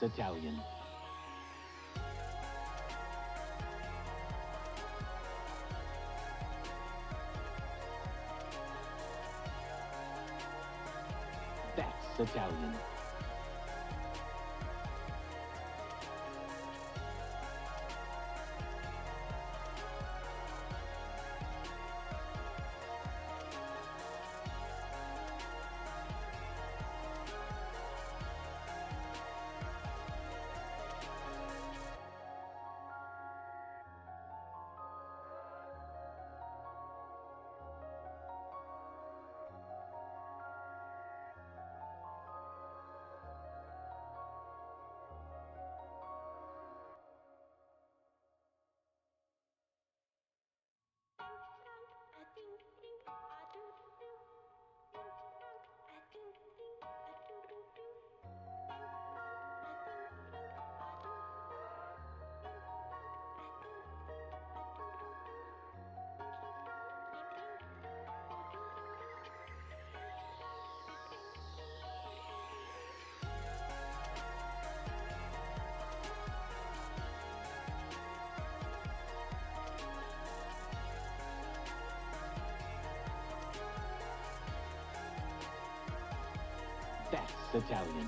Italian. That's Italian. That's Italian.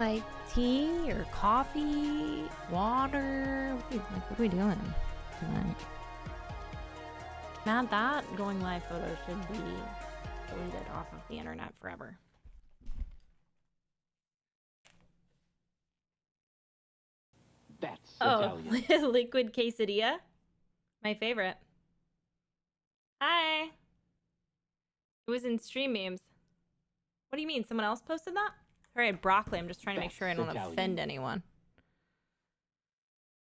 Like tea or coffee, water. What are we doing tonight? Matt, that going live photo should be deleted off of the internet forever. That's Italian. Liquid quesadilla. My favorite. Hi. It was in stream memes. What do you mean? Someone else posted that? Sorry, I had broccoli. I'm just trying to make sure I don't offend anyone.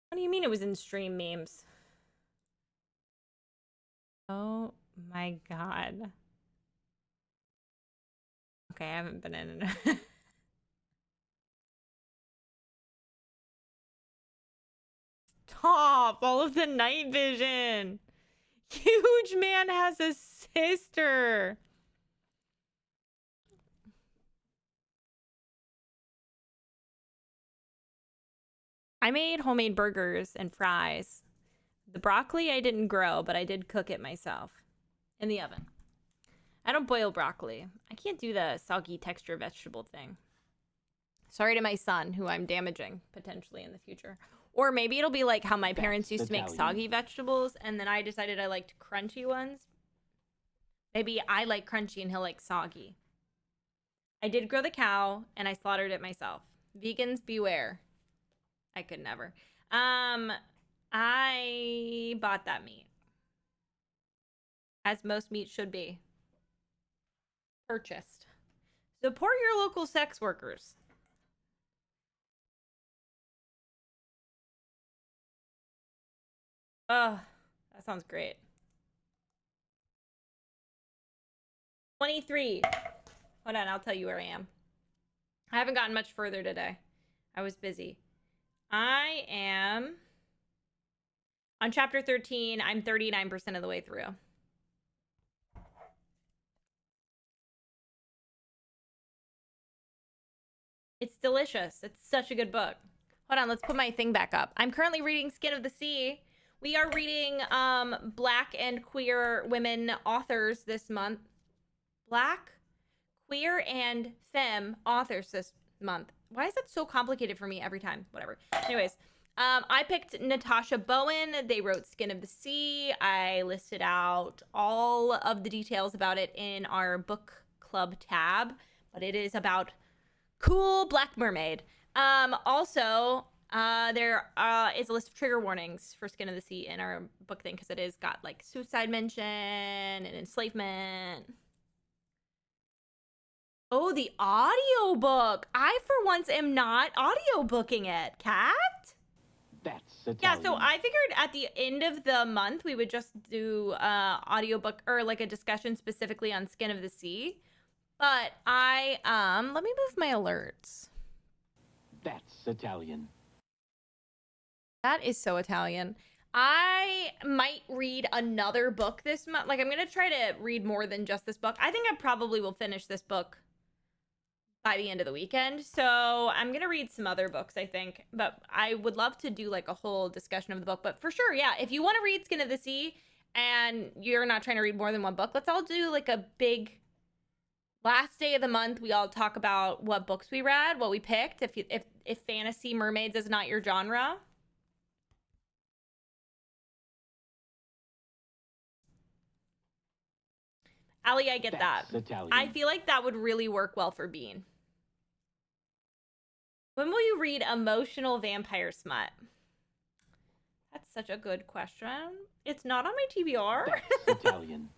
What do you mean it was in stream memes? Oh my god. Okay, I haven't been in it. Stop! All of the night vision. Huge man has a sister. I made homemade burgers and fries. The broccoli I didn't grow, but I did cook it myself in the oven. I don't boil broccoli. I can't do the soggy texture vegetable thing. Sorry to my son, who I'm damaging potentially in the future. Or maybe it'll be like how my parents used to make soggy vegetables, and then I decided I liked crunchy ones. Maybe I like crunchy and he'll like soggy. I did grow the cow, and I slaughtered it myself. Vegans beware. I could never. I bought that meat. As most meat should be. Purchased. Support your local sex workers. Oh, that sounds great. 23. Hold on, I'll tell you where I am. I haven't gotten much further today. I was busy. I am on chapter 13. I'm 39% of the way through. It's delicious. It's such a good book. Hold on, let's put my thing back up. I'm currently reading Skin of the Sea. We are reading Black and queer women authors this month. Black, queer, and femme authors this month. Why is that so complicated for me every time? Whatever. Anyways, I picked Natasha Bowen. They wrote Skin of the Sea. I listed out all of the details about it in our book club tab, but it is about cool black mermaid. Also, there is a list of trigger warnings for Skin of the Sea in our book thing, because it is got like suicide mention and enslavement. Oh, the audiobook. I, for once, am not audiobooking it. Cat? That's Italian. Yeah, so I figured at the end of the month, we would just do audiobook or like a discussion specifically on Skin of the Sea. But I, let me move my alerts. That's Italian. That is so Italian. I might read another book this month. Like, I'm going to try to read more than just this book. I think I probably will finish this book by the end of the weekend. So I'm going to read some other books, I think. But I would love to do, like, a whole discussion of the book. But for sure, yeah, if you want to read Skin of the Sea and you're not trying to read more than one book, let's all do, like, a big last day of the month. We all talk about what books we read, what we picked. If fantasy mermaids is not your genre. Allie, I get That's that. Italian. I feel like that would really work well for Bean. When will you read Emotional Vampire Smut? That's such a good question. It's not on my TBR. That's Italian.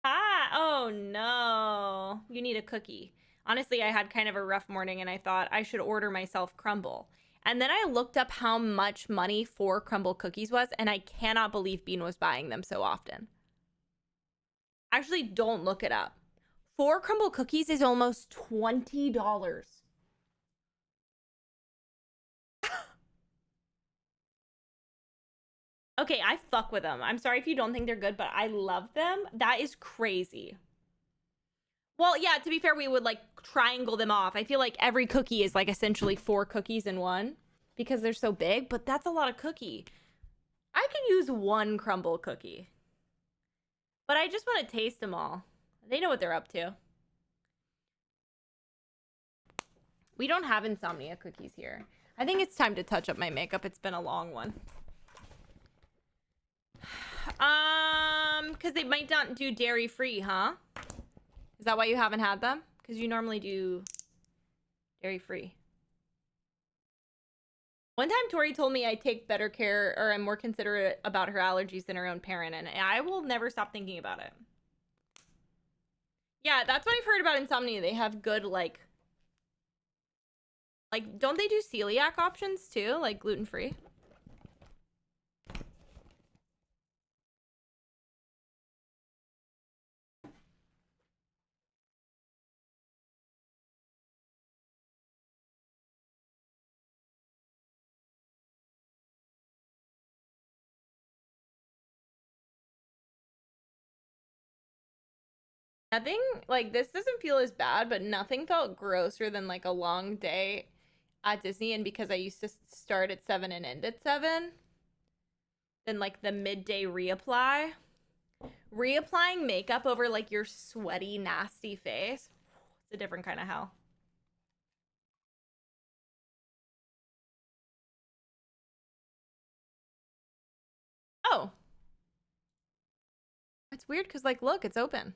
Ah, oh no. You need a cookie. Honestly, I had kind of a rough morning and I thought I should order myself crumble. And then I looked up how much money 4 crumble cookies was, and I cannot believe Bean was buying them so often. Actually, don't look it up. 4 crumble cookies is almost $20. Okay, I fuck with them. I'm sorry if you don't think they're good, but I love them. That is crazy. Well, yeah, to be fair, we would like triangle them off. I feel like every cookie is like essentially 4 cookies in one because they're so big, but that's a lot of cookie. I could use 1 crumble cookie. But I just want to taste them all. They know what they're up to. We don't have insomnia cookies here. I think it's time to touch up my makeup. It's been a long one. Because they might not do dairy free, huh? Is that why you haven't had them? Because you normally do dairy free. One time Tori told me I take better care, or I'm more considerate about her allergies than her own parent, and I will never stop thinking about it. Yeah, that's what I've heard about insomnia. They have good, like, don't they do celiac options too? Like gluten-free? Nothing, like, this doesn't feel as bad, but nothing felt grosser than, like, a long day at Disney. And because I used to start at 7 and end at 7, then, like, the midday reapply. Reapplying makeup over, like, your sweaty, nasty face. It's a different kind of hell. Oh. It's weird because, like, look, it's open.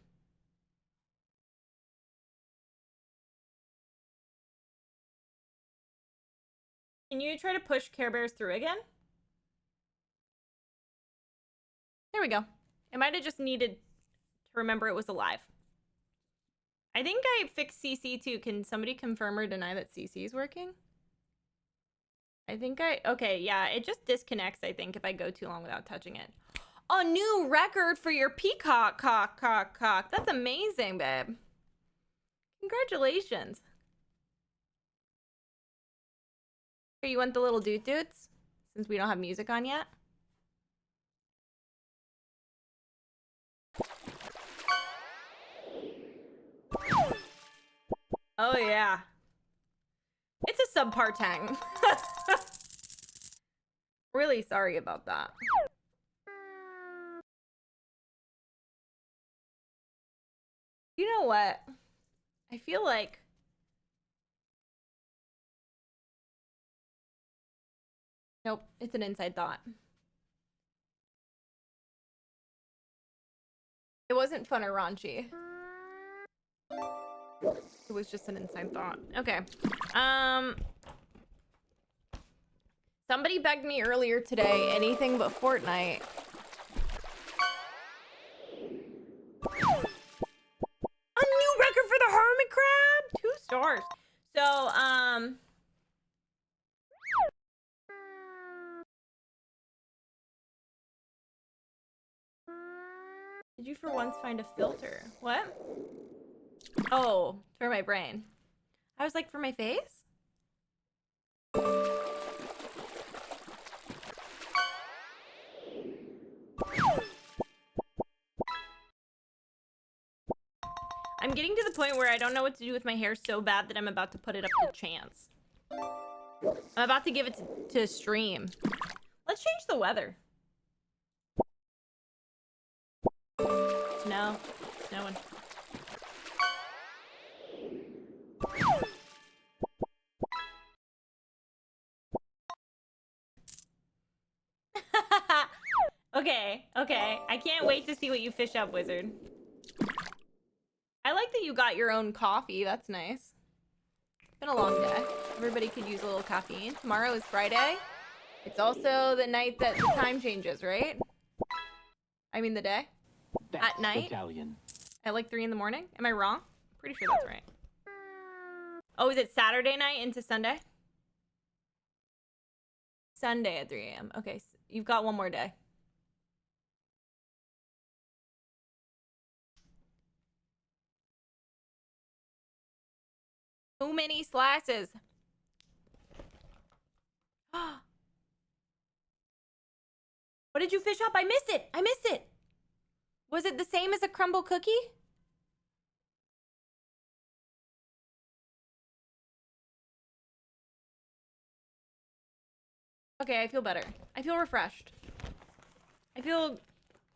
Can you try to push Care Bears through again? There we go. It might have just needed to remember it was alive. I think I fixed CC too. Can somebody confirm or deny that CC is working? Okay, yeah, it just disconnects, I think, if I go too long without touching it. A new record for your peacock cock. That's amazing, babe. Congratulations. Here, you want the little doot doots? Since we don't have music on yet? Oh, yeah. It's a subpar tang. Really sorry about that. You know what? I feel like... Nope, it's an inside thought. It wasn't fun or raunchy. It was just an inside thought. Okay. Somebody begged me earlier today, anything but Fortnite. A new record for the hermit crab? 2 stars. So, did you for once find a filter? What? Oh, for my brain. I was like, for my face? I'm getting to the point where I don't know what to do with my hair so bad that I'm about to put it up to chance. I'm about to give it to stream. Let's change the weather. No, no one. Okay. I can't wait to see what you fish up, wizard. I like that you got your own coffee. That's nice. It's been a long day. Everybody could use a little caffeine. Tomorrow is Friday. It's also the night that the time changes, right? I mean the day. That's At night? Italian. At like 3 in the morning? Am I wrong? Pretty sure that's right. Oh, is it Saturday night into Sunday? Sunday at 3 a.m. Okay, so you've got one more day. Too many slices. What did you fish up? I missed it. Was it the same as a crumble cookie? Okay, I feel better. I feel refreshed. I feel,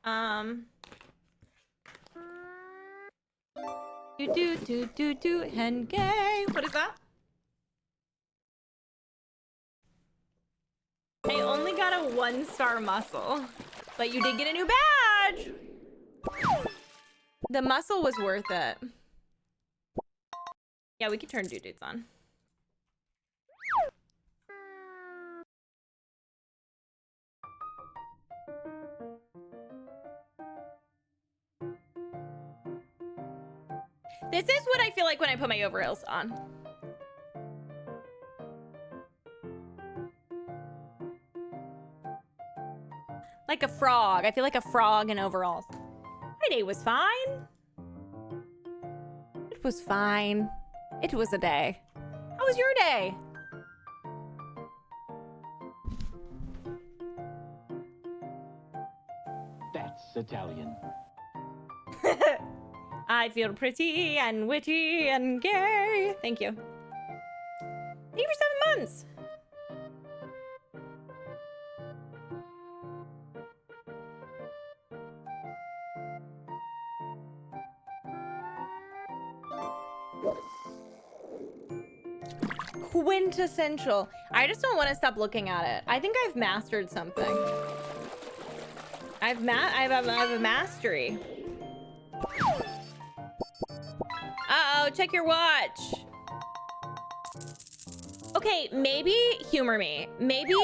hen gay. What is that? a 1-star muscle. But you did get a new badge. The muscle was worth it. Yeah, we could turn dudes on. This is what I feel like when I put my overalls on. Like a frog. I feel like a frog in overalls. My day was fine. It was fine. It was a day. How was your day? That's Italian. I feel pretty and witty and gay. Thank you. Thank you for 7 months. Quintessential. I just don't want to stop looking at it. I think I've mastered something. I have a mastery. Uh-oh, check your watch. Okay, maybe humor me. Maybe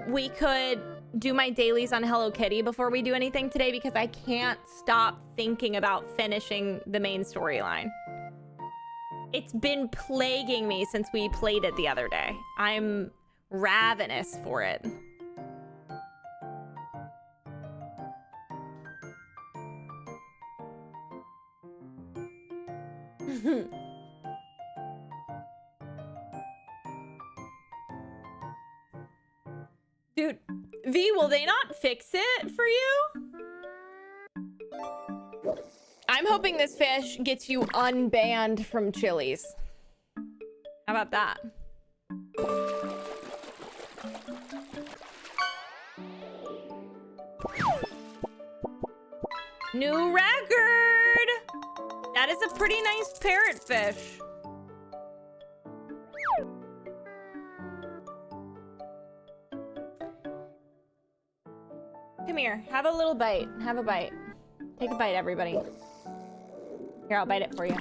we could do my dailies on Hello Kitty before we do anything today, because I can't stop thinking about finishing the main storyline. It's been plaguing me since we played it the other day. I'm ravenous for it. Dude, V, will they not fix it for you? I'm hoping this fish gets you unbanned from Chili's. How about that? New record! That is a pretty nice parrotfish. Come here, have a little bite. Have a bite. Take a bite, everybody. Here, I'll bite it for you.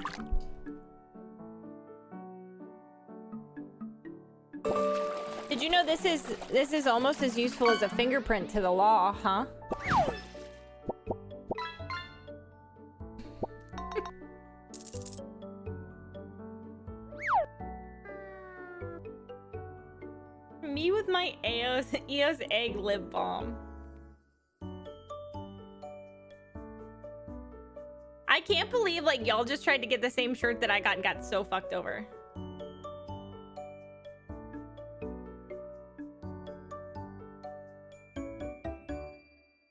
Did you know this is almost as useful as a fingerprint to the law, huh? Me with my Eos egg lip balm. I can't believe, like, y'all just tried to get the same shirt that I got and got so fucked over.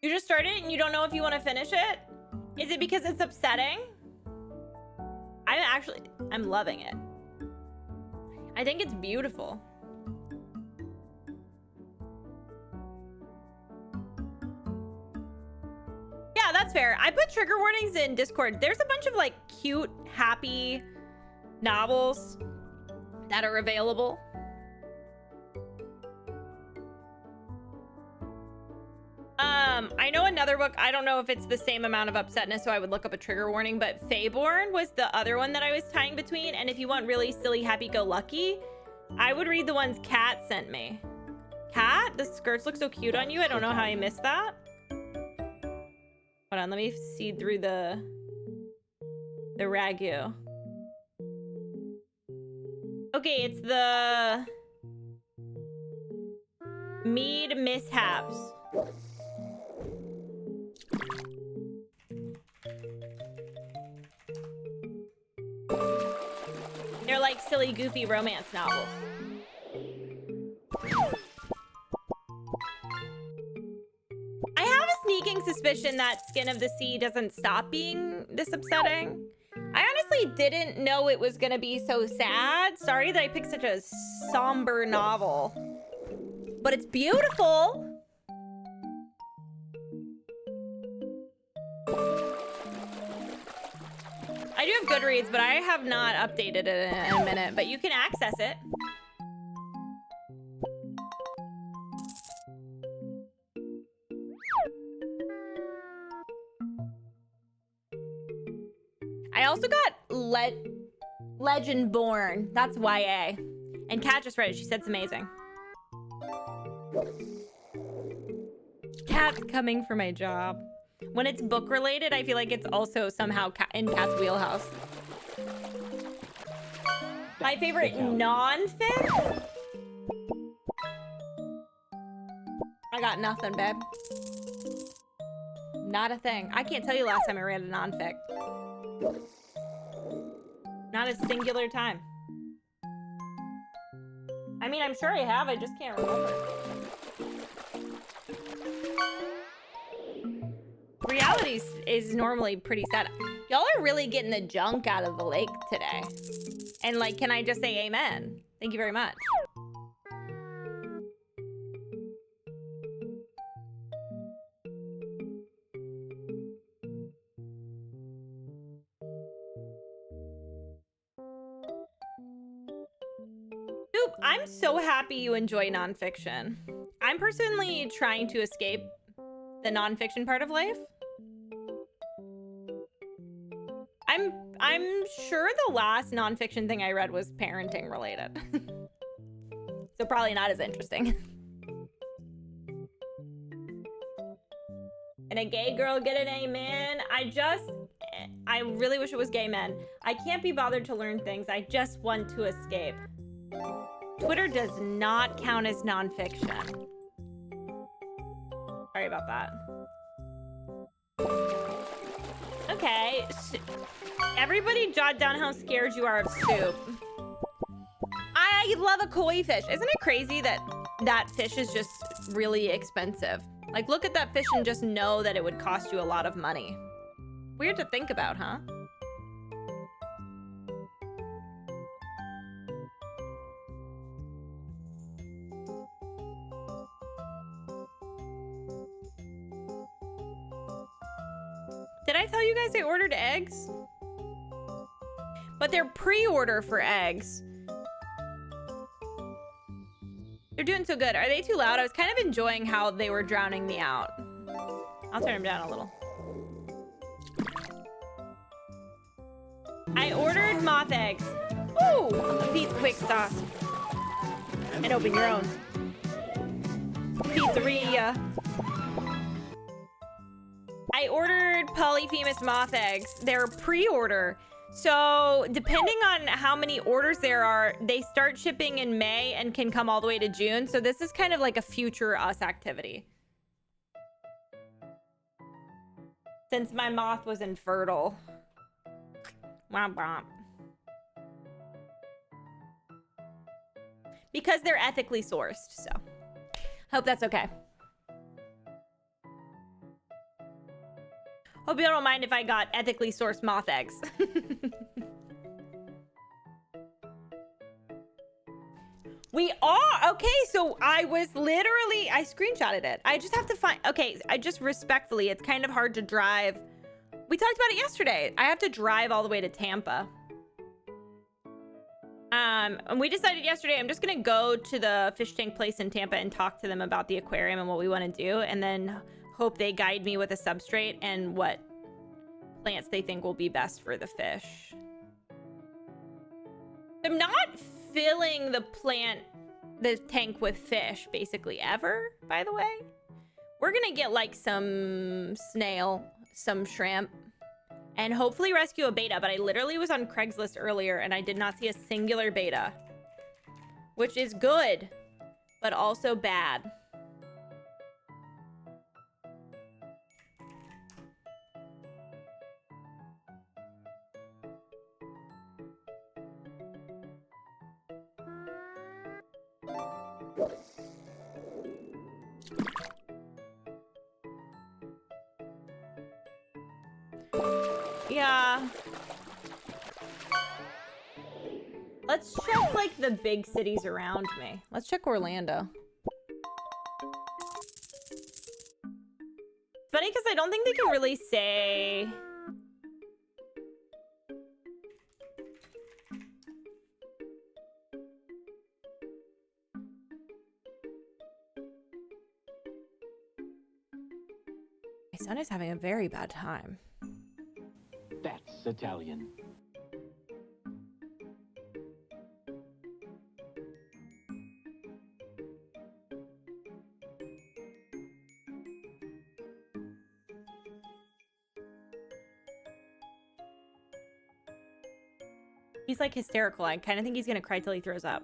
You just started and you don't know if you want to finish it? Is it because it's upsetting? I'm loving it. I think it's beautiful. Yeah, that's fair. I put trigger warnings in Discord. There's a bunch of like cute, happy novels that are available. I know another book. I don't know if it's the same amount of upsetness, so I would look up a trigger warning, but Fayborn was the other one that I was tying between. And if you want really silly, happy-go-lucky, I would read the ones Kat sent me. Kat, the skirts look so cute on you. I don't know how I missed that. Hold on, let me see through the ragu. Okay, it's the Mead Mishaps. They're like silly, goofy romance novels. I have a sneaking suspicion that Skin of the Sea doesn't stop being this upsetting. I honestly didn't know it was gonna be so sad. Sorry that I picked such a somber novel. But it's beautiful. I do have Goodreads, but I have not updated it in a minute, but you can access it. also got Legend Born. That's YA. And Kat just read it. She said it's amazing. Kat's coming for my job. When it's book related, I feel like it's also somehow in Kat's wheelhouse. My favorite non-fic? I got nothing, babe. Not a thing. I can't tell you last time I read a non-fic. Not a singular time. I mean, I'm sure I have. I just can't remember. Reality is normally pretty sad. Y'all are really getting the junk out of the lake today. And like, can I just say amen? Thank you very much. Soup, I'm so happy you enjoy nonfiction. I'm personally trying to escape the nonfiction part of life. I'm sure the last nonfiction thing I read was parenting related. So probably not as interesting. And a gay girl get an amen. I really wish it was gay men. I can't be bothered to learn things. I just want to escape. Twitter does not count as nonfiction. Sorry about that. Okay. Everybody jot down how scared you are of soup. I love a koi fish. Isn't it crazy that that fish is just really expensive? Like, look at that fish and just know that it would cost you a lot of money. Weird to think about, huh? Did I tell you guys I ordered eggs? But they're pre-order for eggs. They're doing so good. Are they too loud? I was kind of enjoying how they were drowning me out. I'll turn them down a little. I ordered moth eggs. Ooh, a piece of quick sauce. And open your own pizzeria. I ordered polyphemus moth eggs. They're pre-order. So depending on how many orders there are, they start shipping in May and can come all the way to June. So this is kind of like a future us activity. Since my moth was infertile. Womp womp. Because they're ethically sourced, so. Hope that's okay. Hope you don't mind if I got ethically sourced moth eggs. We are, okay, so I screenshotted it. I just have to find, okay, I just respectfully, it's kind of hard to drive. We talked about it yesterday. I have to drive all the way to Tampa. And we decided yesterday, I'm just gonna go to the fish tank place in Tampa and talk to them about the aquarium and what we wanna do. And then hope they guide me with a substrate and what plants they think will be best for the fish. I'm not filling the tank with fish basically ever, by the way. We're gonna get like some snail, some shrimp, and hopefully rescue a beta, but I literally was on Craigslist earlier and I did not see a singular beta, which is good, but also bad. Yeah. Let's check like the big cities around me. Let's check Orlando. It's funny because I don't think they can really say. My son is having a very bad time. That's Italian. He's like hysterical. I kind of think he's gonna cry till he throws up.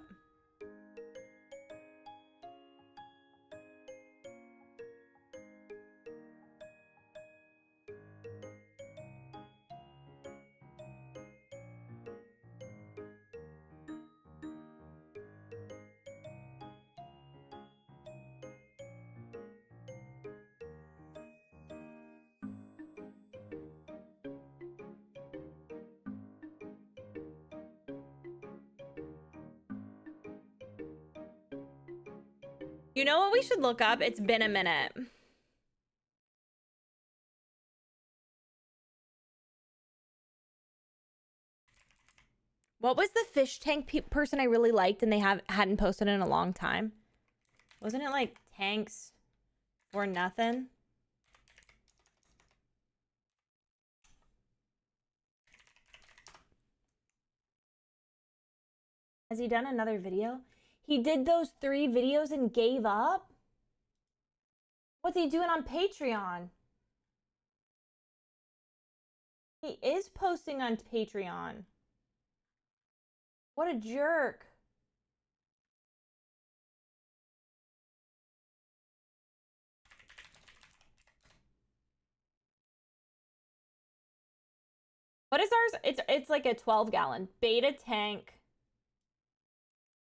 You know what we should look up? It's been a minute. What was the fish tank person I really liked and they hadn't posted in a long time? Wasn't it like tanks or nothing? Has he done another video? He did those 3 videos and gave up? What's he doing on Patreon? He is posting on Patreon. What a jerk. What is ours? It's like a 12-gallon beta tank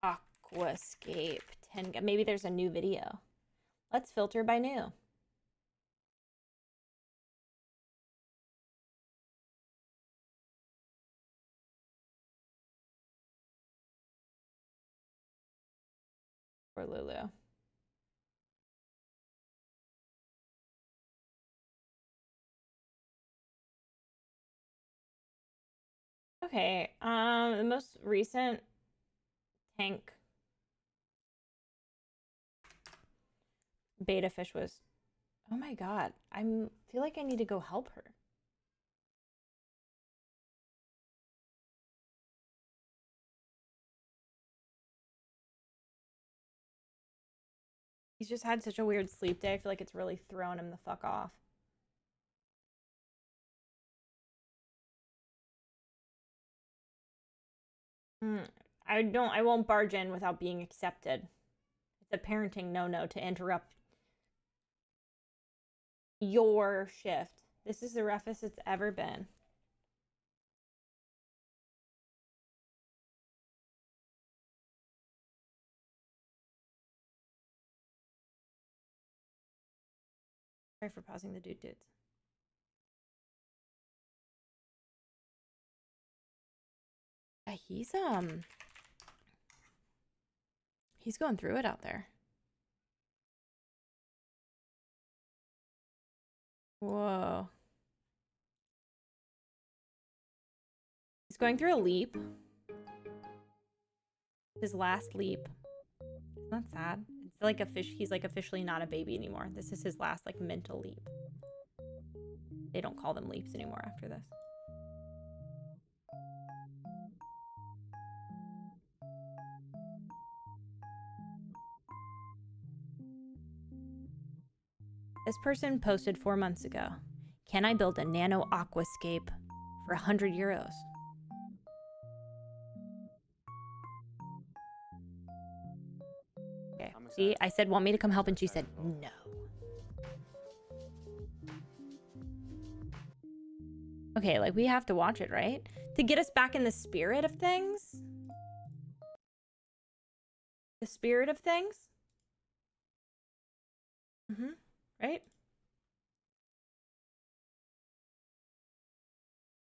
aquascape 10. Maybe there's a new video. Let's filter by new. For Lulu. Okay, the most recent tank beta fish was, oh my god, I feel like I need to go help her. He's just had such a weird sleep day. I feel like it's really thrown him the fuck off. I won't barge in without being accepted. It's a parenting no-no to interrupt your shift. This is the roughest it's ever been. Sorry for pausing the dudes. Yeah, he's going through it out there. Whoa. He's going through a leap. His last leap. It's not sad. It's like a fish. He's like officially not a baby anymore. This is his last like mental leap. They don't call them leaps anymore after this. This person posted 4 months ago. Can I build a nano aquascape for 100 euros? Okay, see, I said, want me to come help? And she said, no. Okay, like we have to watch it, right? To get us back in the spirit of things? The spirit of things? Mm-hmm. Right?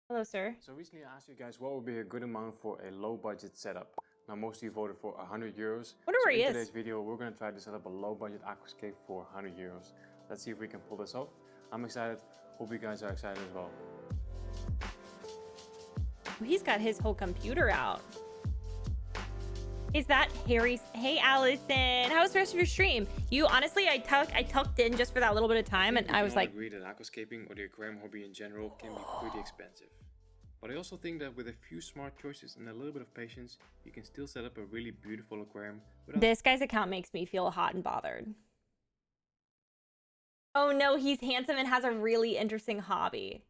Hello, sir. So recently I asked you guys what would be a good amount for a low budget setup. Now most of you voted for 100 euros. Wonder where he is. In today's video we're going to try to set up a low budget aquascape for 100 euros. Let's see if we can pull this off. I'm excited. Hope you guys are excited as well. He's got his whole computer out. Is that Harry's? Hey, Allison. How was the rest of your stream? You honestly, I tucked in just for that little bit of time, and I was like, agree that aquascaping or the aquarium hobby in general can be pretty expensive. But I also think that with a few smart choices and a little bit of patience, you can still set up a really beautiful aquarium. This guy's account makes me feel hot and bothered. Oh no, he's handsome and has a really interesting hobby.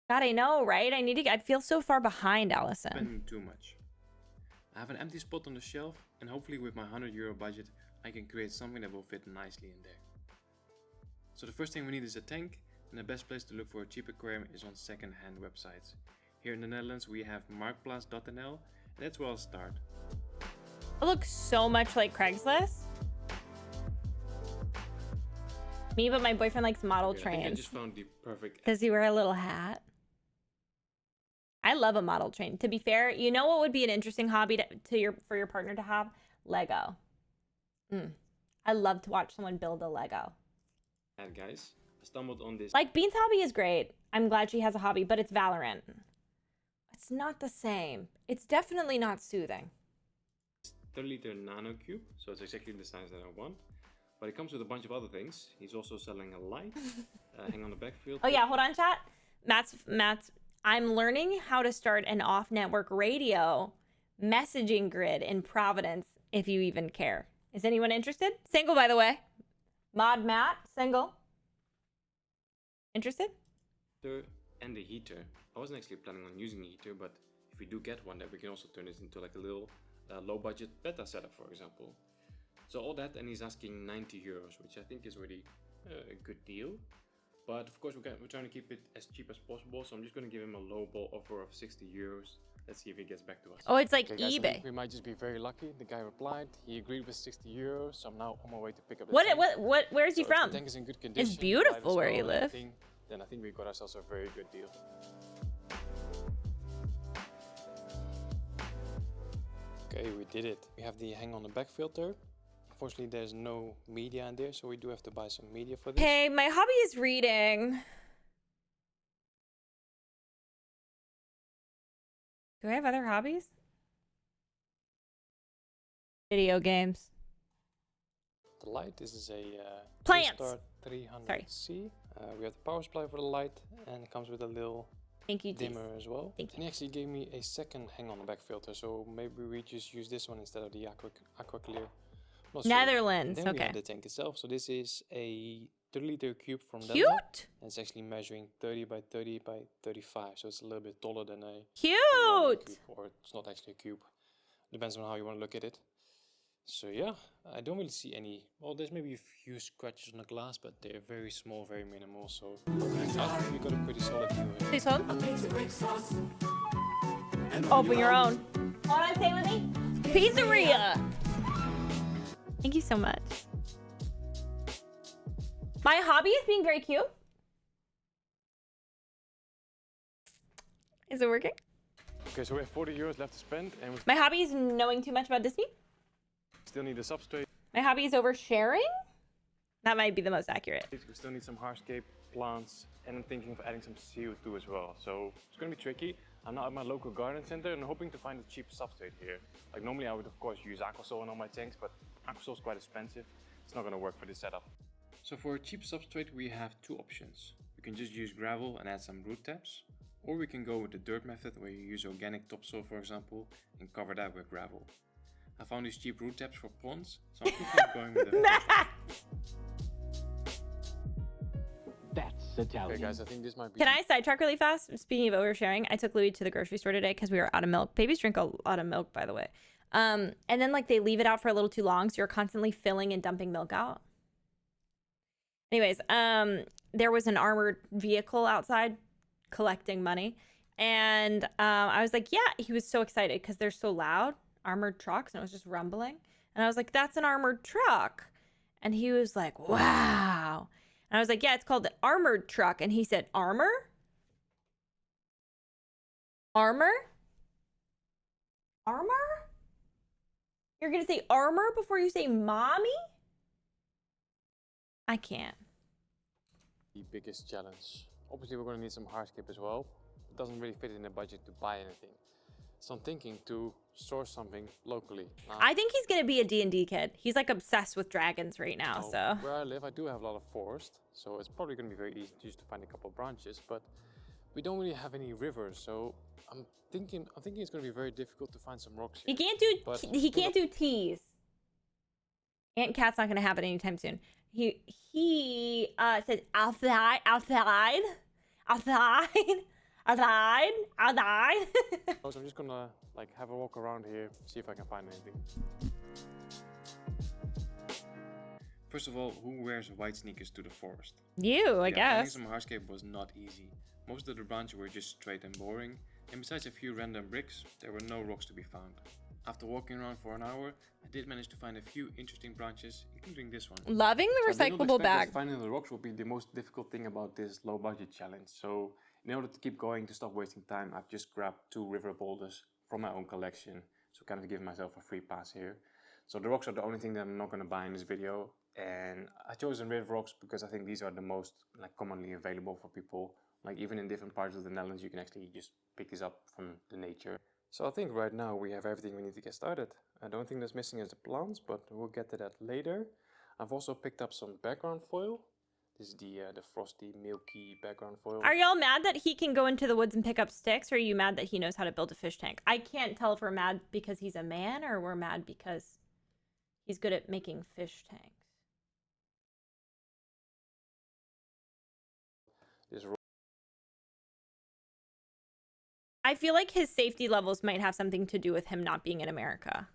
God, I know, right? I feel so far behind, Allison. Spending too much. I have an empty spot on the shelf, and hopefully with my €100 budget, I can create something that will fit nicely in there. So the first thing we need is a tank, and the best place to look for a cheap aquarium is on second-hand websites. Here in the Netherlands we have marktplaats.nl, and that's where I'll start. It looks so much like Craigslist. Me, but my boyfriend likes model Okay, I think I trains. just found the perfect. Does he wear a little hat? I love a model train. To be fair, you know what would be an interesting hobby for your partner to have? Lego. I love to watch someone build a Lego. Guys, I stumbled on this. Like, Bean's hobby is great. I'm glad she has a hobby, but it's Valorant. It's not the same. It's definitely not soothing. 30-liter nano cube, so it's exactly the size that I want. But it comes with a bunch of other things. He's also selling a light, hang on the backfield. Oh yeah, hold on, chat. Matt's. I'm learning how to start an off-network radio messaging grid in Providence, if you even care. Is anyone interested? Single, by the way. Mod Matt, single. Interested? And the heater. I wasn't actually planning on using a heater, but if we do get one, then we can also turn this into like a little low-budget beta setup, for example. So all that, and he's asking €90, which I think is really a good deal. But of course, we're trying to keep it as cheap as possible, so I'm just going to give him a low-ball offer of €60. Let's see if he gets back to us. Oh, it's like Okay, guys, I eBay. think we might just be very lucky. The guy replied, he agreed with €60, so I'm now on my way to pick up the tank. Where's he So if from? the tank is in good condition, It's beautiful light where is you low and live. everything, then I think we got ourselves a very good deal. Okay, we did it. We have the hang on the back filter. Unfortunately, there's no media in there, so we do have to buy some media for this. Hey, my hobby is reading. Do I have other hobbies? Video games. The light, this is a Plants. Star 300C. We have the power supply for the light, and it comes with a little Thank you, Tees. dimmer as well. Thank you. And he actually gave me a second hang on the back filter, so maybe we just use this one instead of the Aqua Clear. Not sure. Netherlands, And then we okay. have the tank itself. So this is a 30-liter cube from Cute. Denmark. And it's actually measuring 30 by 30 by 35, so it's a little bit taller than a normal Cute. cube, or it's not actually a cube. Depends on how you want to look at it. So yeah, I don't really see any. Well, there's maybe a few scratches on the glass, but they're very small, very minimal. So I think we got a pretty solid view here. Please hold. Open your own. Hold on, stay with me. Pizzeria. Thank you so much. My hobby is being very cute. Is it working? Okay, so we have €40 left to spend, and we My hobby is knowing too much about Disney. still need a substrate. My hobby is oversharing. That might be the most accurate. We still need some hardscape plants, and I'm thinking of adding some CO2 as well. So it's gonna be tricky. I'm now at my local garden center and hoping to find a cheap substrate here. Like normally I would of course use Aquasol in all my tanks, but Aquasol is quite expensive. It's not gonna work for this setup. So for a cheap substrate we have two options. We can just use gravel and add some root taps, or we can go with the dirt method where you use organic topsoil for example and cover that with gravel. I found these cheap root taps for ponds, so I'm thinking of going with the That's Italian. Okay guys, I think this might be... Can I sidetrack really fast? Speaking of oversharing, I took Louis to the grocery store today because we were out of milk. Babies drink a lot of milk, by the way. And then like they leave it out for a little too long, so you're constantly filling and dumping milk out. Anyways, there was an armored vehicle outside collecting money, and I was like, yeah. He was so excited because they're so loud, armored trucks, and it was just rumbling. And I was like, that's an armored truck, and he was like, wow. And I was like, yeah, it's called an armored truck. And he said, armor? Armor? Armor? You're going to say armor before you say mommy? I can't. The biggest challenge. Obviously we're going to need some hardscape as well. It doesn't really fit in the budget to buy anything. So I'm thinking to source something locally. Now, I think he's going to be a D&D kid. He's like obsessed with dragons right now, so. where I live, I do have a lot of forest, so it's probably going to be very easy just to find a couple of branches, but we don't really have any rivers, so I'm thinking it's going to be very difficult to find some rocks He here. can't do teas. Aunt Cat's not going to have it anytime soon. He says outside. Outside. Outside. So I'm just gonna like have a walk around here, see if I can find anything. First of all, who wears white sneakers to the forest? You, I Finding guess. some hardscape was not easy. Most of the branches were just straight and boring, and besides a few random bricks, there were no rocks to be found. After walking around for an hour, I did manage to find a few interesting branches, including this one. Loving the So I did not recyclable expect that bag. finding the rocks would be the most difficult thing about this low budget challenge. So in order to keep going, to stop wasting time, I've just grabbed 2 river boulders from my own collection. So kind of giving myself a free pass here. So the rocks are the only thing that I'm not going to buy in this video. And I chose the river rocks because I think these are the most like commonly available for people. Like even in different parts of the Netherlands, you can actually just pick these up from the nature. So I think right now we have everything we need to get started. The only thing that's missing is the plants, but we'll get to that later. I've also picked up some background foil. This is the frosty, milky background foil. Are y'all mad that he can go into the woods and pick up sticks, or are you mad that he knows how to build a fish tank? I can't tell if we're mad because he's a man or we're mad because he's good at making fish tanks. This I feel like his safety levels might have something to do with him not being in America.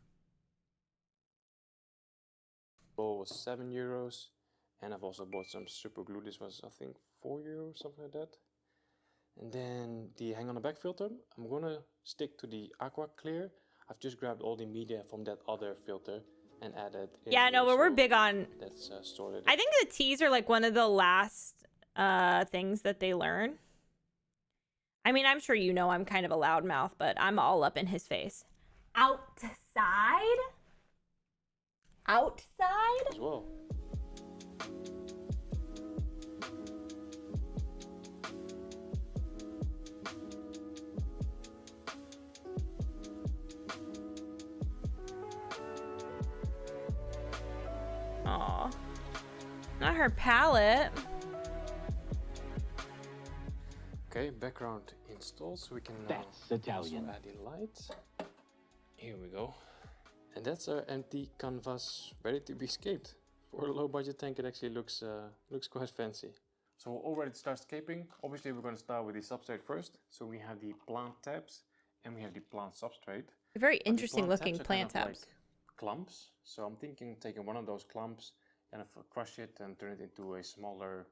roll was €7. And I've also bought some super glue. This was, I think, €4, something like that. And then the hang on the back filter, I'm gonna stick to the aqua clear. I've just grabbed all the media from that other filter and added in Yeah, no, here, but we're so big on... that's sorted. I think the T's are like one of the last things that they learn. I mean, I'm sure you know I'm kind of a loudmouth, but I'm all up in his face. Outside? Outside? As well. Aw. Not her palette. Okay, background installed, so we can now That's Italian. also add the lights. Here we go. And that's our empty canvas ready to be scaped. For a low budget tank, it actually looks quite fancy. So we're all ready to start scaping. Obviously, we're going to start with the substrate first. So we have the plant tabs and we have the plant substrate. Very But the interesting looking tabs are plant kind of tabs. like clumps. So I'm thinking taking one of those clumps and crush it and turn it into a smaller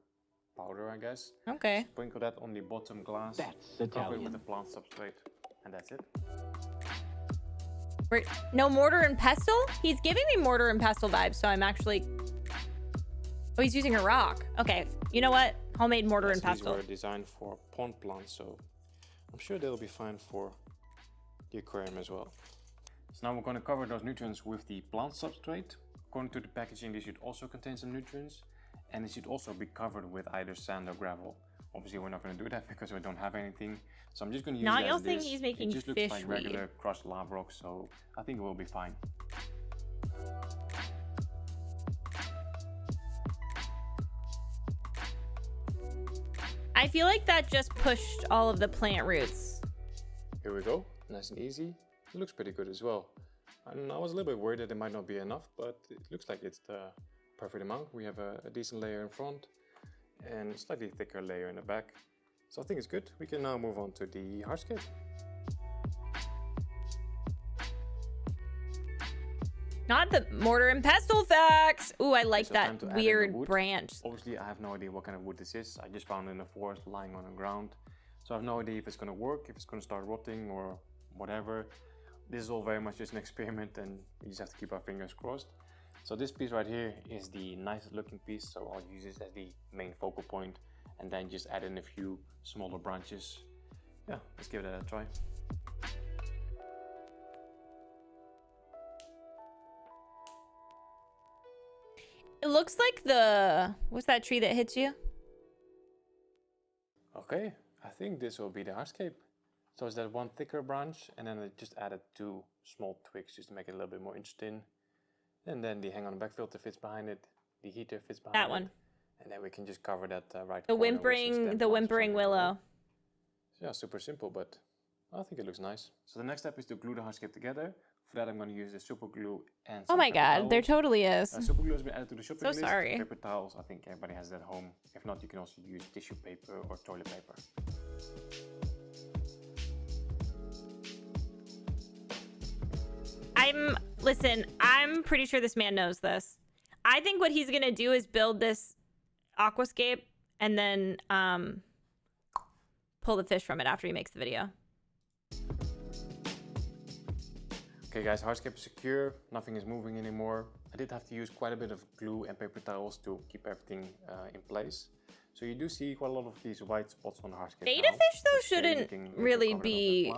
powder, I guess. Okay. Sprinkle that on the bottom glass. That's Cover it Italian. with the plant substrate, and that's it. Wait, no mortar and pestle? He's giving me mortar and pestle vibes, so I'm actually... Oh, he's using a rock. Okay, you know what? Homemade mortar and These pestle. were designed for pond plants, so I'm sure they'll be fine for the aquarium as well. So now we're going to cover those nutrients with the plant substrate. According to the packaging, they should also contain some nutrients, and it should also be covered with either sand or gravel. Obviously, we're not going to do that because we don't have anything. So I'm just going to use Not it y'all as saying this. he's making it just looks fish like weed. regular crushed lava rock, so I think it will be fine. I feel like that just pushed all of the plant roots. Here we go, nice and easy. It looks pretty good as well. And I was a little bit worried that it might not be enough, but it looks like it's the perfect amount. We have a decent layer in front and a slightly thicker layer in the back. So I think it's good. We can now move on to the hardscape. Not the mortar and pestle facts. Ooh, I like So time that to add in the weird wood. branch. Obviously, I have no idea what kind of wood this is. I just found it in the forest lying on the ground. So I have no idea if it's going to work, if it's going to start rotting or whatever. This is all very much just an experiment and we just have to keep our fingers crossed. So this piece right here is the nicest looking piece. So I'll use this as the main focal point and then just add in a few smaller branches. Yeah, let's give that a try. It looks like the... What's that tree that hits you? Okay, I think this will be the hardscape. So it's that one thicker branch and then I just added 2 small twigs just to make it a little bit more interesting. And then the hang on the back filter fits behind it, the heater fits behind That it. one. And then we can just cover that right The corner with some whimpering, stem the plants or whimpering something like willow. that. Yeah, super simple, but I think it looks nice. So the next step is to glue the hardscape together. For that I'm going to use the super glue and Oh some my paper god, there towels. totally is. Super glue has been added to the shopping So list. sorry. Paper towels, I think everybody has that at home. If not, you can also use tissue paper or toilet paper. Listen, I'm pretty sure this man knows this. I think what he's gonna do is build this aquascape and then pull the fish from it after he makes the video. Okay guys, hardscape is secure, nothing is moving anymore. I did have to use quite a bit of glue and paper towels to keep everything in place. So you do see quite a lot of these white spots on the hardscape. Beta fish though shouldn't really be,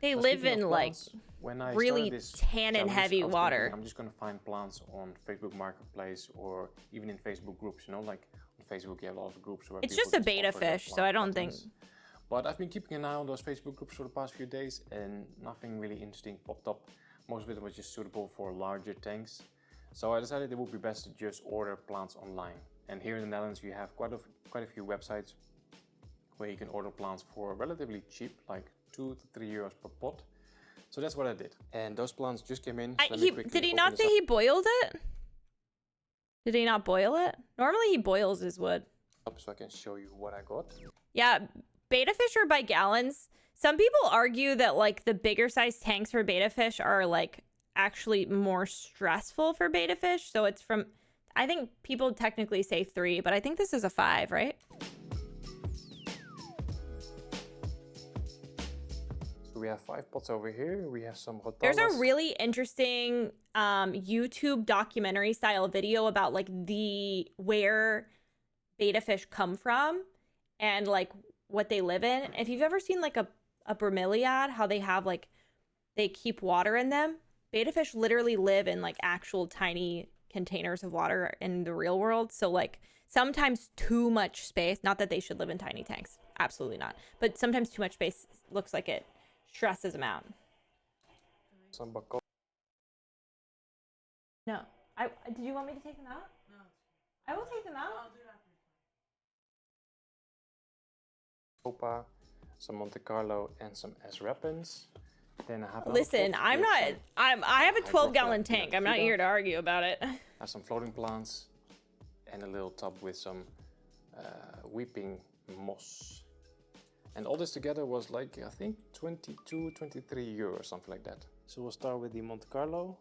they live in like really tannin heavy water. I'm just gonna find plants on Facebook Marketplace or even in Facebook groups, you know, like on Facebook you have a lot of groups where it's just a beta fish, so I don't think. But I've been keeping an eye on those Facebook groups for the past few days and nothing really interesting popped up. Most of it was just suitable for larger tanks. So I decided it would be best to just order plants online. And here in the Netherlands you have quite a few websites where you can order plants for relatively cheap, like 2 to 3 euros per pot. So that's what I did. And those plants just came in. Did he not say he boiled it? Did he not boil it? Normally he boils his wood. So I can show you what I got. Yeah, beta fish are by gallons. Some people argue that like the bigger size tanks for beta fish are like actually more stressful for beta fish. So it's from, I think people technically say 3, but I think this is a 5, right? So we have 5 pots over here. We have some rotalas. There's a really interesting YouTube documentary style video about like where beta fish come from and like what they live in. If you've ever seen like a bromeliad, how they have like, they keep water in them. Beta fish literally live in like actual tiny containers of water in the real world. So like sometimes too much space, not that they should live in tiny tanks, absolutely not. But sometimes too much space looks like it stresses them out. Some bacopa. No, did you want me to take them out? No. I will take them out. I'll do it after. Some Monte Carlo and some S Rapins. Then I have listen, I have a 12-gallon tank. I'm not here to argue about it. I have some floating plants and a little tub with some weeping moss. And all this together was like, I think 22, 23 euros, something like that. So we'll start with the Monte Carlo.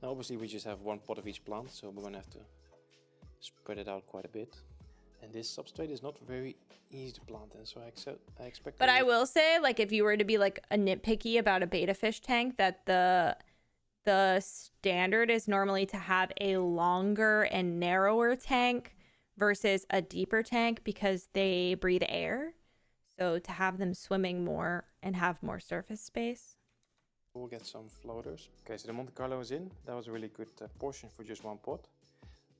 Now obviously we just have 1 pot of each plant, so we're gonna have to spread it out quite a bit. And this substrate is not very easy to plant in, so I expect. But I will say, like, if you were to be like a nitpicky about a beta fish tank, that the standard is normally to have a longer and narrower tank versus a deeper tank because they breathe air. So to have them swimming more and have more surface space. We'll get some floaters. Okay, so the Monte Carlo is in. That was a really good portion for just 1 pot.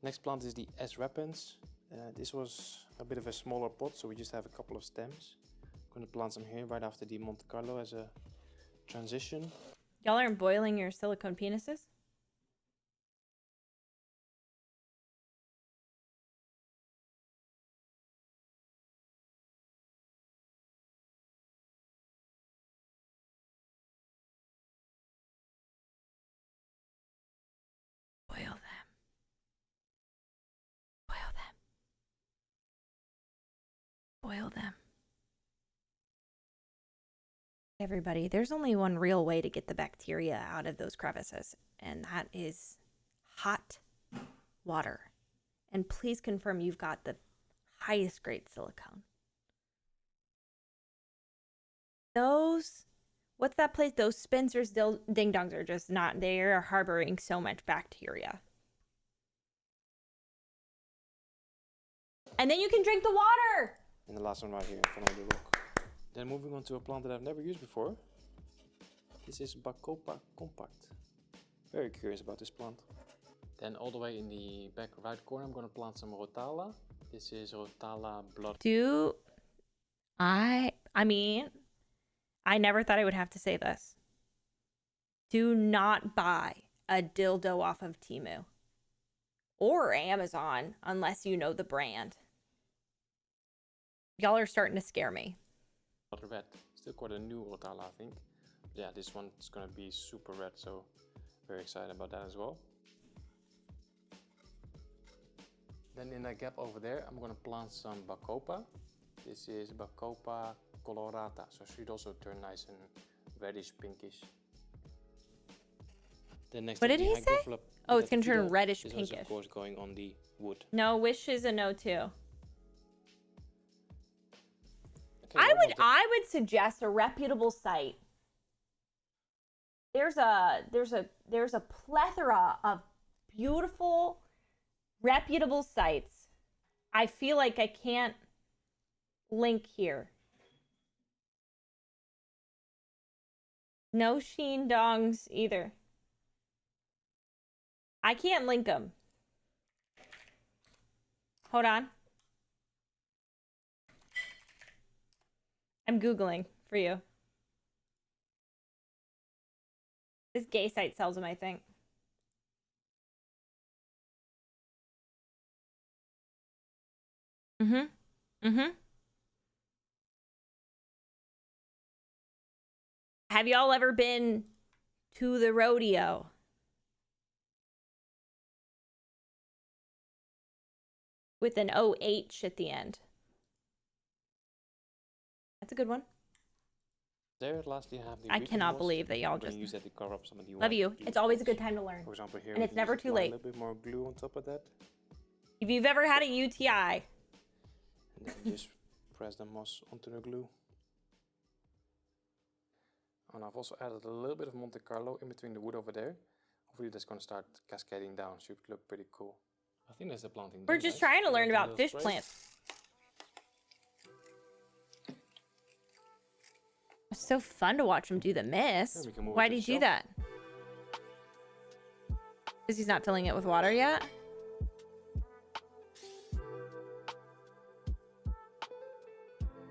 Next plant is the S Rapins. This was a bit of a smaller pot, so we just have a couple of stems. I'm going to plant some here right after the Monte Carlo as a transition. Y'all aren't boiling your silicone penises? Boil them. Boil them. Boil them. Everybody, there's only one real way to get the bacteria out of those crevices, and that is hot water. And please confirm you've got the highest grade silicone. Those, what's that place? Those Spencer's ding dongs are just not, they are harboring so much bacteria. And then you can drink the water. And the last one right here in front of the rock. Then moving on to a plant that I've never used before. This is Bacopa compact. Very curious about this plant. Then all the way in the back right corner, I'm going to plant some Rotala. This is Rotala blood. I mean, I never thought I would have to say this. Do not buy a dildo off of Temu or Amazon unless you know the brand. Y'all are starting to scare me. Red. Still quite a new Rotala, I think. Yeah, this one is going to be super red, so very excited about that as well. Then in that gap over there, I'm going to plant some Bacopa. This is Bacopa colorata, so it should also turn nice and reddish pinkish. Then next What up, did the he say? Hygrophila Oh, it's gonna turn pedicida reddish is also, pinkish. of course, going on the wood. No, Wish is a no too. Okay, I would suggest a reputable site. There's a plethora of beautiful, reputable sites. I feel like I can't link here. No Sheen Dongs either. I can't link them. Hold on. I'm Googling for you. This gay site sells them, I think. Have y'all ever been to the rodeo? With an OH at the end. That's a good one. There, lastly, I have the I cannot gloss. believe that y'all I'm gonna just use that to cover up some of the love white you. glue It's always a spots. good time to learn. For example, here And we it's can never just too apply late. A little bit more glue on top of that, If you've ever had a UTI, and then just press the moss onto the glue. And I've also added a little bit of Monte Carlo in between the wood over there. Hopefully that's gonna start cascading down. Should look pretty cool. I think that's the planting. we're done, just guys. trying to Give learn it a about little fish spray. plants. It's so fun to watch him do the mist. Then we can move Why it to did the he do shelf. that? Because he's not filling it with water yet?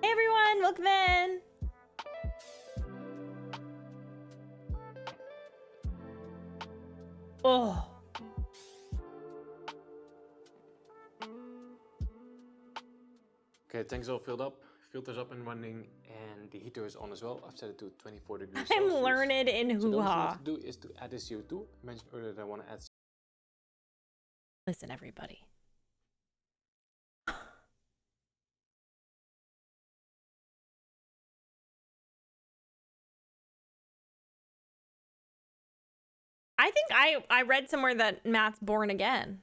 Hey everyone, welcome in. Oh. Okay, tanks all filled up, filters up and running, and the heater is on as well. I've set it to 24 degrees I'm Celsius. learned in So the only thing we hoo-ha. have to do is to add the CO2. I mentioned earlier that I want to add. Listen, everybody. I think I read somewhere that Matt's born again.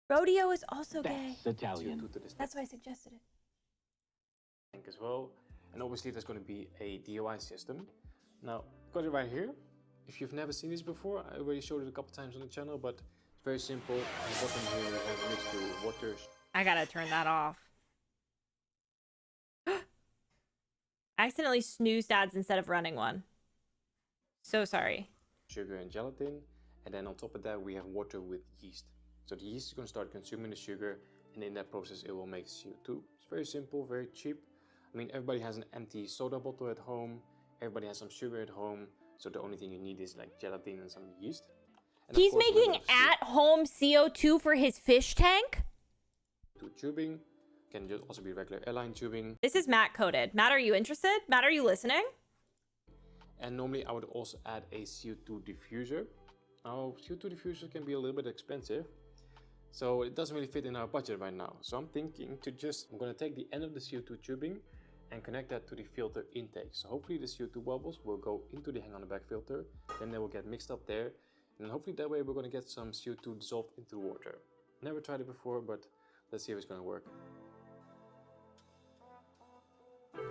Rodeo is also gay. That's Italian. CO2 to this That's why I suggested it. tank as well. And obviously there's going to be a DOI system. Now, got it right here. If you've never seen this before, I already showed it a couple times on the channel, but it's very simple. On the bottom here we have mixed with water, I gotta turn that off. I accidentally snoozed ads instead of running one. So sorry. sugar and gelatin. And then on top of that we have water with yeast. So the yeast is going to start consuming the sugar, and in that process it will make CO2. It's very simple, very cheap. I mean, everybody has an empty soda bottle at home. Everybody has some sugar at home. So the only thing you need is like gelatin and some yeast. And of He's course, a little making bit of at-home CO2 for his fish tank? CO2 tubing. Can just also be regular airline tubing. This is Matt coded. Matt, are you interested? Matt, are you listening? And normally I would also add a CO2 diffuser. Now, CO2 diffuser can be a little bit expensive, so it doesn't really fit in our budget right now. So I'm thinking to I'm gonna take the end of the CO2 tubing and connect that to the filter intake. So hopefully the CO2 bubbles will go into the hang on the back filter, then they will get mixed up there. And hopefully that way we're gonna get some CO2 dissolved into water. Never tried it before, but let's see if it's gonna work.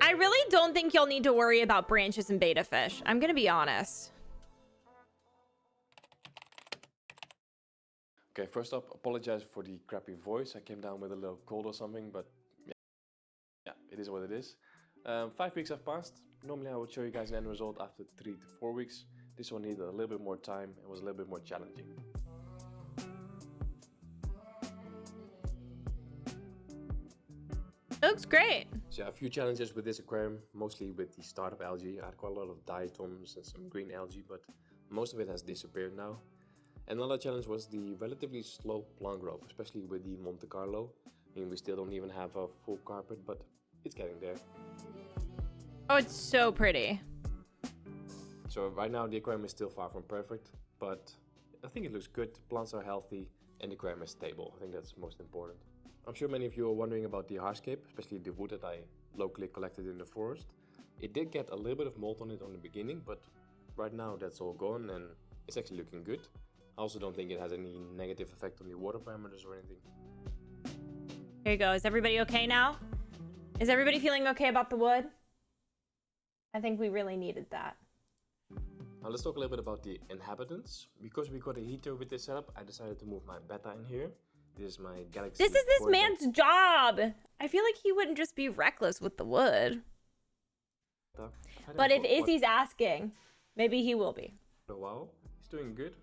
I really don't think you'll need to worry about branches and beta fish. I'm gonna be honest. Okay, first up, apologize for the crappy voice. I came down with a little cold or something, but yeah, it is what it is. 5 weeks have passed. Normally I would show you guys the end result after 3 to 4 weeks. This one needed a little bit more time. It was a little bit more challenging. It looks great. So yeah, a few challenges with this aquarium, mostly with the startup algae. I had quite a lot of diatoms and some green algae, but most of it has disappeared now. Another challenge was the relatively slow plant growth, especially with the Monte Carlo. I mean, we still don't even have a full carpet, but it's getting there. Oh, it's so pretty. So right now the aquarium is still far from perfect, but I think it looks good. Plants are healthy and the aquarium is stable. I think that's most important. I'm sure many of you are wondering about the hardscape, especially the wood that I locally collected in the forest. It did get a little bit of mold on it on the beginning, but right now that's all gone and it's actually looking good. I also don't think it has any negative effect on the water parameters or anything. Here you go. Is everybody okay now? Is everybody feeling okay about the wood? I think we really needed that. Now let's talk a little bit about the inhabitants. Because we got a heater with this setup, I decided to move my beta in here. This is my Galaxy. This is this man's job. I feel like he wouldn't just be reckless with the wood. But if Izzy's asking, maybe he will be. For a while, he's doing good,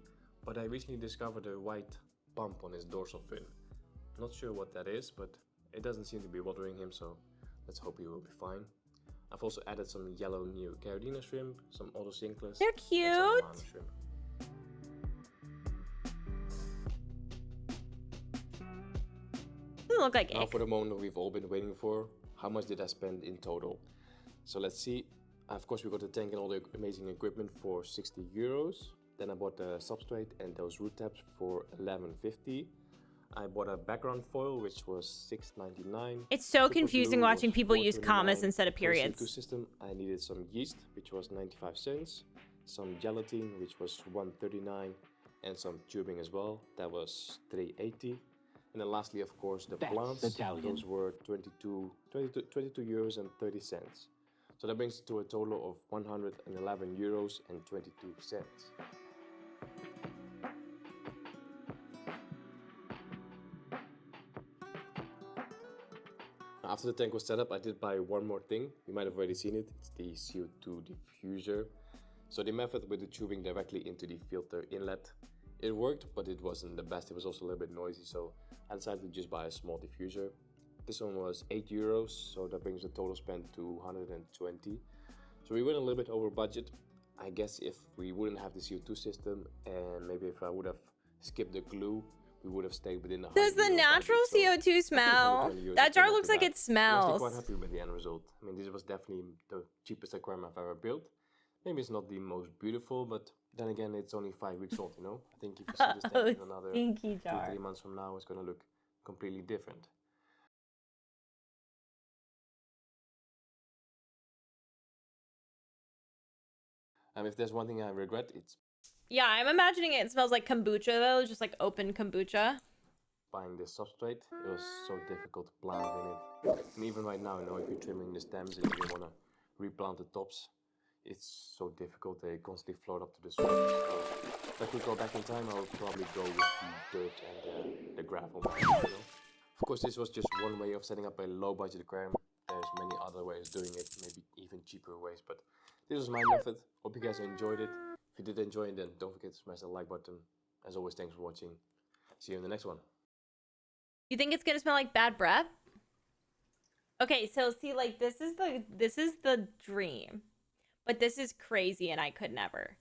but I recently discovered a white bump on his dorsal fin. Not sure what that is, but it doesn't seem to be bothering him, so let's hope he will be fine. I've also added some yellow Neo Caridina shrimp, some Otocinclus. They're cute. Doesn't look like Now ick. for the moment we've all been waiting for. How much did I spend in total? So let's see. Of course we got the tank and all the amazing equipment for 60 euros. Then I bought the substrate and those root tabs for 11.50. I bought a background foil which was 6.99. It's so confusing watching people use commas instead of periods. For the CO2 system I needed some yeast which was 95 cents, some gelatin which was 1.39, and some tubing as well, that was 3.80. And then lastly, of course, the plants. Italian. Those were 22 euros and 30 cents. So that brings it to a total of 111 euros and 22 cents. After the tank was set up, I did buy one more thing. You might have already seen it. It's the CO2 diffuser. So the method with the tubing directly into the filter inlet, it worked, but it wasn't the best. It was also a little bit noisy, so I decided to just buy a small diffuser. This one was 8 euros, so that brings the total spend to 120. So we went a little bit over budget. I guess if we wouldn't have the CO2 system, and maybe if I would have skipped the glue, we would have stayed within the Does the natural CO2 smell? That jar looks like it I'm smells. actually quite happy with the end result. I mean, this was definitely the cheapest aquarium I've ever built. Maybe it's not the most beautiful, but then again, it's only 5 weeks old, you know? I think if you see this tank in another 2-3 months from now, it's gonna look completely different. If there's one thing I regret, it's Yeah, I'm imagining it smells like kombucha though, just like open kombucha. buying this substrate. It was so difficult to plant in it. And even right now, you know, if you're trimming the stems and you wanna replant the tops, it's so difficult. They constantly float up to the surface. So if I could go back in time, I would probably go with the dirt and the gravel. You know? Of course, this was just one way of setting up a low-budget aquarium. There's many other ways of doing it, maybe even cheaper ways, but this was my method. Hope you guys enjoyed it. If you did enjoy it, then don't forget to smash that like button. As always, thanks for watching. See you in the next one. You think it's gonna smell like bad breath? Okay, so see, like this is the dream, but this is crazy, and I could never.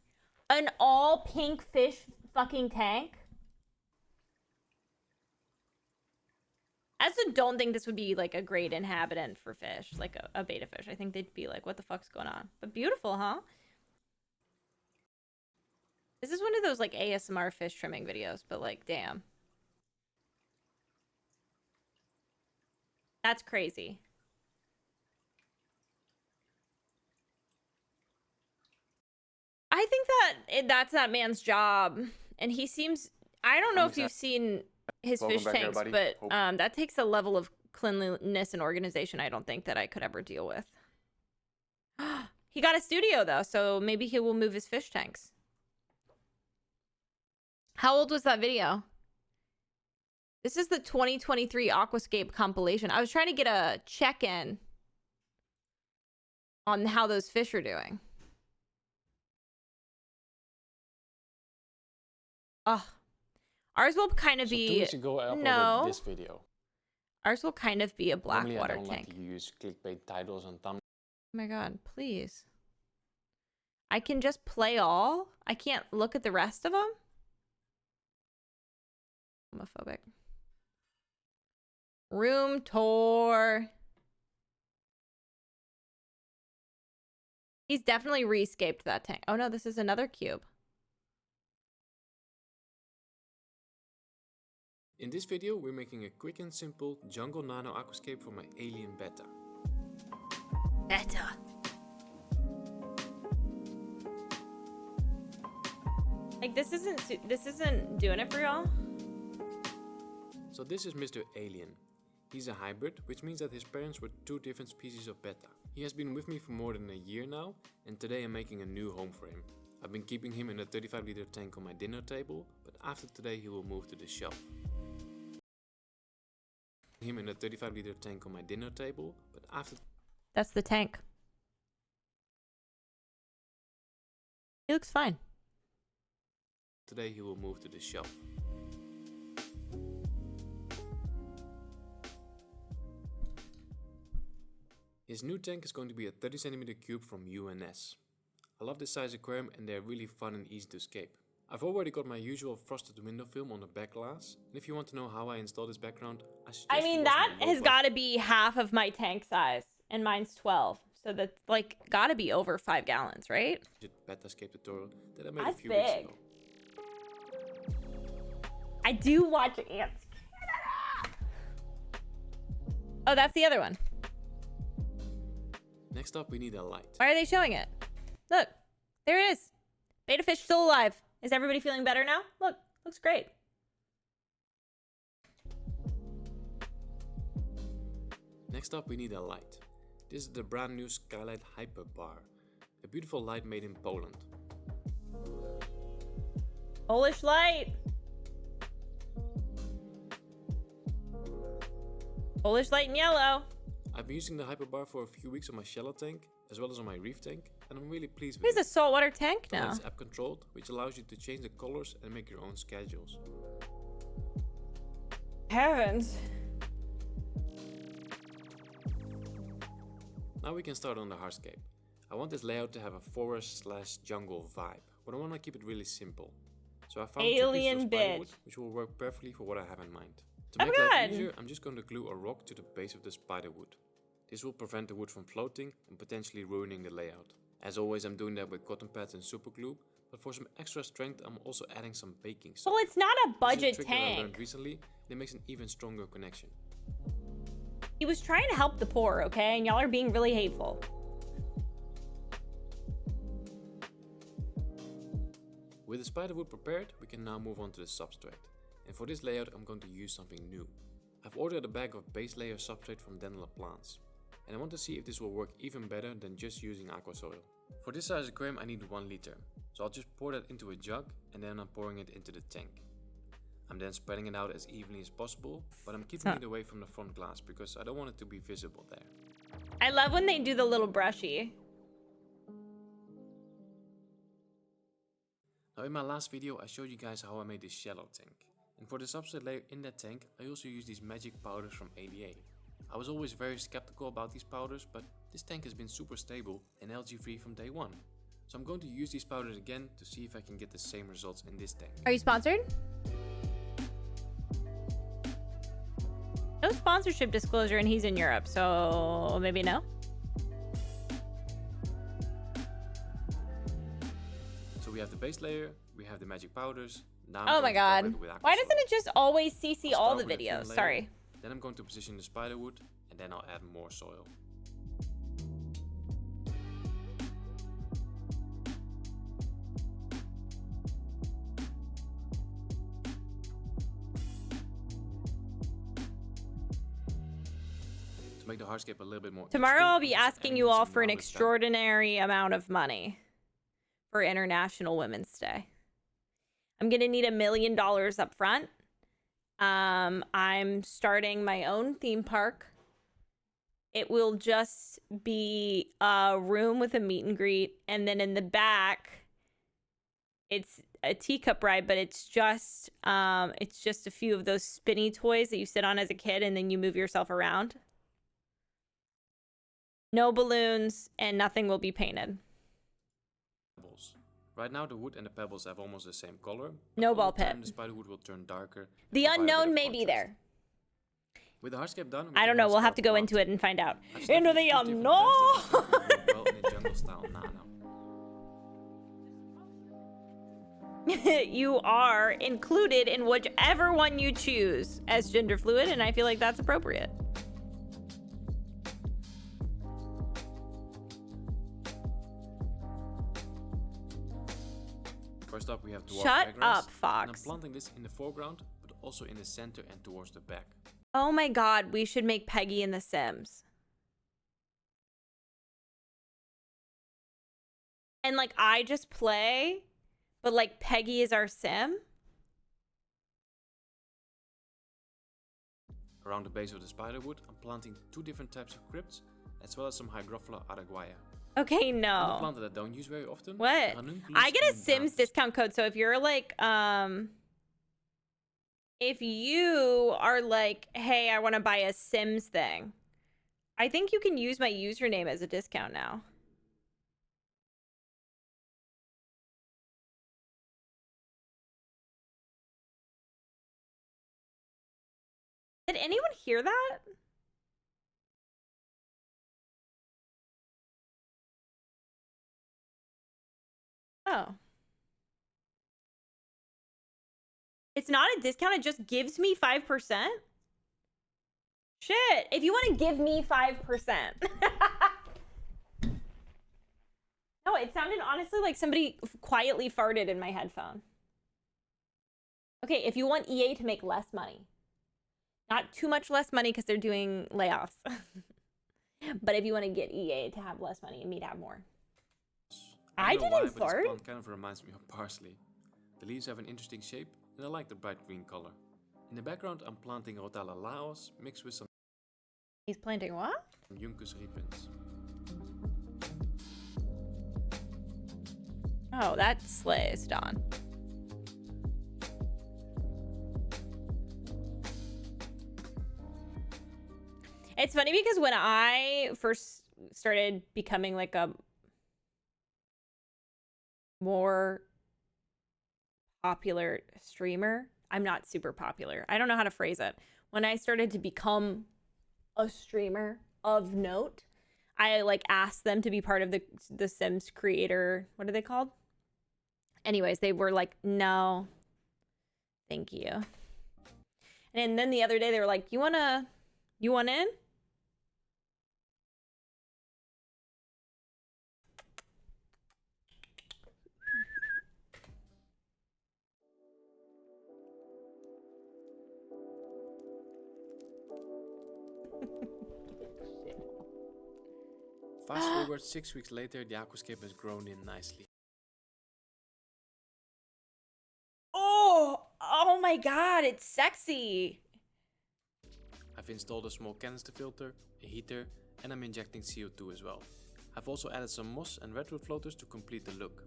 An all pink fish fucking tank. I also don't think this would be like a great inhabitant for fish, like a beta fish. I think they'd be like, what the fuck's going on? But beautiful, huh? This is one of those like ASMR fish trimming videos, but like, damn. That's crazy. I think that that's that man's job. And he seems, I don't know if you've seen his fish tanks, but that takes a level of cleanliness and organization I don't think that I could ever deal with. He got a studio though, so maybe he will move his fish tanks. How old was that video? This is the 2023 Aquascape compilation. I was trying to get a check-in on how those fish are doing. Oh, ours will kind of be 2 weeks ago, I uploaded this video. Ours will kind of be a black Normally, water I don't tank. like to use clickbait titles and thumbnails. Oh my god, please. I can just play all? I can't look at the rest of them? Homophobic. Room tour. He's definitely rescaped that tank. Oh no, this is another cube. In this video we're making a quick and simple jungle nano aquascape for my alien betta. Better. Like this isn't doing it for y'all. So this is Mr. Alien. He's a hybrid, which means that his parents were two different species of betta. He has been with me for more than a year now, and today I'm making a new home for him. I've been keeping him in a 35-liter tank on my dinner table, but after today he will move to the shelf. Him in a 35-liter tank on my dinner table, but after... That's the tank. He looks fine. Today he will move to the shelf. His new tank is going to be a 30cm cube from UNS. I love this size aquarium and they're really fun and easy to escape. I've already got my usual frosted window film on the back glass, and if you want to know how I install this background, I mean that has got to be half of my tank size, and mine's 12, so that's like got to be over 5 gallons, right? Betta escape tutorial that I made That's a few weeks big. ago. I do watch Ants Canada. Oh, that's the other one. Next up we need a light. Why are they showing it? Look, there it is. Beta fish still alive. Is everybody feeling better now? Look, looks great. Next up we need a light. This is the brand new Skylight Hyper Bar. A beautiful light made in Poland. Polish light. Polish light in yellow. I've been using the Hyper Bar for a few weeks on my shallow tank, as well as on my reef tank, and I'm really pleased with Here's it. a saltwater tank The now. light's app controlled, which allows you to change the colors and make your own schedules. Heavens. Now we can start on the hardscape. I want this layout to have a forest/jungle vibe, but I want to keep it really simple. So I found Alien 2 pieces of spiderwood, bitch. which will work perfectly for what I have in mind. To Oh make my life God. easier, I'm just going to glue a rock to the base of the spiderwood. This will prevent the wood from floating and potentially ruining the layout. As always, I'm doing that with cotton pads and super glue, but for some extra strength, I'm also adding some baking soda. Well, it's not a This is budget trick that I learned tank. recently, and it makes an even stronger connection. He was trying to help the poor, okay? And y'all are being really hateful. With the spiderwood prepared, we can now move on to the substrate. And for this layout, I'm going to use something new. I've ordered a bag of base layer substrate from Denler Plants. And I want to see if this will work even better than just using aqua soil. For this size aquarium I need 1 liter. So I'll just pour that into a jug and then I'm pouring it into the tank. I'm then spreading it out as evenly as possible, but I'm keeping it away from the front glass because I don't want it to be visible there. I love when they do the little brushy. Now in my last video I showed you guys how I made this shallow tank. And for the substrate layer in that tank I also use these magic powders from ADA. I was always very skeptical about these powders, but this tank has been super stable and algae free from day one. So I'm going to use these powders again to see if I can get the same results in this tank. Are you sponsored? No sponsorship disclosure, and he's in Europe, so maybe no. So we have the base layer, we have the magic powders. Now I'm Oh going my to cover god. it with aqua Why soil. doesn't it just always CC I'll all start the with a thin videos? layer, Sorry. Then I'm going to position the spiderwood and then I'll add more soil. To make the hardscape a little bit more Tomorrow interesting, I'll I'm be just asking adding you all some for an rounded pebbles. extraordinary amount of money for International Women's Day. I'm gonna need $1 million up front. I'm starting my own theme park. It will just be a room with a meet and greet, and then in the back, it's a teacup ride, but it's just a few of those spinny toys that you sit on as a kid, and then you move yourself around. No balloons, and nothing will be painted. Pebbles. Right now the wood and the pebbles have almost the same color. No but ball over time, pit. the spiderwood will turn darker. The and provide a bit unknown of may be contrast. there. With the hardscape done, we I can don't now know. We'll have start to go into planting. it and find out. I've selected Into the two different unknown. stems that I think will work well in a jungle style nano. You are included in whichever one you choose as gender fluid, and I feel like that's appropriate. First up, we have dwarf Shut ryegrass, up, and Fox. I'm planting this in the foreground, but also in the center and towards the back. Oh my god, we should make Peggy in The Sims. And like I just play, but like Peggy is our sim. Around the base of the spiderwood, I'm planting 2 different types of crypts, as well as some Hygrophila araguaia. Okay, And a no. plant that I don't use very often. What? Ranunculus I get a undulatus. Sims discount code, so if you're like, if you are like, hey, I want to buy a Sims thing, I think you can use my username as a discount now. Did anyone hear that? Oh. It's not a discount, it just gives me 5%? Shit, if you want to give me 5%. No, it sounded honestly like somebody quietly farted in my headphone. Okay, if you want EA to make less money. Not too much less money because they're doing layoffs. But if you want to get EA to have less money and me to have more. I don't know why, didn't but this fart. plant kind of reminds me of parsley. The leaves have an interesting shape, and I like the bright green color. In the background, I'm planting Rotala laos mixed with some He's planting what? Juncus repens. Oh, that slays, Don. It's funny because when I first started becoming like a more popular streamer, I'm not super popular. I don't know how to phrase it. When I started to become a streamer of note, I like asked them to be part of the Sims creator. What are they called? Anyways, they were like, no, thank you. And then the other day they were like, you want in? Fast forward 6 weeks later, the aquascape has grown in nicely. Oh my god, it's sexy. I've installed a small canister filter, a heater, and I'm injecting CO2 as well. I've also added some moss and redwood floaters to complete the look.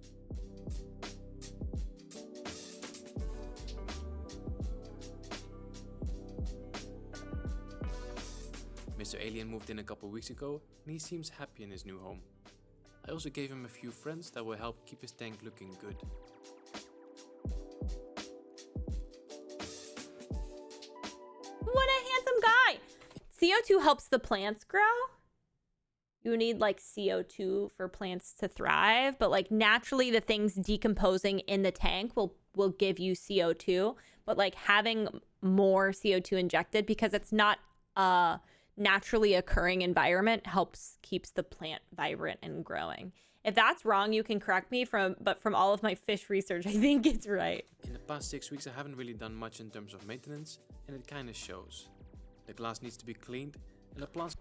Mr. Alien moved in a couple weeks ago and he seems happy in his new home. I also gave him a few friends that will help keep his tank looking good. What a handsome guy. CO2 helps the plants grow. You need like CO2 for plants to thrive, but like naturally the things decomposing in the tank will give you CO2, but like having more CO2 injected because it's not a naturally occurring environment keeps the plant vibrant and growing. If that's wrong, you can correct me but from all of my fish research, I think it's right. In the past 6 weeks I haven't really done much in terms of maintenance and it kinda shows. The glass needs to be cleaned and the plants.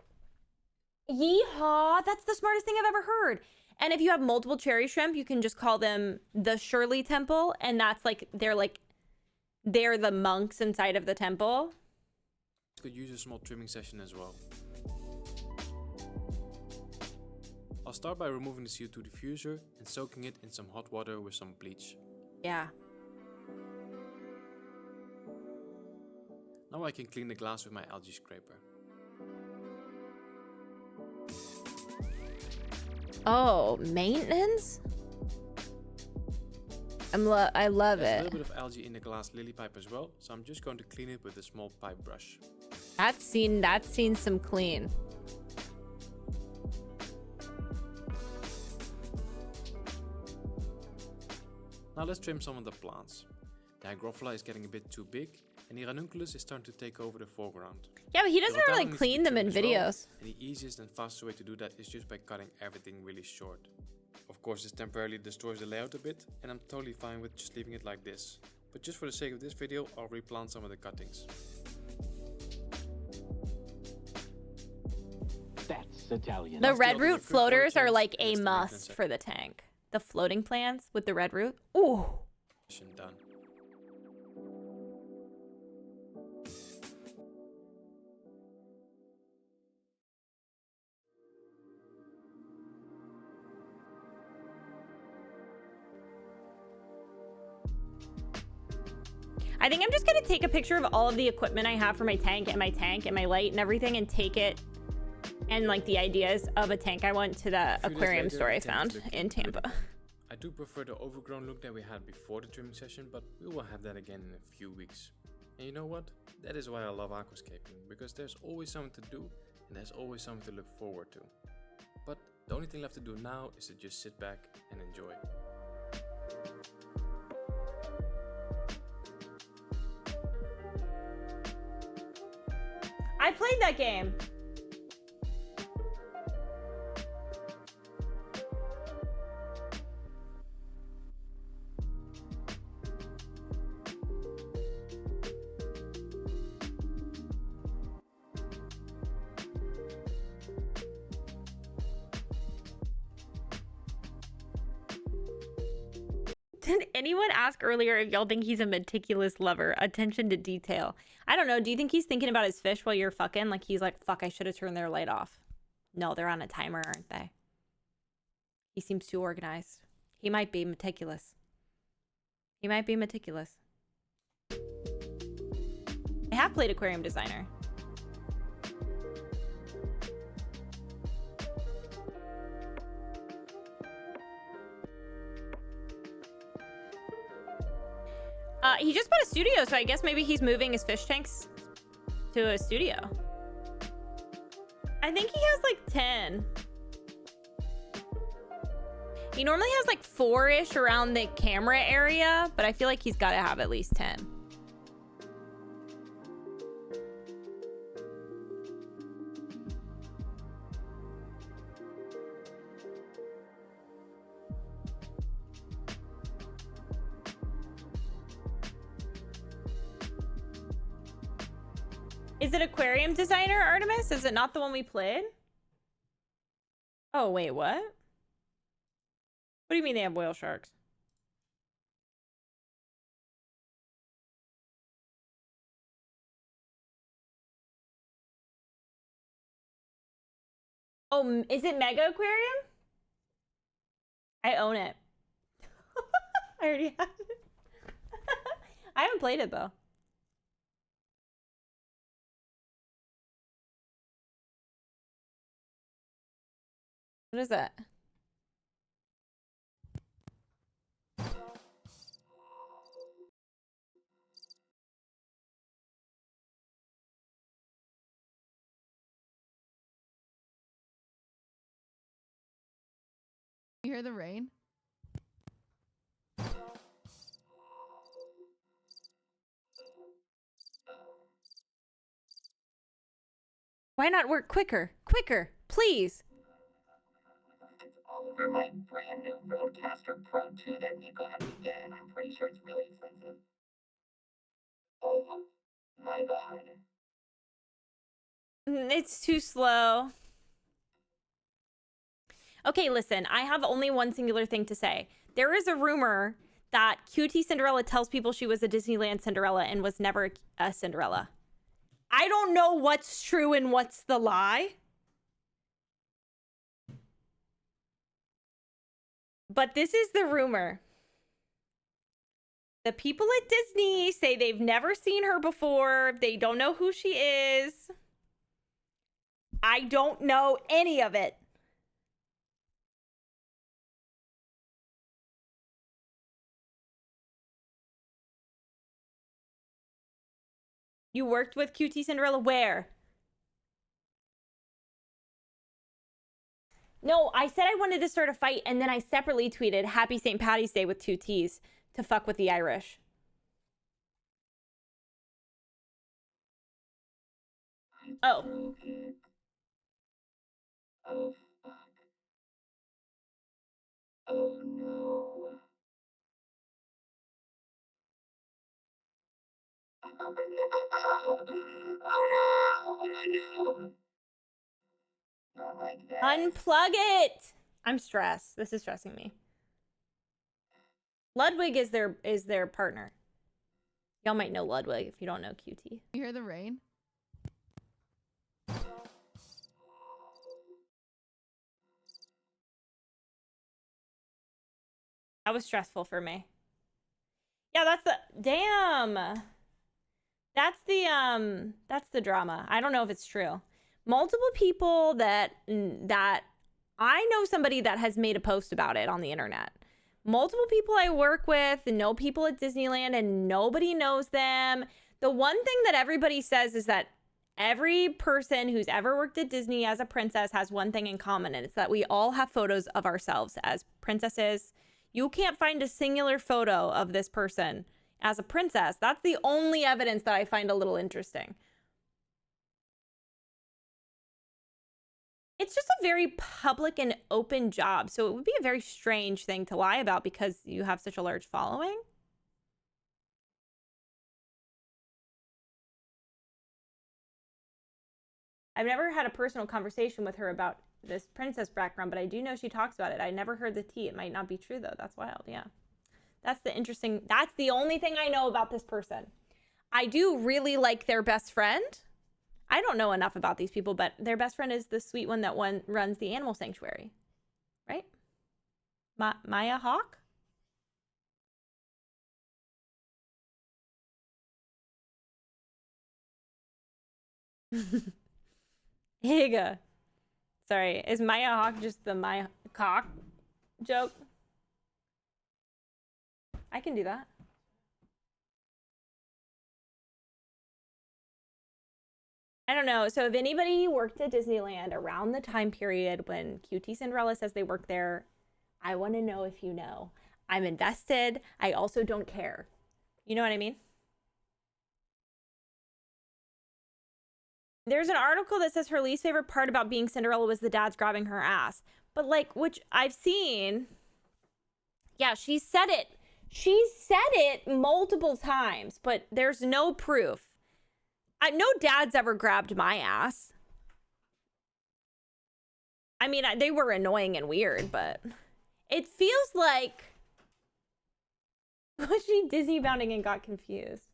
Yeehaw! That's the smartest thing I've ever heard. And if you have multiple cherry shrimp, you can just call them the Shirley Temple, and that's like they're the monks inside of the temple. Could use a small trimming session as well. I'll start by removing the CO2 diffuser and soaking it in some hot water with some bleach. Yeah. Now I can clean the glass with my algae scraper. Oh, maintenance? I love There's a it. little bit of algae in the glass lily pipe as well, so I'm just going to clean it with a small pipe brush. That's seen some clean. Now Now let's trim some of the plants. The Hygrophila is getting a bit too big, and the Ranunculus is starting to take over the foreground. Yeah, but he The doesn't Rotellum really needs to clean be them in trimmed as well, videos. and the easiest and fastest way to do that is just by cutting everything really short. Of course, this temporarily destroys the layout a bit, and I'm totally fine with just leaving it like this. But just for the sake of this video, I'll replant some of the cuttings. That's Italian. The Last red the root other quick floaters are origins, like and a it's the maintenance must for the tank. The floating plants with the red root. Ooh. section done. I think I'm just gonna take a picture of all of the equipment I have for my tank and my light and everything and take it and like the ideas of a tank I want to the A few days aquarium later, store I the tank found is looking in good Tampa. again. I do prefer the overgrown look that we had before the trimming session, but we will have that again in a few weeks. And you know what? That is why I love aquascaping, because there's always something to do and there's always something to look forward to. But the only thing left to do now is to just sit back and enjoy. I played that game. Did anyone ask earlier if y'all think he's a meticulous lover? Attention to detail. I don't know. Do you think he's thinking about his fish while you're fucking? Like he's like, fuck, I should have turned their light off. No, they're on a timer, aren't they? He seems too organized. He might be meticulous. He might be meticulous. I have played Aquarium Designer. He just bought a studio, so I guess maybe he's moving his fish tanks to a studio. I think he has like 10. He normally has like 4-ish around the camera area, but I feel like he's got to have at least 10. Is it Aquarium Designer, Artemis? Is it not the one we played? Oh, wait, what? What do you mean they have whale sharks? Oh, is it Mega Aquarium? I own it. I already have it. I haven't played it, though. What is that? You hear the rain? Why not work quicker? Quicker, please. Over my brand new Rodecaster Pro 2 that Nico had me get, and I'm pretty sure it's really expensive. Oh my god. It's too slow. Okay, listen, I have only one singular thing to say. There is a rumor that QT Cinderella tells people she was a Disneyland Cinderella and was never a Cinderella. I don't know what's true and what's the lie. But this is the rumor. The people at Disney say they've never seen her before. They don't know who she is. I don't know any of it. You worked with QT Cinderella where? No, I said I wanted to start a fight, and then I separately tweeted Happy St. Patty's Day with 2 T's to fuck with the Irish. Oh. Oh, fuck. Oh, no. Not like that. Unplug it. I'm stressed. This is stressing me. Ludwig is their partner. Y'all might know Ludwig if you don't know QT. You hear the rain? That was stressful for me. Yeah, that's the damn. That's the drama. I don't know if it's true. Multiple people that I know somebody that has made a post about it on the internet. Multiple people I work with know people at Disneyland and nobody knows them. The one thing that everybody says is that every person who's ever worked at Disney as a princess has one thing in common, and it's that we all have photos of ourselves as princesses. You can't find a singular photo of this person as a princess. That's the only evidence that I find a little interesting. It's just a very public and open job, so it would be a very strange thing to lie about because you have such a large following. I've never had a personal conversation with her about this princess background, but I do know she talks about it. I never heard the tea. It might not be true, though. That's wild, yeah. That's the only thing I know about this person. I do really like their best friend. I don't know enough about these people, but their best friend is the sweet one that runs the animal sanctuary, right? Maya Hawk? Higa. Sorry, is Maya Hawk just the Maya cock joke? I can do that. I don't know. So if anybody worked at Disneyland around the time period when QT Cinderella says they work there, I want to know if you know. I'm invested. I also don't care. You know what I mean? There's an article that says her least favorite part about being Cinderella was the dads grabbing her ass. But like, which I've seen. Yeah, she said it. She said it multiple times, but there's no proof. No dad's ever grabbed my ass. I mean, they were annoying and weird, but it feels like was she Disney bounding and got confused?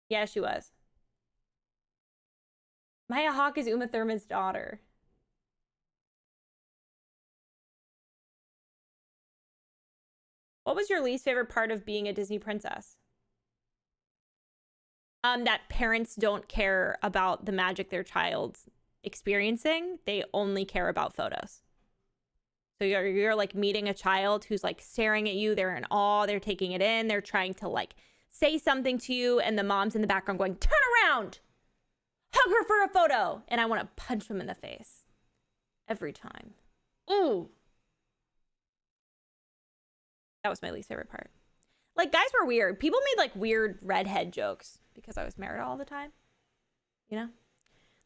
Yeah, she was. Maya Hawke is Uma Thurman's daughter. What was your least favorite part of being a Disney princess? That parents don't care about the magic their child's experiencing. They only care about photos. So you're like meeting a child who's like staring at you. They're in awe. They're taking it in. They're trying to like say something to you. And the mom's in the background going, turn around, hug her for a photo. And I want to punch them in the face every time. Ooh. That was my least favorite part. Like, guys were weird. People made like weird redhead jokes because I was married all the time, you know?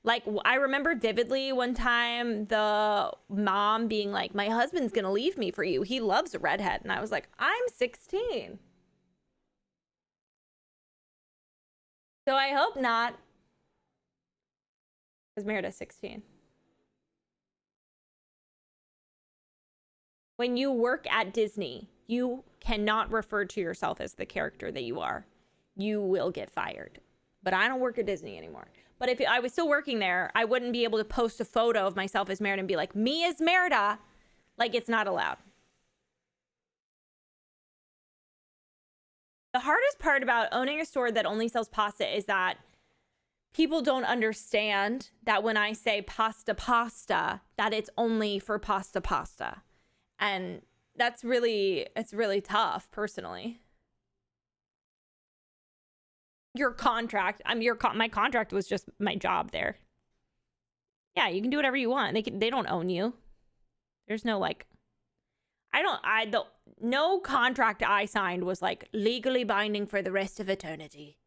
Like, I remember vividly one time the mom being like, my husband's gonna leave me for you. He loves a redhead. And I was like, I'm 16. So I hope not. I was married at 16. When you work at Disney, you cannot refer to yourself as the character that you are. You will get fired. But I don't work at Disney anymore. But if I was still working there, I wouldn't be able to post a photo of myself as Merida and be like, me as Merida. Like, it's not allowed. The hardest part about owning a store that only sells pasta is that people don't understand that when I say pasta, that it's only for pasta. And it's really tough, personally. Your contract, my contract was just my job there. Yeah, you can do whatever you want. They don't own you. There's no like, no contract I signed was like legally binding for the rest of eternity.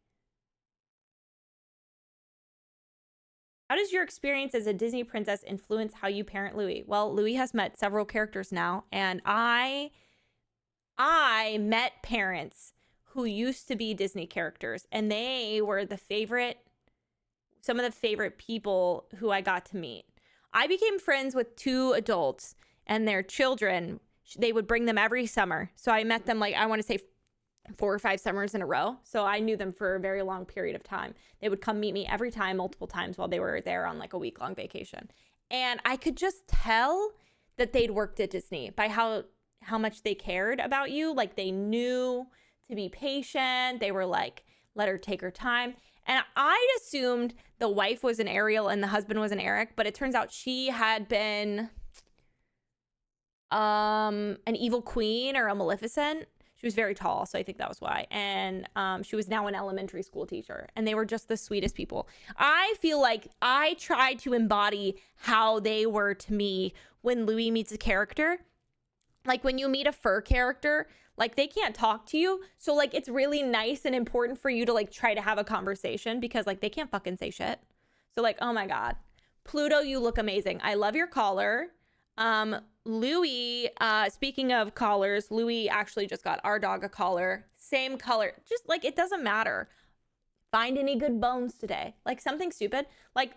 How does your experience as a Disney princess influence how you parent Louis? Well, Louis has met several characters now, and I met parents who used to be Disney characters, and they were some of the favorite people who I got to meet. I became friends with 2 adults and their children. They would bring them every summer. So I met them, like, I want to say 4 or 5 summers in a row. So I knew them for a very long period of time. They would come meet me every time, multiple times while they were there on like a week-long vacation. And I could just tell that they'd worked at Disney by how much they cared about you. Like, they knew to be patient. They were like, let her take her time. And I assumed the wife was an Ariel and the husband was an Eric, but it turns out she had been an evil queen or a Maleficent. She was very tall, so I think that was why. And she was now an elementary school teacher, and they were just the sweetest people. I feel like I tried to embody how they were to me when Louis meets a character. Like, when you meet a fur character, like, they can't talk to you. So, like, it's really nice and important for you to, like, try to have a conversation because, like, they can't fucking say shit. So, like, oh my God. Pluto, you look amazing. I love your collar. Louis, speaking of collars, Louis actually just got our dog a collar. Same color. Just, like, it doesn't matter. Find any good bones today. Like, something stupid. Like,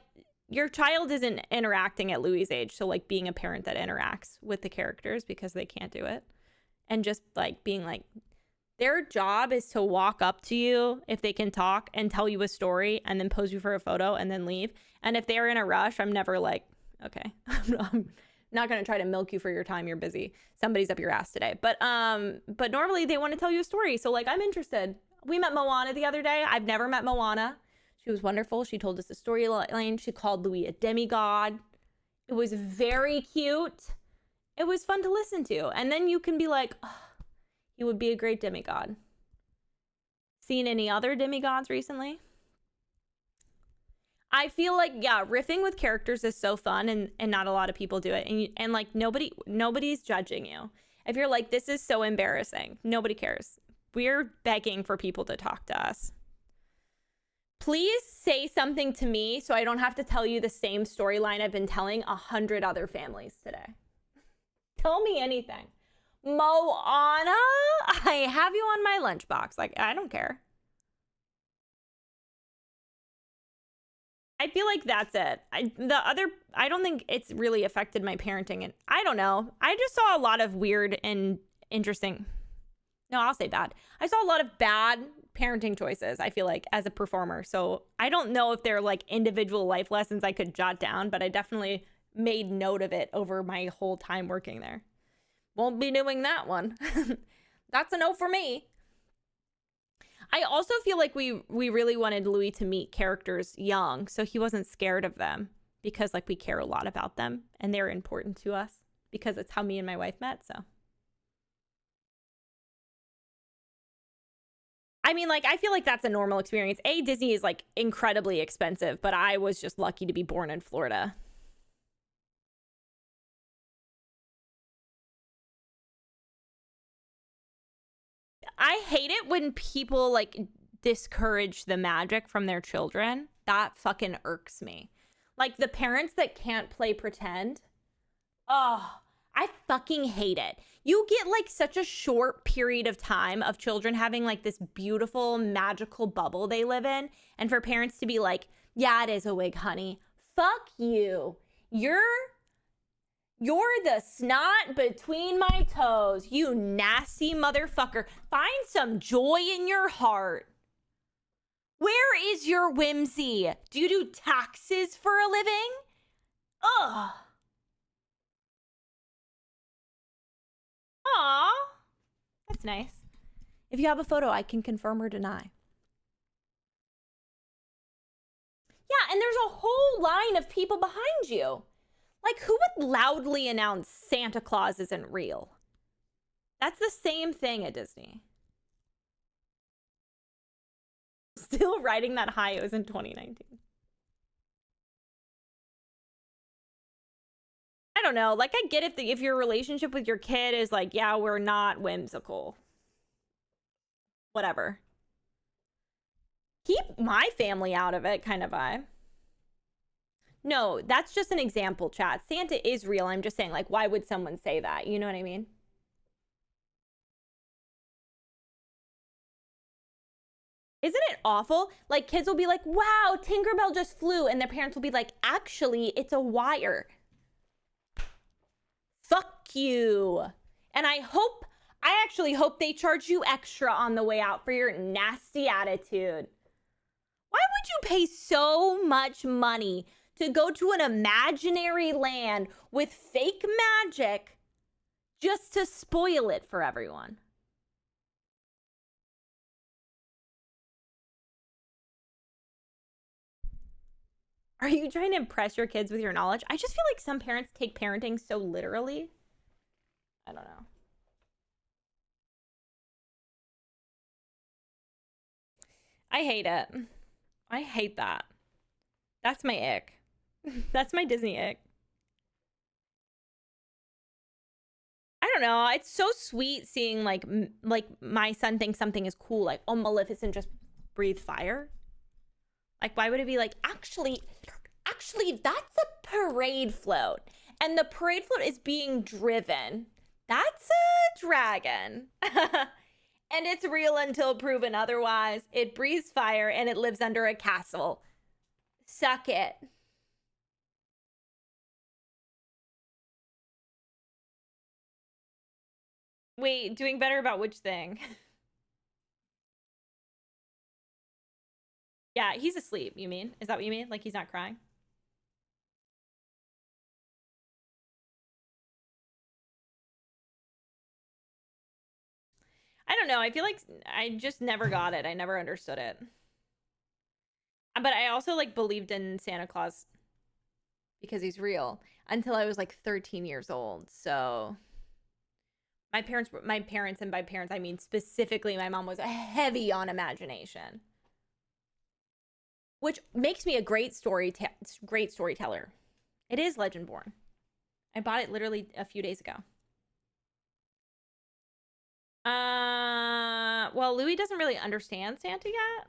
your child isn't interacting at Louis' age. So, like, being a parent that interacts with the characters because they can't do it. And just, like, being like, their job is to walk up to you if they can talk and tell you a story and then pose you for a photo and then leave. And if they're in a rush, I'm never like, okay, I'm not going to try to milk you for your time. You're busy. Somebody's up your ass today. But normally they want to tell you a story. So, like, I'm interested. We met Moana the other day. I've never met Moana. She was wonderful. She told us a storyline. She called Louis a demigod. It was very cute. It was fun to listen to. And then you can be like, oh, he would be a great demigod. Seen any other demigods recently? I feel like, yeah, riffing with characters is so fun, and not a lot of people do it. And like, nobody's judging you. If you're like, this is so embarrassing, nobody cares. We're begging for people to talk to us. Please say something to me so I don't have to tell you the same storyline I've been telling 100 other families today. Tell me anything. Moana, I have you on my lunchbox. Like, I don't care. I feel like that's it. I don't think it's really affected my parenting. And I don't know. I just saw a lot of weird and interesting. No, I'll say bad. I saw a lot of bad parenting choices, I feel like, as a performer. So I don't know if they're like individual life lessons I could jot down, but I definitely made note of it over my whole time working there. Won't be doing that one. That's a no for me. I also feel like we really wanted Louis to meet characters young, so he wasn't scared of them because, like, we care a lot about them and they're important to us because it's how me and my wife met. So, I mean, like, I feel like that's a normal experience. Disney is like incredibly expensive, but I was just lucky to be born in Florida. I hate it when people like discourage the magic from their children. That fucking irks me. Like, the parents that can't play pretend. Oh, I fucking hate it. You get like such a short period of time of children having like this beautiful magical bubble they live in. And for parents to be like, yeah, it is a wig, honey. Fuck you. You're the snot between my toes, you nasty motherfucker. Find some joy in your heart. Where is your whimsy? Do you do taxes for a living? Ugh. Aw. That's nice. If you have a photo, I can confirm or deny. Yeah, and there's a whole line of people behind you. Like, who would loudly announce Santa Claus isn't real? That's the same thing at Disney. Still riding that high. It was in 2019. I don't know. Like, I get if your relationship with your kid is like, yeah, we're not whimsical. Whatever. Keep my family out of it kind of vibe. No, that's just an example, chat. Santa is real. I'm just saying, like, why would someone say that? You know what I mean? Isn't it awful? Like, kids will be like, wow, Tinkerbell just flew. And their parents will be like, actually, it's a wire. Fuck you. And I actually hope they charge you extra on the way out for your nasty attitude. Why would you pay so much money to go to an imaginary land with fake magic just to spoil it for everyone? Are you trying to impress your kids with your knowledge? I just feel like some parents take parenting so literally. I don't know. I hate it. I hate that. That's my ick. That's my Disney ick. I don't know. It's so sweet seeing like my son thinks something is cool. Like, oh, Maleficent just breathed fire. Like, why would it be like, actually, that's a parade float. And the parade float is being driven. That's a dragon. And it's real until proven otherwise. It breathes fire and it lives under a castle. Suck it. Wait, doing better about which thing? Yeah, he's asleep, you mean? Is that what you mean? Like, he's not crying? I don't know. I feel like I just never got it. I never understood it. But I also like believed in Santa Claus because he's real until I was like 13 years old. So my parents, and by parents, I mean specifically my mom was heavy on imagination, which makes me a great storyteller. It is Legendborn. I bought it literally a few days ago. Well, Louis doesn't really understand Santa yet,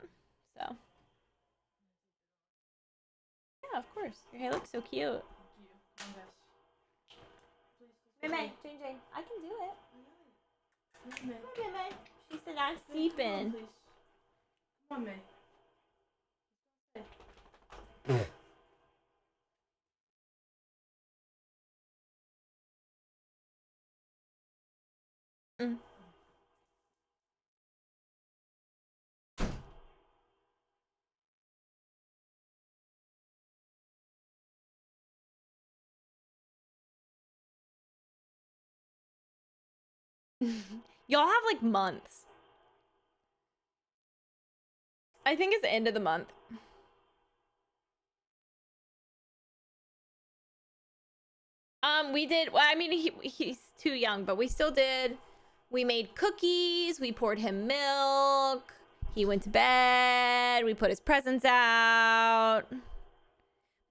so. Yeah, of course. Your hair looks so cute. Meme, Jane, I can do it. Meme. She said I'm sleeping. Come on, May. Mm. Y'all have like months. I think it's the end of the month. We did, well, I mean, he's too young, but we still did. We made cookies, we poured him milk, he went to bed, we put his presents out.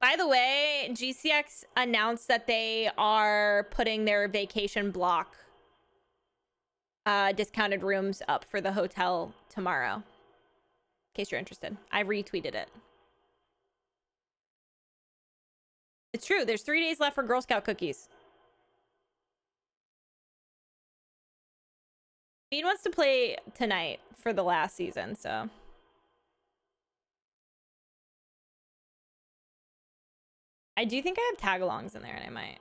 By the way, GCX announced that they are putting their vacation block discounted rooms up for the hotel tomorrow. In case you're interested. I retweeted it. It's true. There's 3 days left for Girl Scout cookies. Bean wants to play tonight for the last season, so. I do think I have tag-alongs in there, and I might.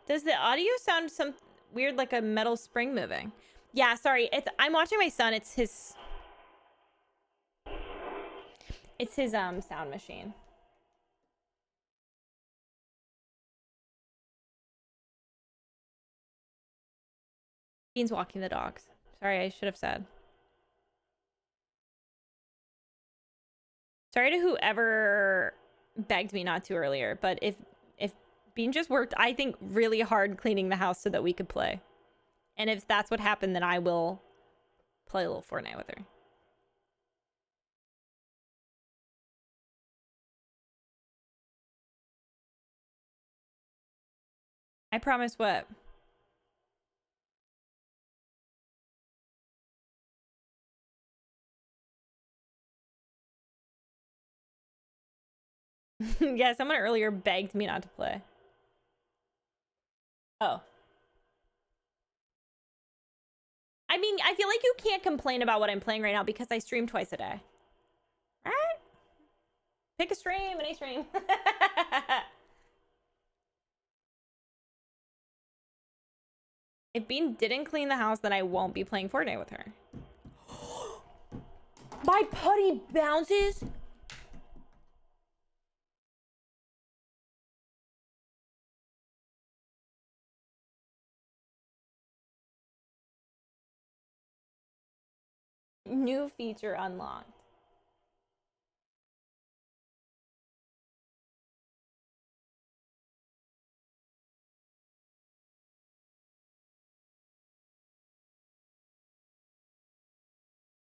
Does the audio sound some weird, like a metal spring moving? Yeah, sorry. I'm watching my son. It's his sound machine. Bean's walking the dogs. Sorry, I should have said. Sorry to whoever begged me not to earlier, but if Bean just worked, I think, really hard cleaning the house so that we could play. And if that's what happened, then I will play a little Fortnite with her. I promise what? Yeah, someone earlier begged me not to play. Oh. I mean, I feel like you can't complain about what I'm playing right now because I stream twice a day. All right? Pick a stream, any stream. If Bean didn't clean the house, then I won't be playing Fortnite with her. My putty bounces. New feature unlocked.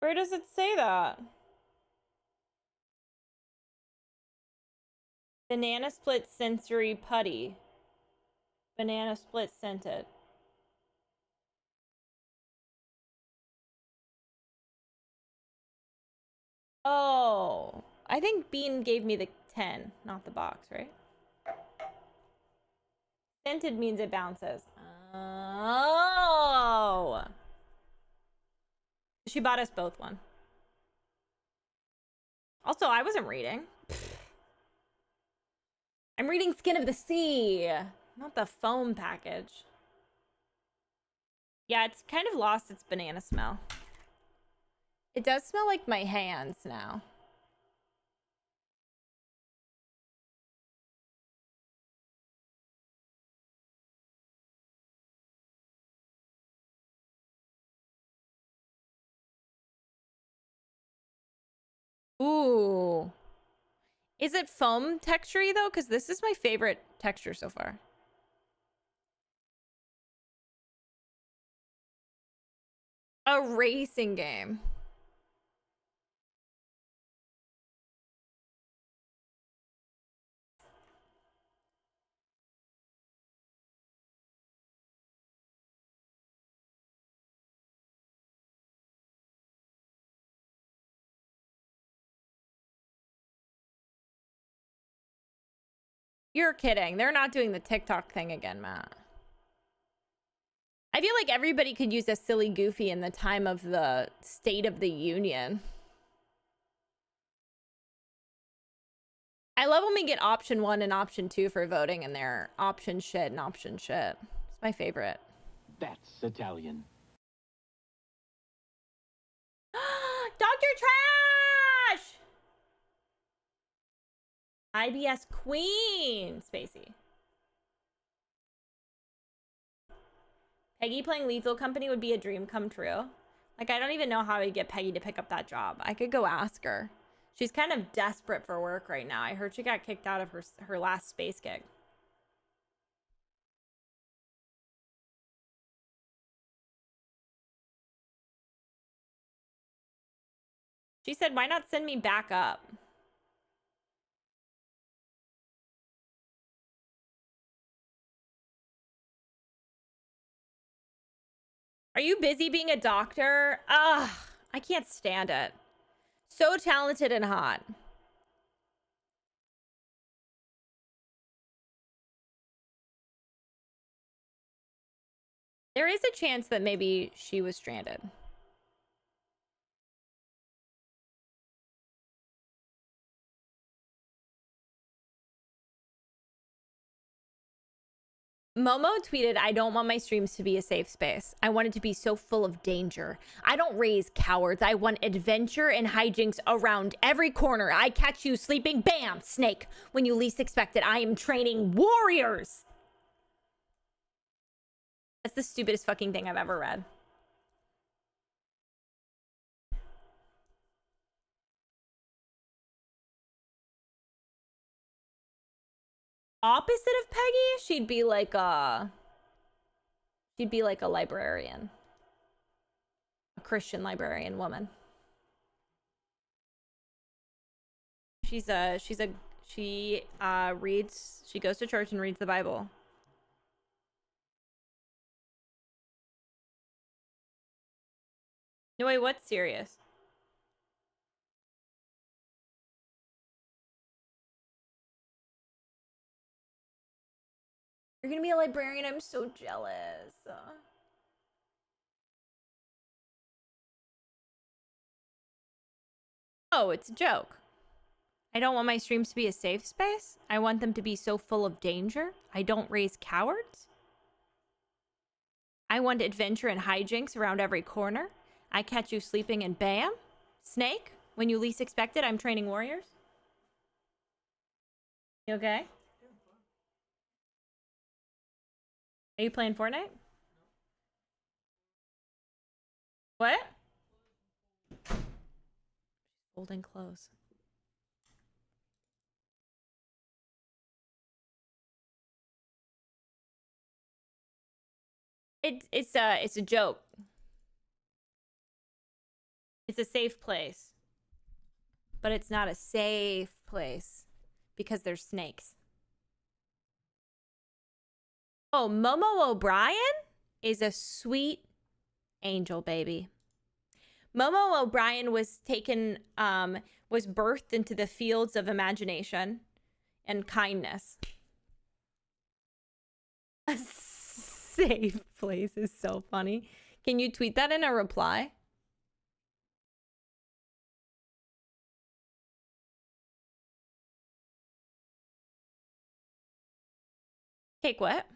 Where does it say that? Banana split sensory putty. Banana split scented. Oh, I think Bean gave me the 10, not the box, right? Scented means it bounces. Oh. She bought us both one. Also, I wasn't reading. I'm reading Skin of the Sea, not the foam package. Yeah, it's kind of lost its banana smell. It does smell like my hands now. Ooh. Is it foam texture-y though? Because this is my favorite texture so far. A racing game. You're kidding. They're not doing the TikTok thing again, Matt. I feel like everybody could use a silly goofy in the time of the State of the Union. I love when we get option 1 and option 2 for voting and they're option shit and option shit. It's my favorite. That's Italian. Dr. Trash! IBS Queen, Spacey. Peggy playing Lethal Company would be a dream come true. Like, I don't even know how I'd get Peggy to pick up that job. I could go ask her. She's kind of desperate for work right now. I heard she got kicked out of her last space gig. She said, why not send me back up? Are you busy being a doctor? Ugh, I can't stand it. So talented and hot. There is a chance that maybe she was stranded. Momo tweeted, I don't want my streams to be a safe space. I want it to be so full of danger. I don't raise cowards. I want adventure and hijinks around every corner. I catch you sleeping, bam, snake. When you least expect it, I am training warriors. That's the stupidest fucking thing I've ever read. Opposite of Peggy, she'd be like a librarian. A Christian librarian woman. She goes to church and reads the Bible. No, wait, what's serious? You're gonna be a librarian? I'm so jealous. Oh, it's a joke. I don't want my streams to be a safe space. I want them to be so full of danger. I don't raise cowards. I want adventure and hijinks around every corner. I catch you sleeping and bam. Snake, when you least expect it, I'm training warriors. You okay? Are you playing Fortnite? What? Folding clothes. It's a joke. It's a safe place. But it's not a safe place because there's snakes. Oh, Momo O'Brien is a sweet angel baby. Momo O'Brien was taken, was birthed into the fields of imagination and kindness. A safe place is so funny. Can you tweet that in a reply? Cake what?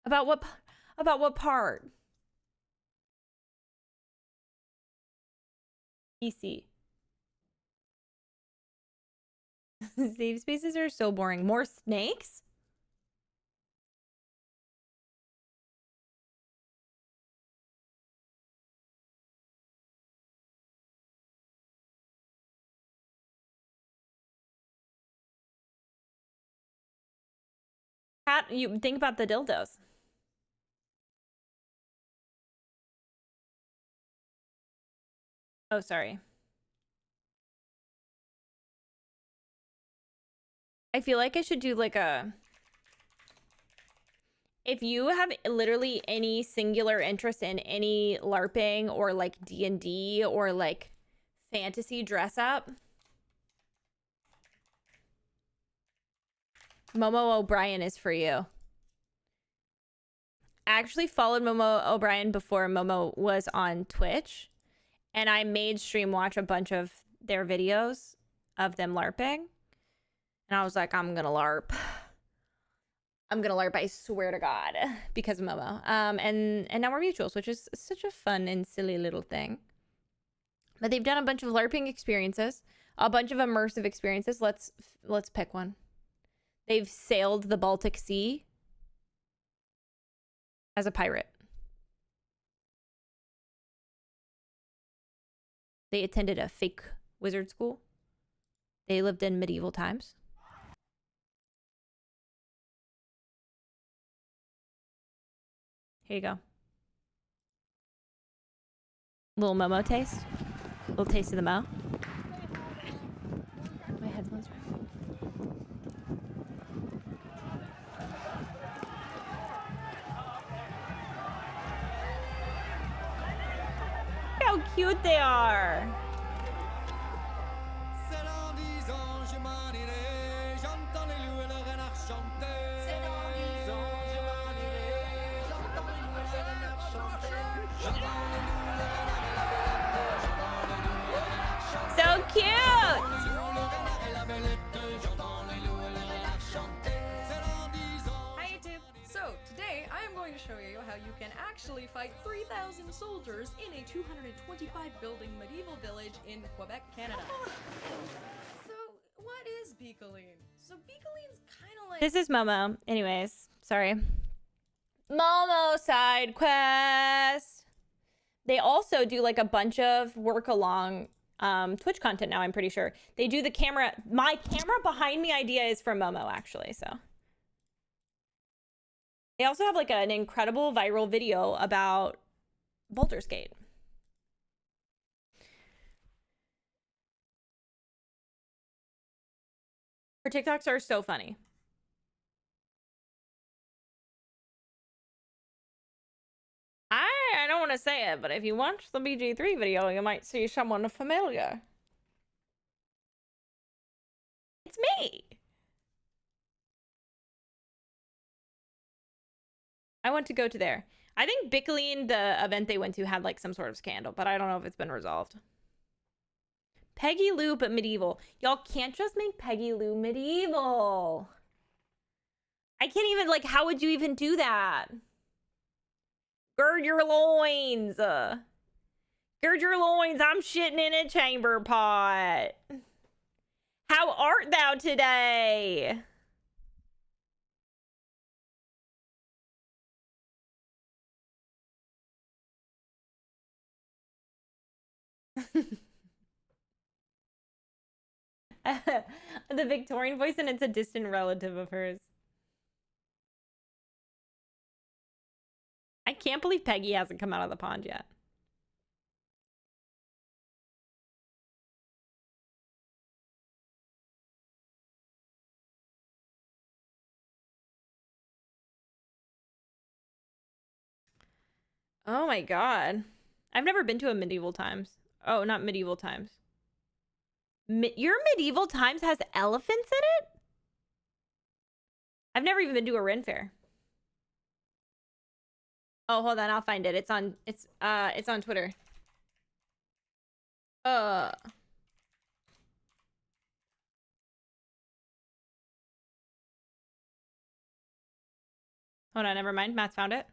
About what part? PC. Safe spaces are so boring. More snakes? How you think about the dildos? Oh, sorry. I feel like I should do like a... If you have literally any singular interest in any LARPing or like D&D or like fantasy dress up, Momo O'Brien is for you. I actually followed Momo O'Brien before Momo was on Twitch, and I made stream watch a bunch of their videos of them LARPing. And I was like, I'm gonna LARP. I'm gonna LARP, I swear to God, because of Momo. And now we're mutuals, which is such a fun and silly little thing. But they've done a bunch of LARPing experiences, a bunch of immersive experiences. Let's pick one. They've sailed the Baltic Sea as a pirate. They attended a fake wizard school. They lived in medieval times. Here you go. Little Momo taste. Little taste of the Mo. My headphones are... How cute they are. So cute. Hi YouTube! So, today I am going to show you how you can actually fight 3,000 soldiers in a 225 building medieval village in Quebec, Canada. So, what is Beacoline? So, Beacoline's kind of like... This is Momo. Anyways, sorry. Momo side quest. They also do like a bunch of work along Twitch content now, I'm pretty sure. They do the camera. My camera behind me idea is from Momo, actually, so. They also have like an incredible viral video about Baldur's Gate. Her TikToks are so funny. I don't want to say it, but if you watch the BG3 video, you might see someone familiar. It's me. I want to go to there. I think Bickeline, the event they went to, had like some sort of scandal, but I don't know if it's been resolved. Peggy Lou, but medieval. Y'all can't just make Peggy Lou medieval. I can't even, like, how would you even do that? Gird your loins. Gird your loins. I'm shitting in a chamber pot. How art thou today? The Victorian voice, and it's a distant relative of hers. I can't believe Peggy hasn't come out of the pond yet. Oh my god. I've never been to a medieval times. Oh, not medieval times. Your medieval times has elephants in it? I've never even been to a Ren fair. Oh, hold on, I'll find it. It's on Twitter. Hold on, never mind. Matt's found it.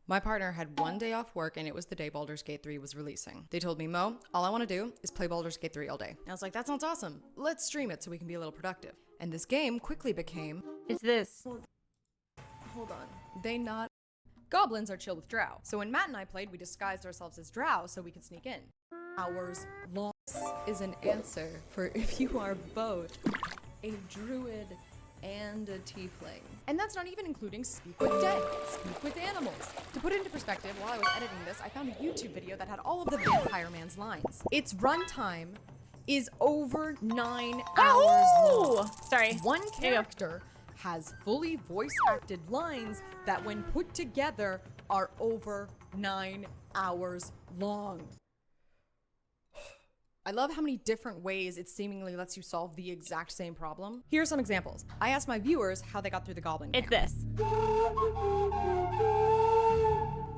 My partner had one day off work and it was the day Baldur's Gate 3 was releasing. They told me, Mo, all I want to do is play Baldur's Gate 3 all day. And I was like, that sounds awesome. Let's stream it so we can be a little productive. And this game quickly became... It's this. Hold on. They not... Goblins are chill with drow. So when Matt and I played, we disguised ourselves as drow so we could sneak in. Hours long is an answer for if you are both a druid and a tiefling. And that's not even including speak with dead, speak with animals. To put it into perspective, while I was editing this, I found a YouTube video that had all of the Vampire Man's lines. Its runtime is over 9 hours long. Sorry. One character has fully voice acted lines that when put together are over 9 hours long. I love how many different ways it seemingly lets you solve the exact same problem. Here are some examples. I asked my viewers how they got through the goblin camp. It's this.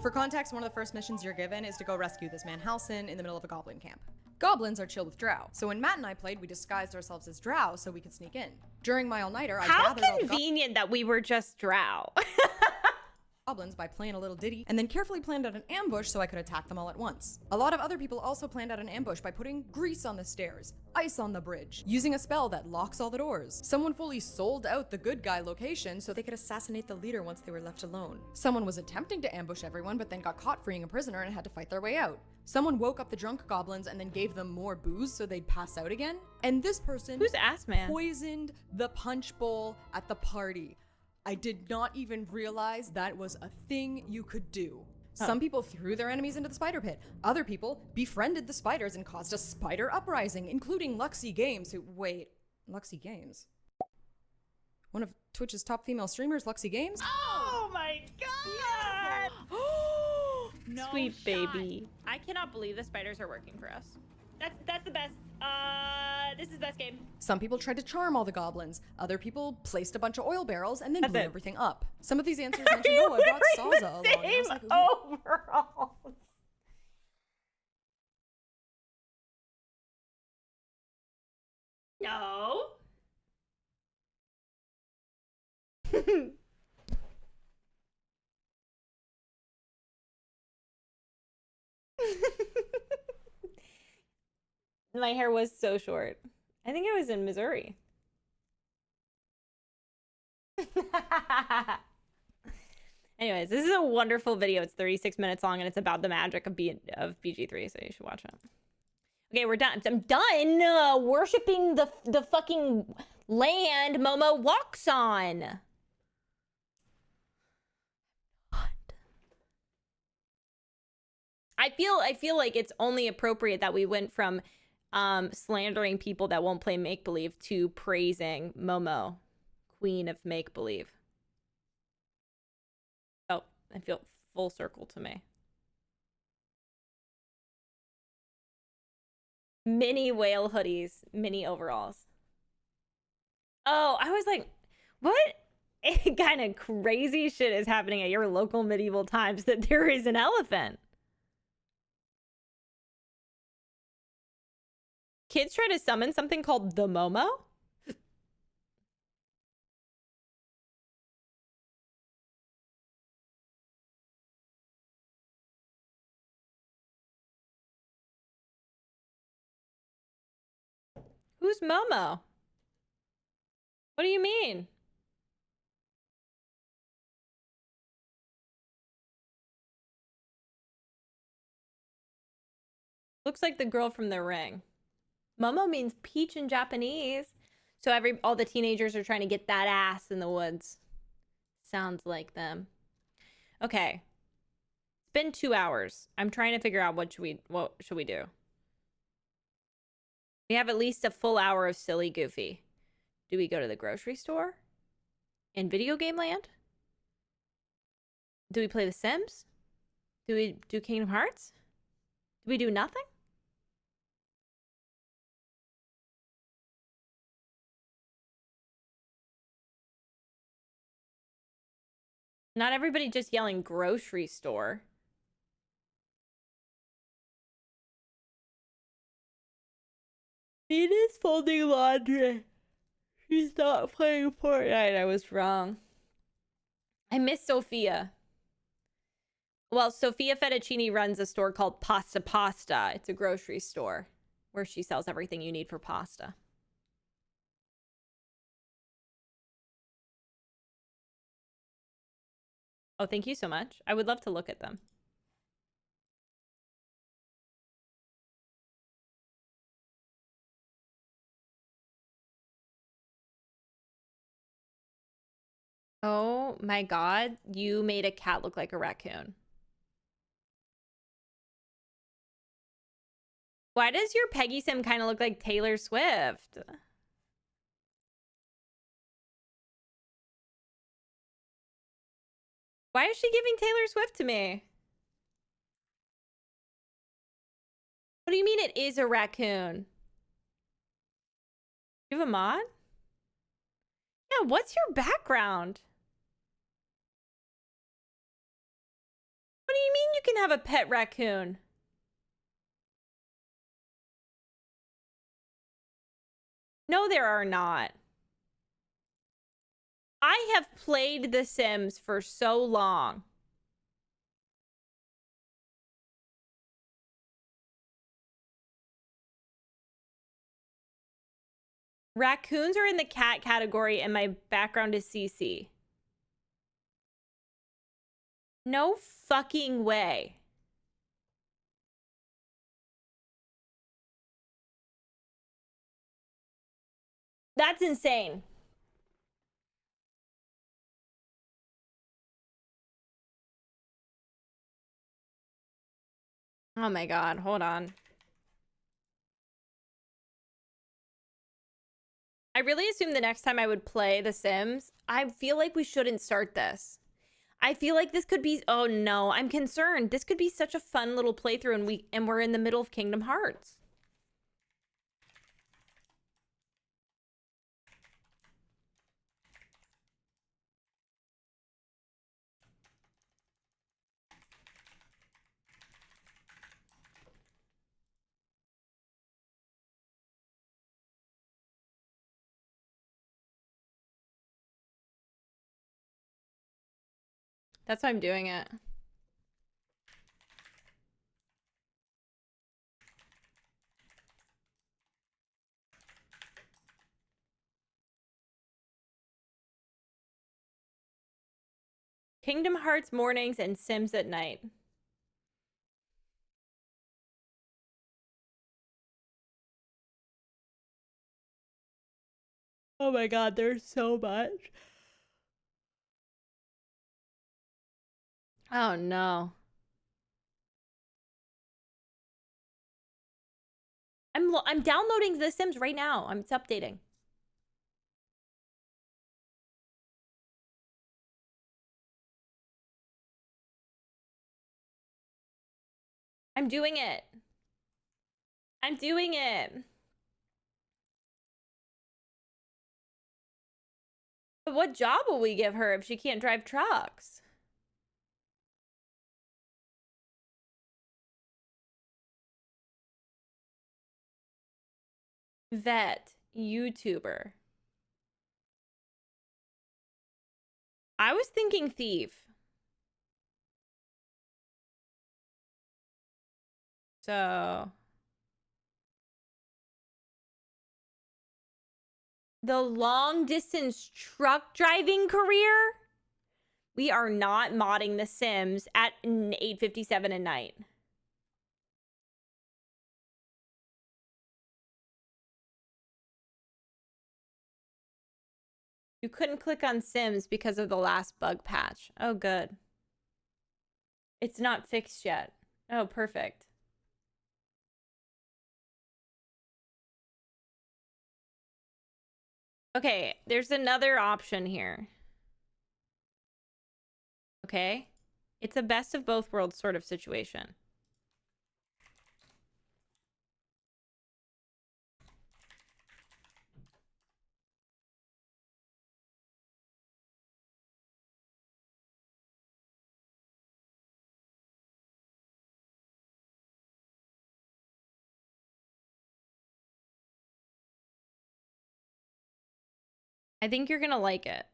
For context, one of the first missions you're given is to go rescue this man Halsin in the middle of a goblin camp. Goblins are chill with drow. So when Matt and I played, we disguised ourselves as drow so we could sneak in. During my all-nighter, I How gathered all the convenient that we were just drow. goblins by playing a little ditty, and then carefully planned out an ambush so I could attack them all at once. A lot of other people also planned out an ambush by putting grease on the stairs, ice on the bridge, using a spell that locks all the doors. Someone fully sold out the good guy location so they could assassinate the leader once they were left alone. Someone was attempting to ambush everyone but then got caught freeing a prisoner and had to fight their way out. Someone woke up the drunk goblins and then gave them more booze so they'd pass out again. And this person Who's Ass Man? poisoned the punch bowl at the party. I did not even realize that was a thing you could do. Some people threw their enemies into the spider pit. Other people befriended the spiders and caused a spider uprising, including Luxie Games, who— wait, Luxie Games? One of Twitch's top female streamers, Luxie Games? Oh my god! No Sweet shot. baby. I cannot believe the spiders are working for us. That's the best. This is the best game. Some people tried to charm all the goblins. Other people placed a bunch of oil barrels and then That's blew it. everything up. Some of these answers Are mentioned, you oh, I brought wearing Salsa along. the And I was same like, "Ooh." overalls? No. My hair was so short. I think it was in Missouri. Anyways, this is a wonderful video. It's 36 minutes long and it's about the magic of BG3, so you should watch it. Okay, we're done. I'm done worshiping the fucking land Momo walks on. I feel like it's only appropriate that we went from slandering people that won't play make-believe to praising Momo, queen of make-believe. Oh, I feel full circle to me. Mini whale hoodies, mini overalls. Oh, I was like, what kind of crazy shit is happening at your local medieval times that there is an elephant? Kids try to summon something called the Momo? Who's Momo? What do you mean? Looks like the girl from The Ring. Momo means peach in Japanese. So all the teenagers are trying to get that ass in the woods. Sounds like them. Okay. It's been 2 hours. I'm trying to figure out what should we do? We have at least a full hour of silly goofy. Do we go to the grocery store? In video game land? Do we play The Sims? Do we do Kingdom Hearts? Do we do nothing? Not everybody just yelling grocery store. It is folding laundry. She's not playing Fortnite. I was wrong. I miss Sophia. Well, Sophia Fettuccini runs a store called Pasta Pasta. It's a grocery store where she sells everything you need for pasta. Oh, thank you so much. I would love to look at them. Oh my God, you made a cat look like a raccoon. Why does your Peggy Sim kind of look like Taylor Swift? Why is she giving Taylor Swift to me? What do you mean it is a raccoon? You have a mod? Yeah, what's your background? What do you mean you can have a pet raccoon? No, there are not. I have played The Sims for so long. Raccoons are in the cat category and my background is CC. No fucking way. That's insane. Oh my God, hold on. I really assumed the next time I would play The Sims. I feel like we shouldn't start this. I feel like this could be, oh no, I'm concerned. This could be such a fun little playthrough and we're in the middle of Kingdom Hearts. That's why I'm doing it. Kingdom Hearts mornings and Sims at night. Oh my God, there's so much. Oh no. I'm downloading The Sims right now. It's updating. I'm doing it. I'm doing it. But what job will we give her if she can't drive trucks? Vet, YouTuber. I was thinking thief. So the long distance truck driving career? We are not modding The Sims at 8:57 at night. You couldn't click on Sims because of the last bug patch. Oh, good. It's not fixed yet. Oh, perfect. Okay, there's another option here. Okay? It's a best of both worlds sort of situation. I think you're gonna like it.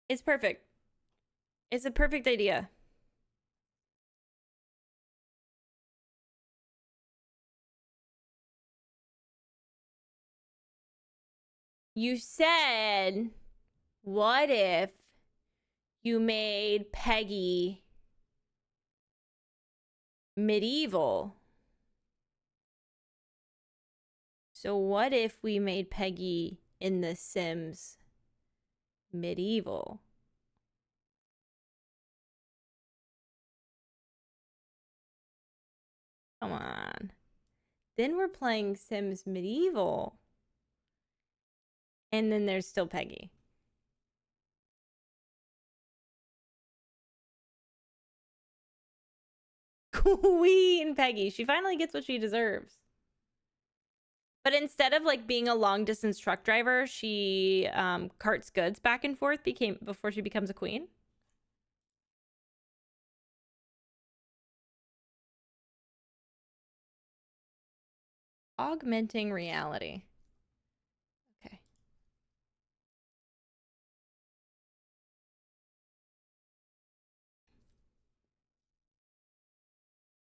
It's perfect. It's a perfect idea. You said, what if you made Peggy medieval? So what if we made Peggy in The Sims medieval? Come on. Then we're playing Sims medieval. And then there's still Peggy. Queen Peggy. She finally gets what she deserves. But instead of like being a long distance truck driver, she carts goods back and forth before she becomes a queen. Augmenting reality. Okay.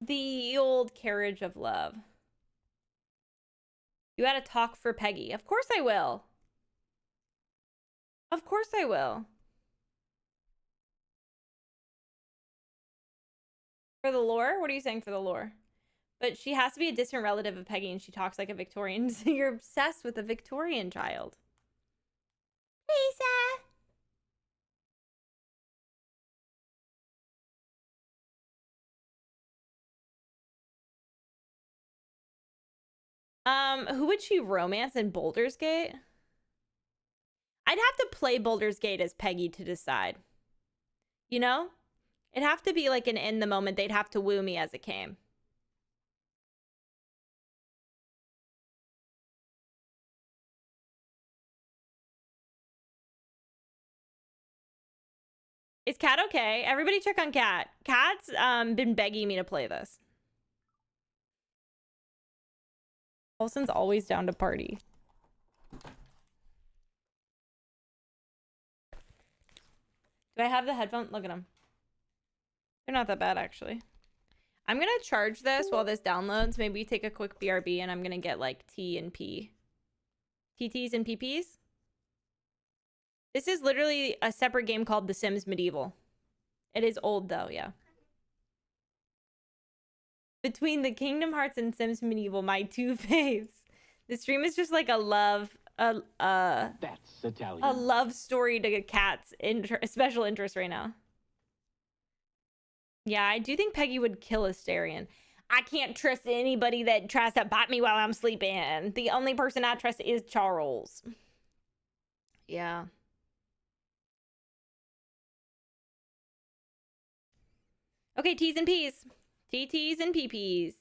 The old carriage of love. You gotta talk for Peggy. Of course I will. Of course I will. For the lore? What are you saying for the lore? But she has to be a distant relative of Peggy and she talks like a Victorian. So you're obsessed with a Victorian child. Lisa! Who would she romance in Baldur's Gate? I'd have to play Baldur's Gate as Peggy to decide. You know? It'd have to be like an in the moment. They'd have to woo me as it came. Is Cat okay? Everybody check on Cat. Cat's been begging me to play this. Olsen's always down to party. Do I have the headphone? Look at them. They're not that bad, actually. I'm gonna charge this while this downloads. Maybe take a quick BRB and I'm gonna get like T and P. TTs and PPs? This is literally a separate game called The Sims Medieval. It is old though, yeah. Between the Kingdom Hearts and Sims Medieval, my two faves. The stream is just like a That's Italian. a love story to cats special interest right now. Yeah, I do think Peggy would kill Asterion. I can't trust anybody that tries to bite me while I'm sleeping. The only person I trust is Charles. Yeah. Okay, T's and P's. TT's and PP's.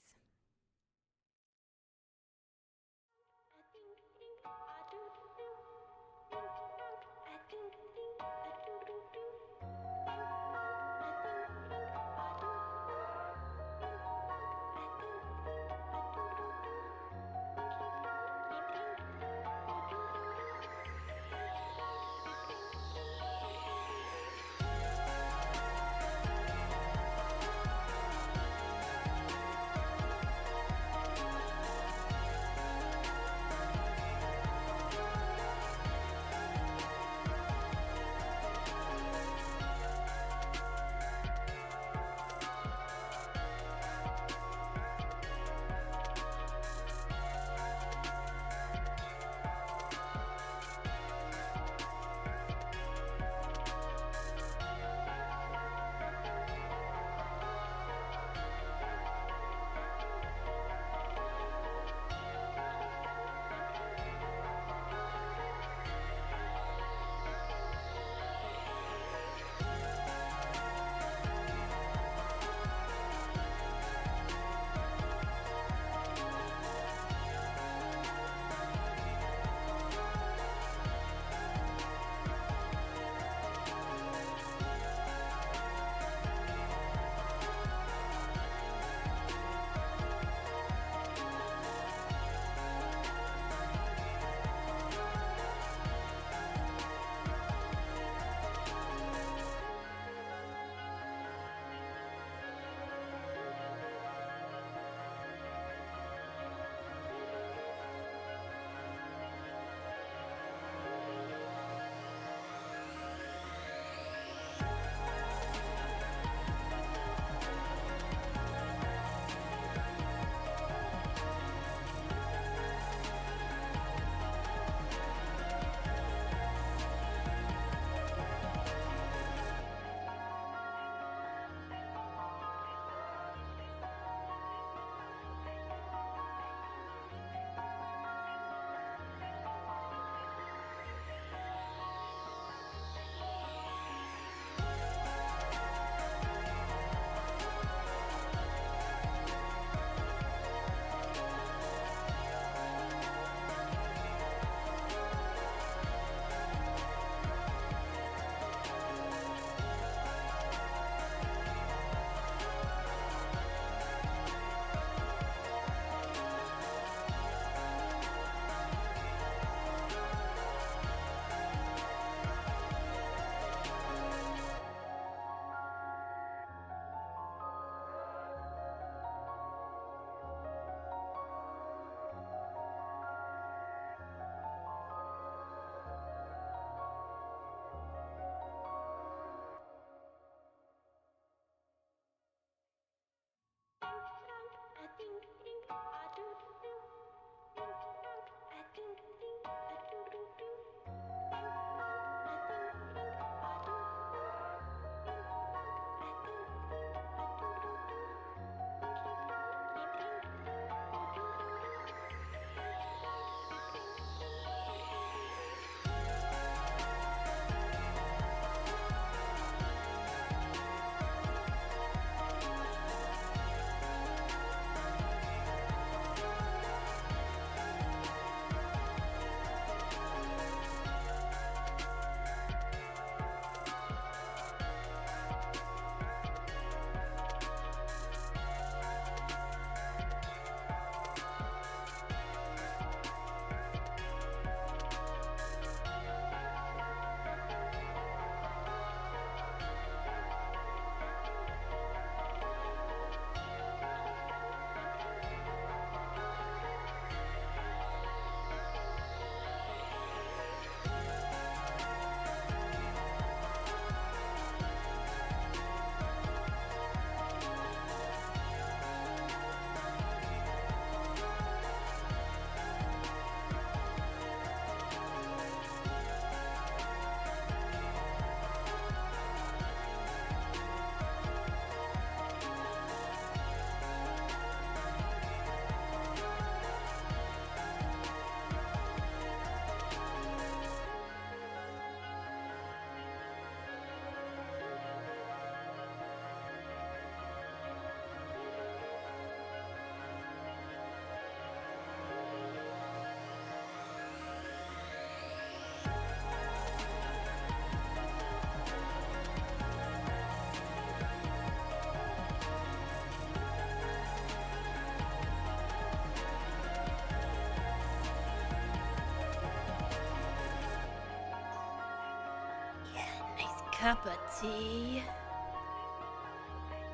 cup of tea.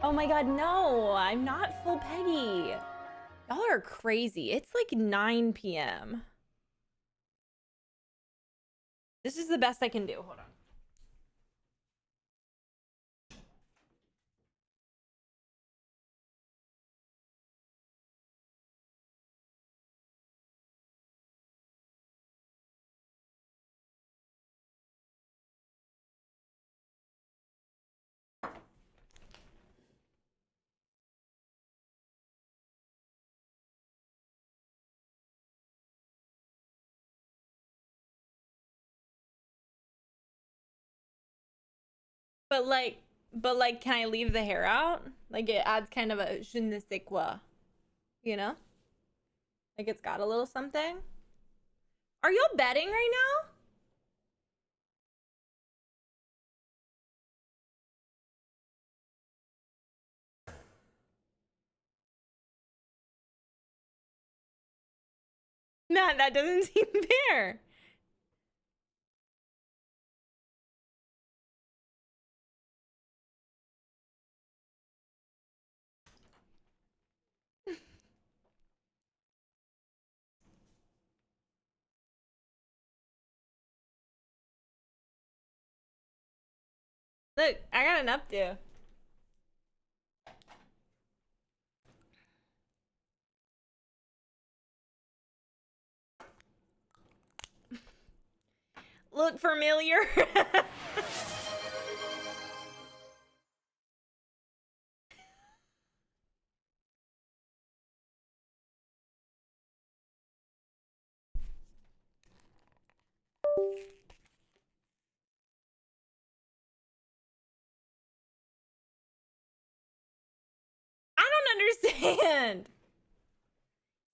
Oh my god, no, I'm not full Peggy. Y'all are crazy. It's like 9 p.m. This is the best I can do. Hold on. But like, can I leave the hair out? Like, it adds kind of a je ne sais quoi, you know? Like, it's got a little something. Are y'all betting right now? Matt, that doesn't seem fair. Look, I got an updo. Look familiar. I don't understand.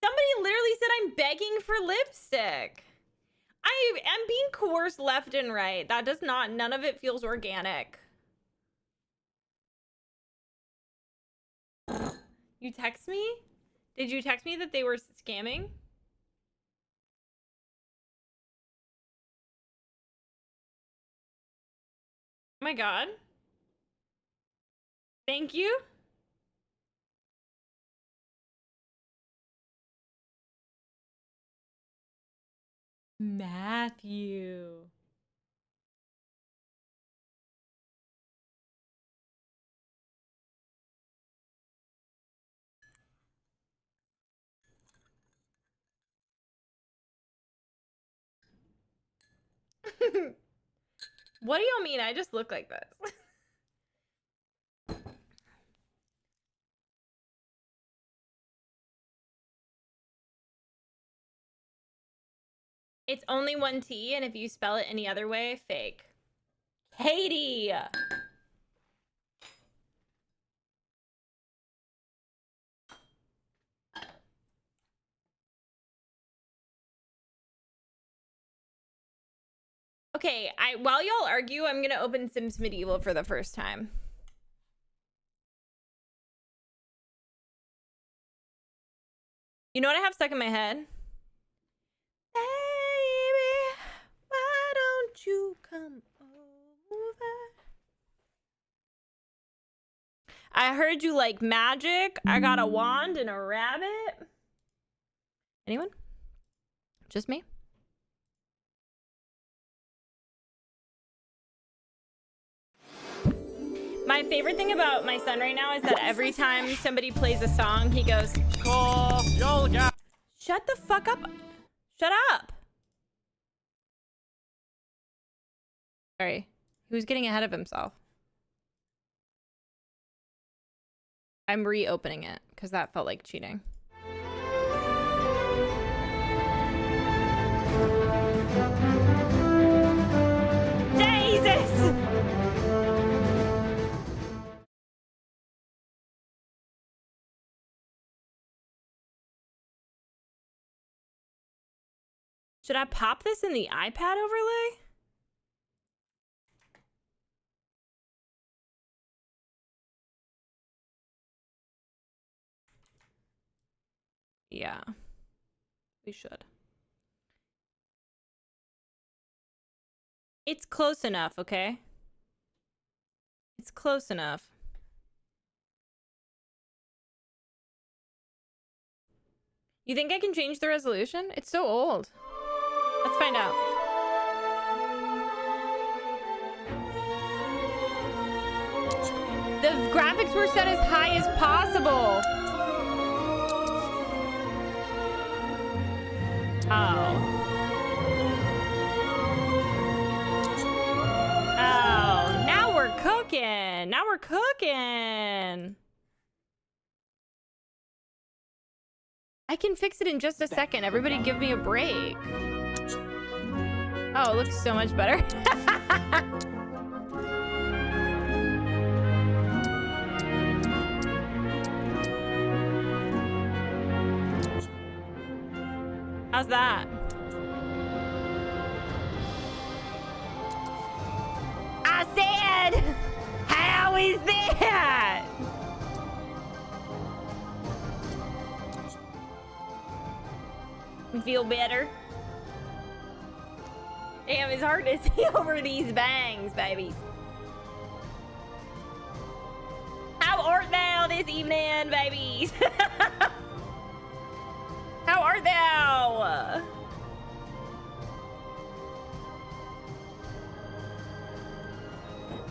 Somebody literally said I'm begging for lipstick. I am being coerced left and right. That does not, none of it feels organic. You text me? Did you text me that they were scamming? Oh my god. Thank you. Matthew. What do y'all mean? I just look like this. It's only one T, and if you spell it any other way, fake. Katie! Okay, while y'all argue, I'm gonna open Sims Medieval for the first time. You know what I have stuck in my head? Baby, why don't you come over? I heard you like magic. I got a wand and a rabbit. Anyone? Just me? My favorite thing about my son right now is that every time somebody plays a song, he goes, shut the fuck up. Shut up. Sorry. He was getting ahead of himself. I'm reopening it because that felt like cheating. Jesus! Should I pop this in the iPad overlay? Yeah, we should. It's close enough, okay? It's close enough. You think I can change the resolution? It's so old. Let's find out. The graphics were set as high as possible. Oh. Oh, now we're cooking. Now we're cooking. I can fix it in just a second. Everybody give me a break. Oh, it looks so much better. How's that? I said, how is that? You feel better? Damn, it's hard to see over these bangs, babies. How art thou this evening, babies? How art thou?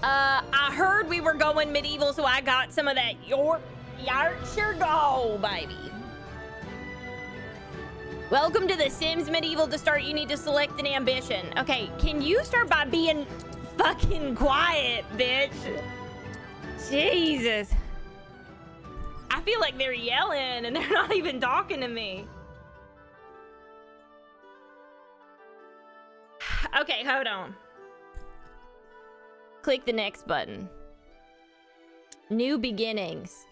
I heard we were going medieval, so I got some of that Yorkshire Gold, baby. Welcome to The Sims Medieval. To start, you need to select an ambition. Okay, can you start by being fucking quiet, bitch? Jesus. I feel like they're yelling and they're not even talking to me. Okay, hold on. Click the next button. New beginnings.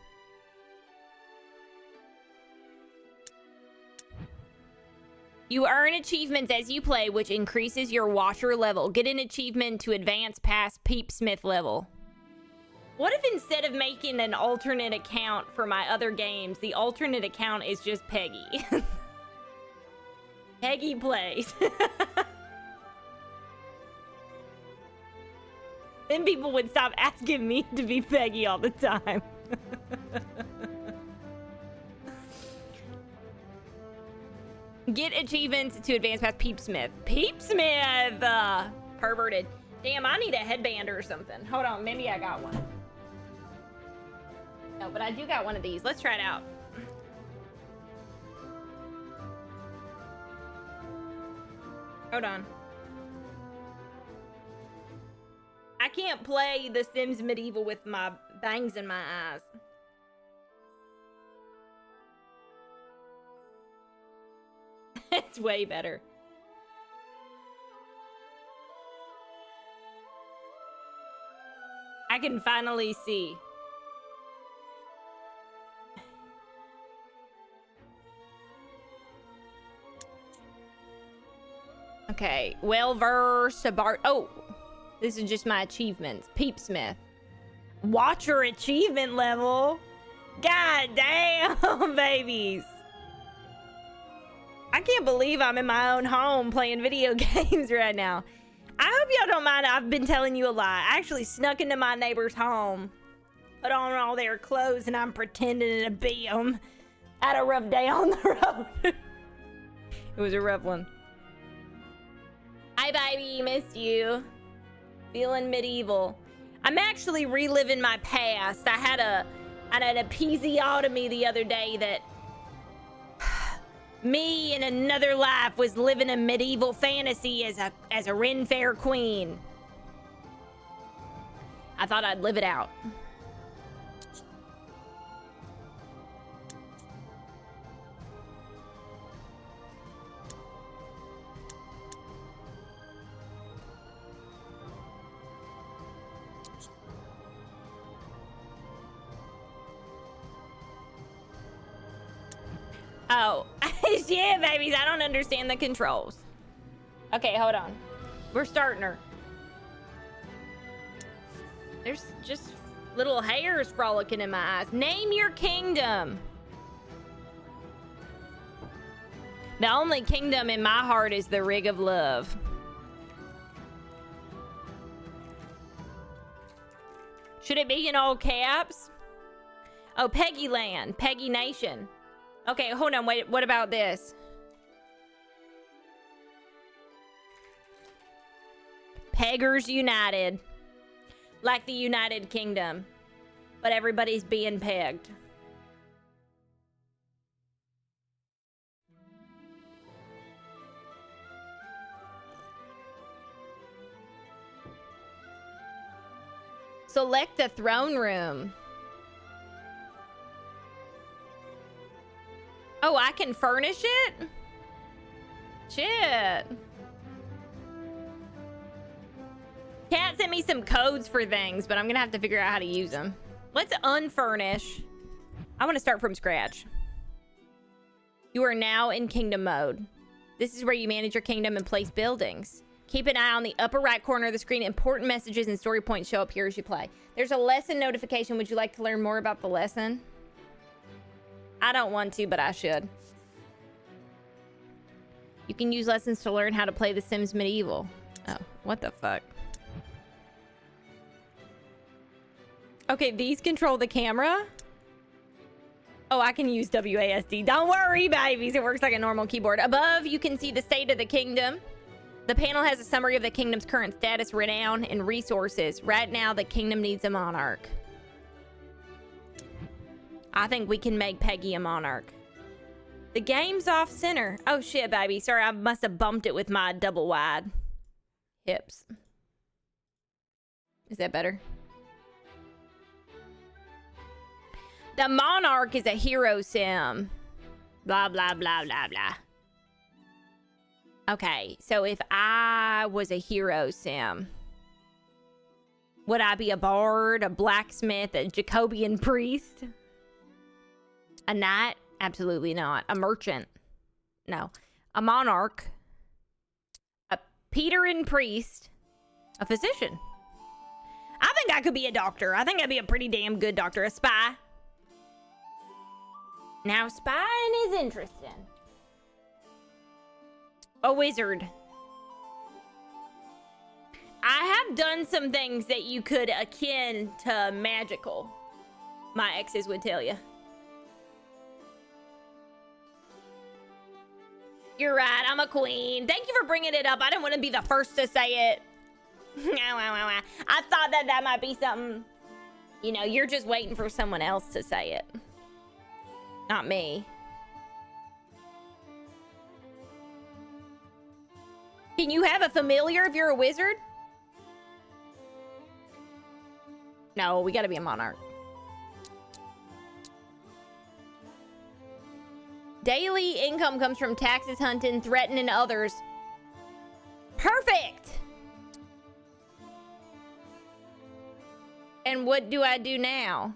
You earn achievements as you play, which increases your watcher level. Get an achievement to advance past Peepsmith level. What if instead of making an alternate account for my other games, the alternate account is just Peggy? Peggy plays. Then people would stop asking me to be Peggy all the time. Get achievements to advance past Peepsmith. Peepsmith! Perverted. Damn, I need a headband or something. Hold on, maybe I got one. No, but I do got one of these. Let's try it out. Hold on. I can't play The Sims Medieval with my bangs in my eyes. It's way better. I can finally see. Okay, well-versed about... Oh, this is just my achievements. Peepsmith. Watcher achievement level. God damn, babies. I can't believe I'm in my own home playing video games right now. I hope y'all don't mind. I've been telling you a lie. I actually snuck into my neighbor's home, put on all their clothes, and I'm pretending to be them. Had a rough day on the road. It was a rough one. Hi, baby. Missed you. Feeling medieval. I'm actually reliving my past. I had an episiotomy the other day that me in another life was living a medieval fantasy as a Ren Fair queen. I thought I'd live it out. Oh, yeah, babies, I don't understand the controls. Okay, hold on. We're starting her. There's just little hairs frolicking in my eyes. Name your kingdom. The only kingdom in my heart is the Rig of Love. Should it be in all caps? Oh, Peggy Land, Peggy Nation. Okay, hold on. Wait, what about this? Peggers United. Like the United Kingdom. But everybody's being pegged. Select the throne room. Oh, I can furnish it? Shit. Cat sent me some codes for things, but I'm gonna have to figure out how to use them. Let's unfurnish. I want to start from scratch. You are now in kingdom mode. This is where you manage your kingdom and place buildings. Keep an eye on the upper right corner of the screen. Important messages and story points show up here as you play. There's a lesson notification. Would you like to learn more about the lesson? I don't want to, but I should. You can use lessons to learn how to play The Sims Medieval. Oh, what the fuck? Okay, these control the camera. Oh, I can use WASD. Don't worry, babies. It works like a normal keyboard. Above, you can see the state of the kingdom. The panel has a summary of the kingdom's current status, renown, and resources. Right now, the kingdom needs a monarch. I think we can make Peggy a monarch. The game's off center. Oh, shit, baby. Sorry, I must have bumped it with my double wide hips. Is that better? The monarch is a hero sim. Blah, blah, blah, blah, blah. Okay, so if I was a hero sim, would I be a bard, a blacksmith, a Jacobian priest? A knight? Absolutely not. A merchant? No. A monarch? A Peteran priest? A physician? I think I could be a doctor. I think I'd be a pretty damn good doctor. A spy? Now, spying is interesting. A wizard. I have done some things that you could akin to magical. My exes would tell you. You're right, I'm a queen. Thank you for bringing it up. I didn't want to be the first to say it. I thought that might be something, you know, you're just waiting for someone else to say it. Not me. Can you have a familiar if you're a wizard? No, we gotta be a monarch. Daily income comes from taxes, hunting, threatening others. Perfect! And what do I do now?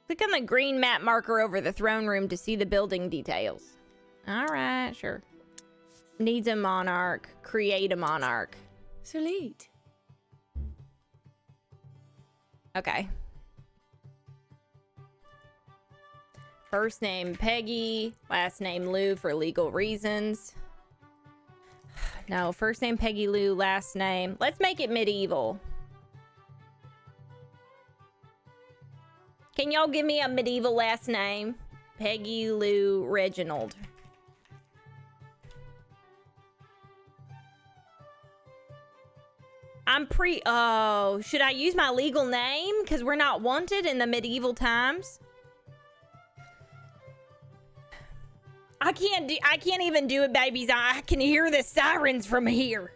Click on the green map marker over the throne room to see the building details. All right, sure. Needs a monarch. Create a monarch. Salute. Okay. First name Peggy. Last name Lou for legal reasons. No, first name Peggy Lou. Last name. Let's make it medieval. Can y'all give me a medieval last name? Peggy Lou Reginald. Oh, should I use my legal name? Because we're not wanted in the medieval times. I can't even do it, babies. I can hear the sirens from here.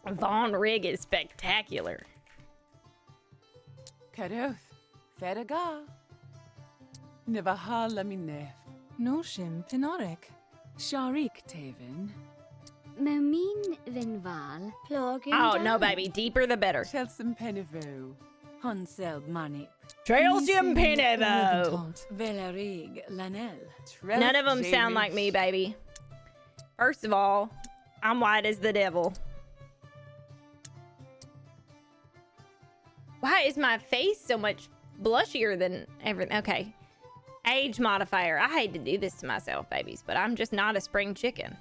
Von Rig is spectacular. Caroth. Ferraga. Nevaha laminef. Noshim Pinoric. Sharik Taven. Momin Vinval. Plogin. Oh, no, baby. Deeper the better. Chelsea Penevo. Hansel Manip. Trailsium Pinevo. Velarig Lanel. None of them sound like me, baby. First of all, I'm white as the devil. Why is my face so much blushier than everything? Okay. Age modifier. I hate to do this to myself, babies, but I'm just not a spring chicken.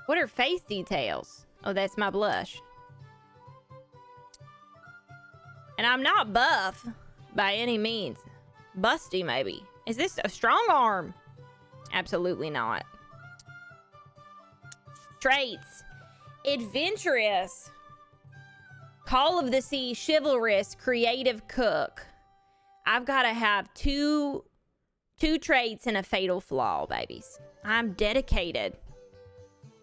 What are face details? Oh, that's my blush. And I'm not buff by any means. Busty, maybe. Is this a strong arm? Absolutely not. Traits. Adventurous. Call of the Sea, chivalrous, creative cook. I've got to have two traits and a fatal flaw, babies. I'm dedicated.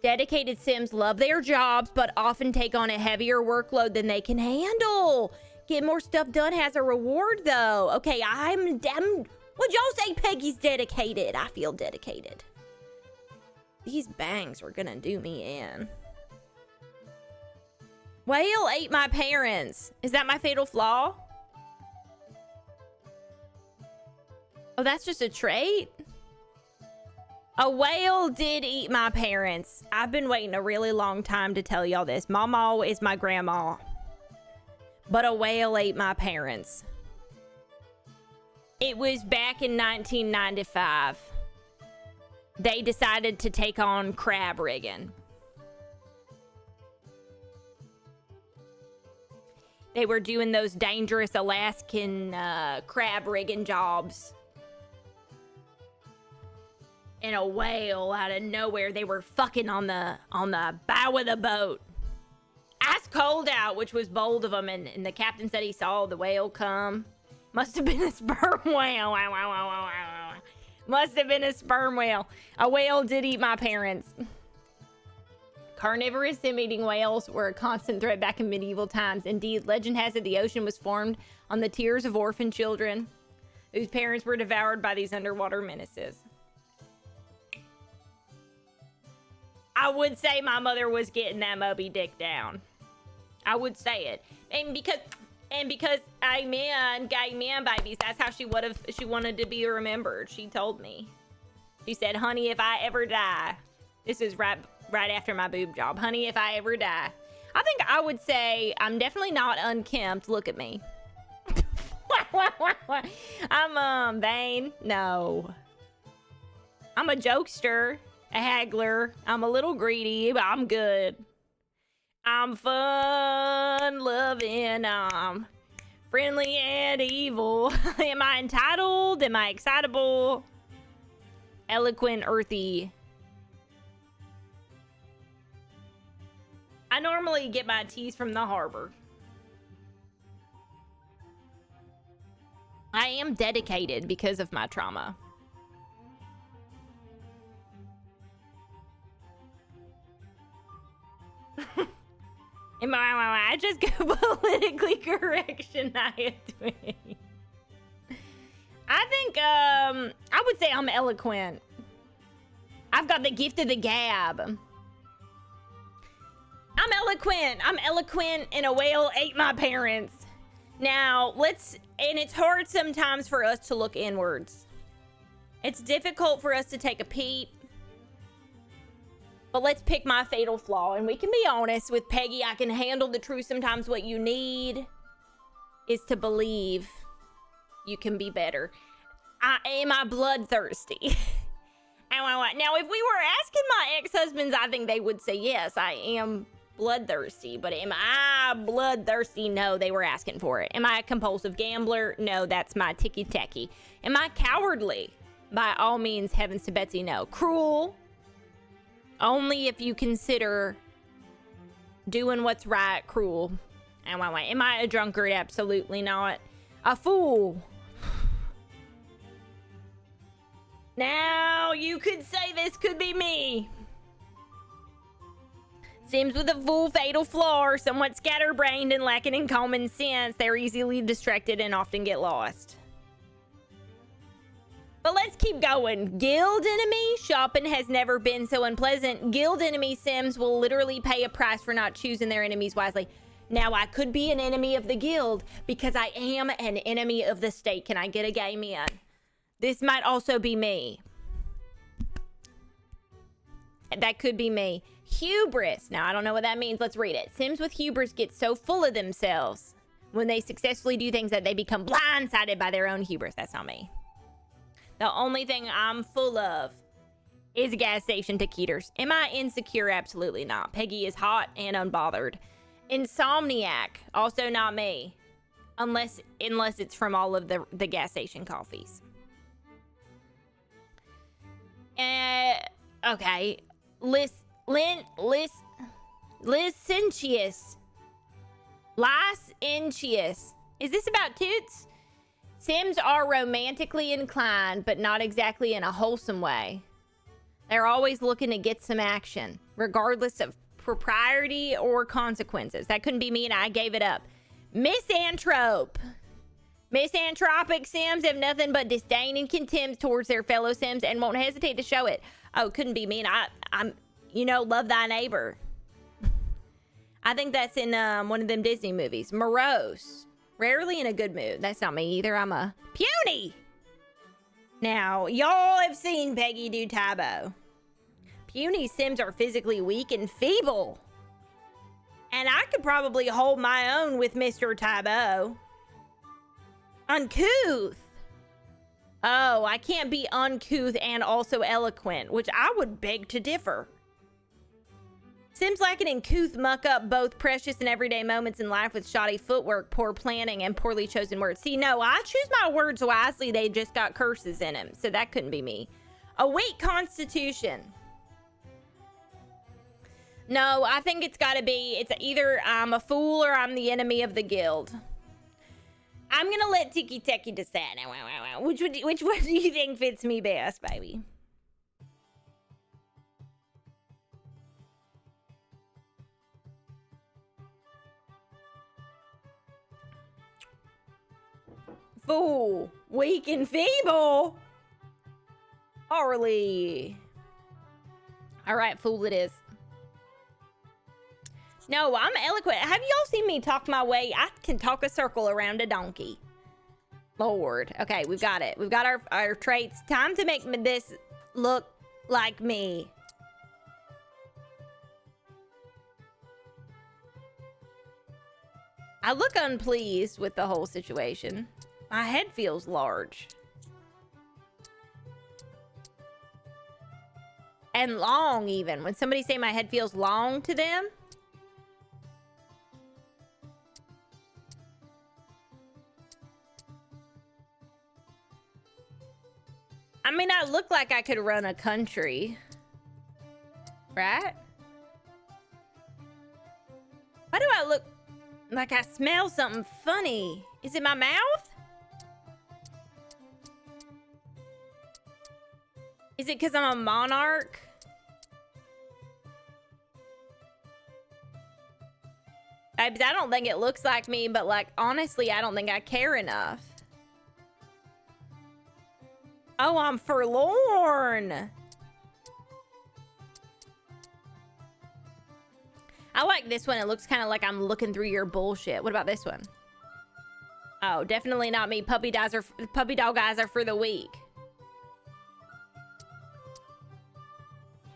Dedicated Sims love their jobs, but often take on a heavier workload than they can handle. Get more stuff done has a reward, though. Okay, I'm would y'all say Peggy's dedicated? I feel dedicated. These bangs are gonna do me in. Whale ate my parents. Is that my fatal flaw? Oh, that's just a trait? A whale did eat my parents. I've been waiting a really long time to tell y'all this. Mama is my grandma. But a whale ate my parents. It was back in 1995. They decided to take on crab rigging. They were doing those dangerous Alaskan crab rigging jobs. And a whale out of nowhere, they were fucking on the bow of the boat. Ice cold out, which was bold of them, and the captain said he saw the whale come. Must have been a sperm whale. Must have been a sperm whale. A whale did eat my parents. Carnivorous sim-eating whales were a constant threat back in medieval times. Indeed, legend has it the ocean was formed on the tears of orphan children whose parents were devoured by these underwater menaces. I would say my mother was getting that Moby Dick down. I would say it. And because amen, gay man babies, that's how she wanted to be remembered. She told me. She said, honey, if I ever die, this is right after my boob job. Honey, if I ever die. I think I would say I'm definitely not unkempt. Look at me. I'm vain. No. I'm a jokester. A haggler. I'm a little greedy, but I'm good. I'm fun loving. I'm friendly and evil. Am I entitled? Am I excitable? Eloquent, earthy. I normally get my teas from the harbor. I am dedicated because of my trauma. I just go politically correct, Shania Twain. I think, I would say I'm eloquent. I've got the gift of the gab. I'm eloquent and a whale ate my parents. Now, and it's hard sometimes for us to look inwards. It's difficult for us to take a peep. But let's pick my fatal flaw, and we can be honest with Peggy. I can handle the truth. Sometimes what you need is to believe you can be better. Am I bloodthirsty? Now, if we were asking my ex-husbands, I think they would say, yes, I am bloodthirsty. But am I bloodthirsty? No, they were asking for it. Am I a compulsive gambler? No, that's my ticky-tacky. Am I cowardly? By all means, heavens to Betsy, no. Cruel? Only if you consider doing what's right cruel. Am I a drunkard? Absolutely not. A fool? Now, you could say this could be me. Sims with a full fatal flaw are somewhat scatterbrained and lacking in common sense. They're easily distracted and often get lost. But let's keep going. Guild enemy? Shopping has never been so unpleasant. Guild enemy Sims will literally pay a price for not choosing their enemies wisely. Now, I could be an enemy of the guild because I am an enemy of the state. Can I get a game in? This might also be me. That could be me. Hubris. Now, I don't know what that means. Let's read it. Sims with hubris get so full of themselves when they successfully do things that they become blindsided by their own hubris. That's not me. The only thing I'm full of is gas station taquiters. Am I insecure? Absolutely not. Peggy is hot and unbothered. Insomniac. Also not me. Unless it's from all of the gas station coffees. Okay. Licentious. Licentious. Is this about toots? Sims are romantically inclined, but not exactly in a wholesome way. They're always looking to get some action, regardless of propriety or consequences. That couldn't be me, and I gave it up. Misanthrope. Misanthropic Sims have nothing but disdain and contempt towards their fellow Sims and won't hesitate to show it. Oh, couldn't be me, and I'm, love thy neighbor. I think that's in one of them Disney movies. Morose. Rarely in a good mood. That's not me either. I'm a puny. Now, y'all have seen Peggy do Tybo. Puny Sims are physically weak and feeble. And I could probably hold my own with Mr. Tybo. Uncouth. Oh, I can't be uncouth and also eloquent, which I would beg to differ. Sims like an uncouth muck up both precious and everyday moments in life with shoddy footwork, poor planning, and poorly chosen words. See, no, I choose my words wisely. They just got curses in them, so that couldn't be me. A weak constitution. No, I think it's got to be, it's either I'm a fool or I'm the enemy of the guild. I'm going to let Tiki Teki decide. Which one do you think fits me best, baby? Fool. Weak and feeble. Harley. All right, fool it is. No, I'm eloquent. Have y'all seen me talk my way? I can talk a circle around a donkey. Lord. Okay, we've got it. We've got our traits. Time to make this look like me. I look unpleased with the whole situation. My head feels large. And long, even. When somebody say my head feels long to them. I mean, I look like I could run a country. Right? Why do I look like I smell something funny? Is it my mouth? Is it because I'm a monarch? I don't think it looks like me, but like, honestly, I don't think I care enough. Oh, I'm forlorn. I like this one. It looks kind of like I'm looking through your bullshit. What about this one? Oh, definitely not me. Puppy dog eyes are for the weak.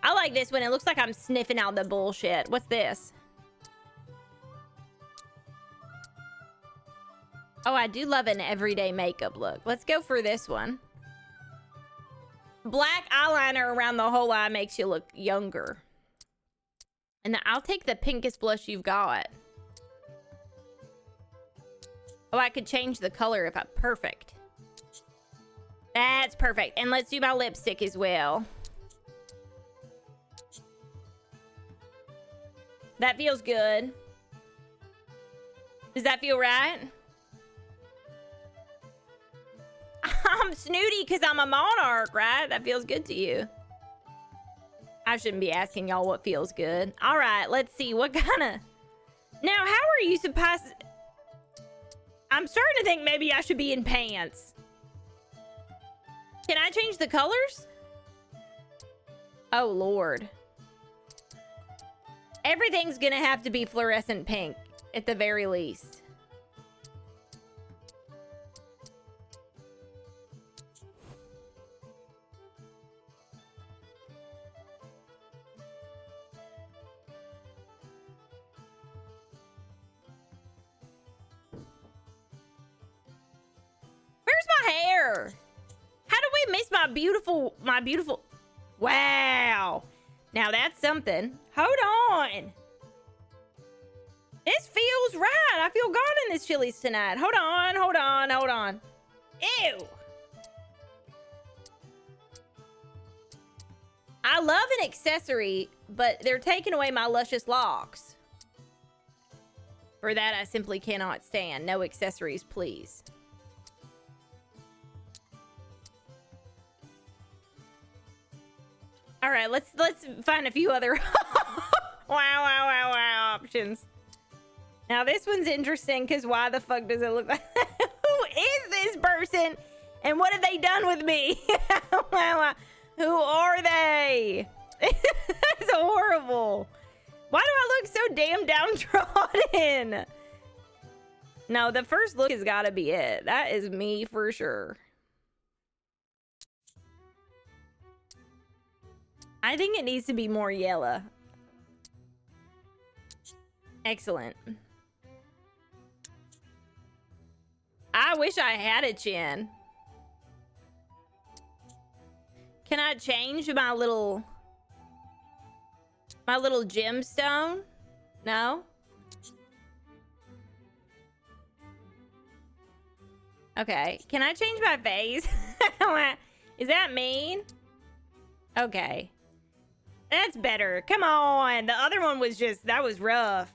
I like this one. It looks like I'm sniffing out the bullshit. What's this? Oh, I do love an everyday makeup look. Let's go for this one. Black eyeliner around the whole eye makes you look younger. And I'll take the pinkest blush you've got. Oh, I could change the color if I... Perfect. That's perfect. And let's do my lipstick as well. That feels good. Does that feel right? I'm snooty because I'm a monarch, right? That feels good to you. I shouldn't be asking y'all what feels good. All right, let's see. What kind of... Now, how are you supposed to... I'm starting to think maybe I should be in pants. Can I change the colors? Oh, Lord. Everything's gonna have to be fluorescent pink, at the very least. here? How did we miss my beautiful... Wow. Now that's something. Hold on. This feels right. I feel God in this Chili's tonight. Hold on, hold on, hold on. Ew. I love an accessory, but they're taking away my luscious locks. For that, I simply cannot stand. No accessories, please. All right, let's find a few other wow options. Now this one's interesting because why the fuck does it look like? Who is this person? And what have they done with me? Who are they? That's horrible. Why do I look so damn downtrodden? No, the first look has got to be it. That is me for sure. I think it needs to be more yellow. Excellent. I wish I had a chin. Can I change my little gemstone? No? Okay. Can I change my face? Is that mean? Okay. That's better. Come on. The other one was just, that was rough.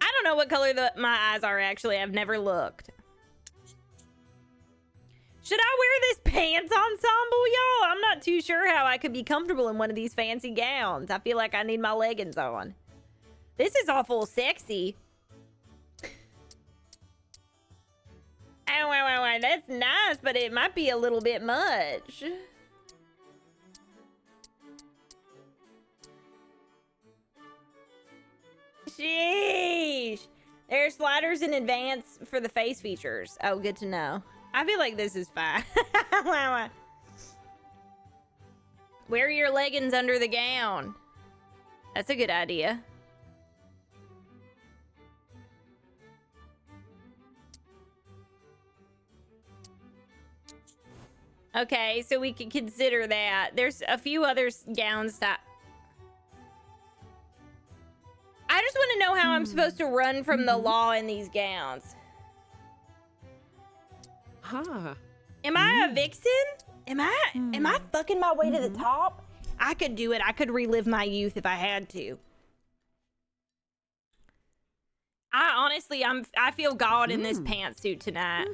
I don't know what color my eyes are, actually. I've never looked. Should I wear this pants ensemble, y'all? I'm not too sure how I could be comfortable in one of these fancy gowns. I feel like I need my leggings on. This is awful sexy. Oh, that's nice, but it might be a little bit much. Sheesh. There's sliders in advance for the face features. Oh, good to know. I feel like this is fine. Wear your leggings under the gown. That's a good idea. Okay, so we could consider that. There's a few other gowns that... I just want to know how I'm supposed to run from the law in these gowns. Huh. Am I a vixen? Am I fucking my way to the top? I could do it. I could relive my youth if I had to. I feel God in this pantsuit tonight.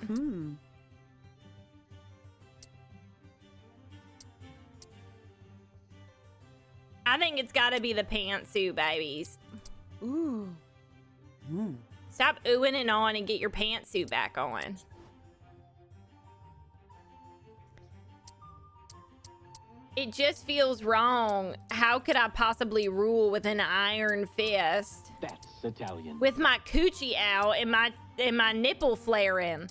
I think it's got to be the pantsuit, babies. Ooh. Stop oohing and on and get your pantsuit back on. It just feels wrong. How could I possibly rule with an iron fist? That's Italian. With my coochie out and my nipple flaring.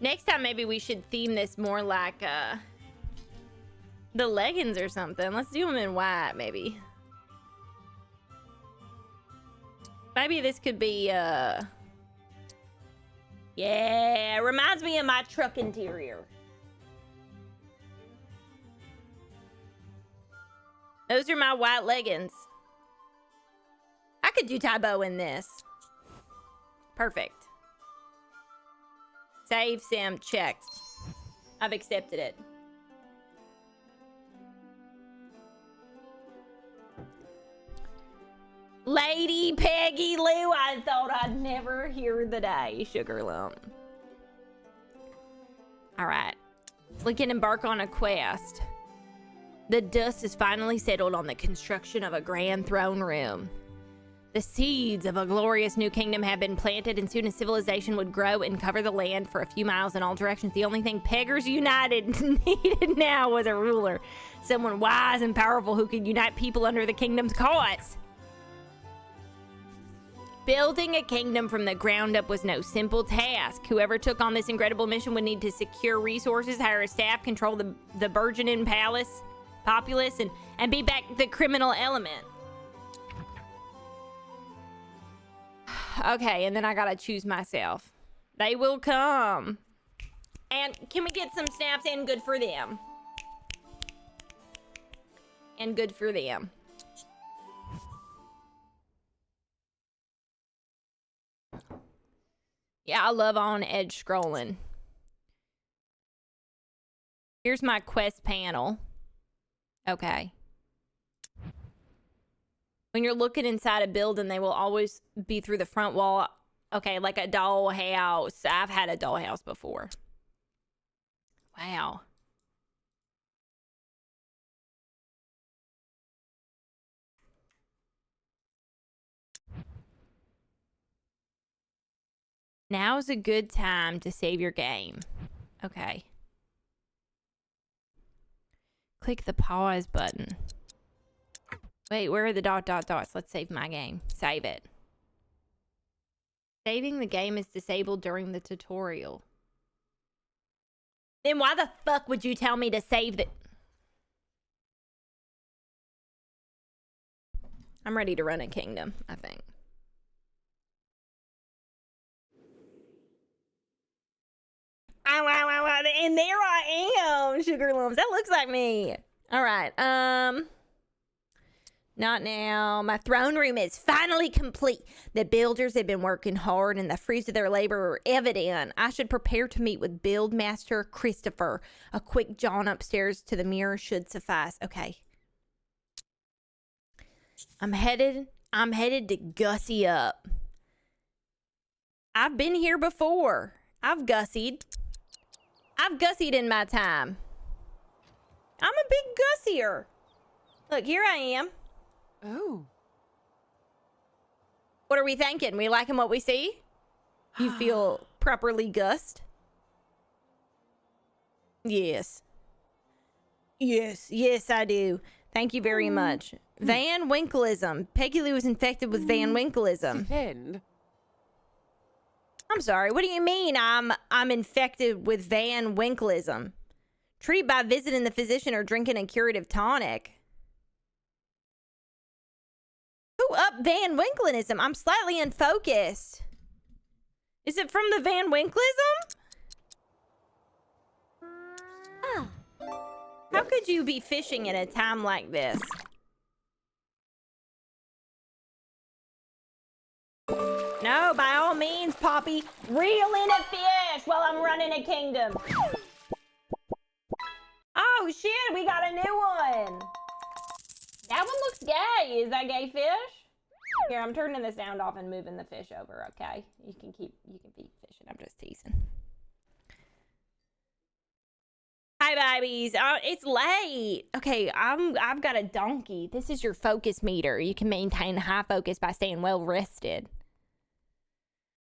Next time, maybe we should theme this more like the leggings or something. Let's do them in white, maybe. Maybe this could be yeah, reminds me of my truck interior. Those are my white leggings. I could do Tybo in this. Perfect. Save sim, checked. I've accepted it. Lady Peggy Lou, I thought I'd never hear the day, sugar lump. All right, we can embark on a quest. The dust has finally settled on the construction of a grand throne room. The seeds of a glorious new kingdom have been planted, and soon a civilization would grow and cover the land for a few miles in all directions. The only thing Peggers United needed now was a ruler, someone wise and powerful who could unite people under the kingdom's cause. Building a kingdom from the ground up was no simple task. Whoever took on this incredible mission would need to secure resources, hire a staff, control the burgeoning populace and be back the criminal element. Okay, and then I gotta choose myself. They will come. And can we get some snaps and good for them? And good for them. Yeah, I love on edge scrolling. Here's my quest panel. Okay. When you're looking inside a building, they will always be through the front wall. Okay, like a doll house. I've had a doll house before. Wow. Now's a good time to save your game. Okay. Click the pause button. Wait, where are the dots? Let's save my game. Save it. Saving the game is disabled during the tutorial. Then why the fuck would you tell me to save the... I'm ready to run a kingdom, I think. And there I am, Sugar Lumps. That looks like me. All right. Not now. My throne room is finally complete. The builders have been working hard and the fruits of their labor are evident. I should prepare to meet with Build Master Christopher. A quick jaunt upstairs to the mirror should suffice. Okay. I'm headed to gussy up. I've been here before. I've gussied in my time. I'm a big gussier. Look, here I am. Oh. What are we thinking? We liking what we see? You feel properly gussed? Yes. Yes, I do. Thank you very much. Van Winkleism. Peggy Lou is infected with Van Winkleism. Then. I'm sorry. What do you mean I'm infected with Van Winkleism? Treat by visiting the physician or drinking a curative tonic. Who up Van Winkleism? I'm slightly unfocused. Is it from the Van Winkleism? Ah. How could you be fishing at a time like this? No, by all means, Poppy, reel in a fish while I'm running a kingdom. Oh shit, we got a new one. That one looks gay. Is that gay fish? Here, I'm turning the sound off and moving the fish over, okay? You can be fishing. I'm just teasing. Hi, babies. It's late. Okay, I've got a donkey. This is your focus meter. You can maintain high focus by staying well rested.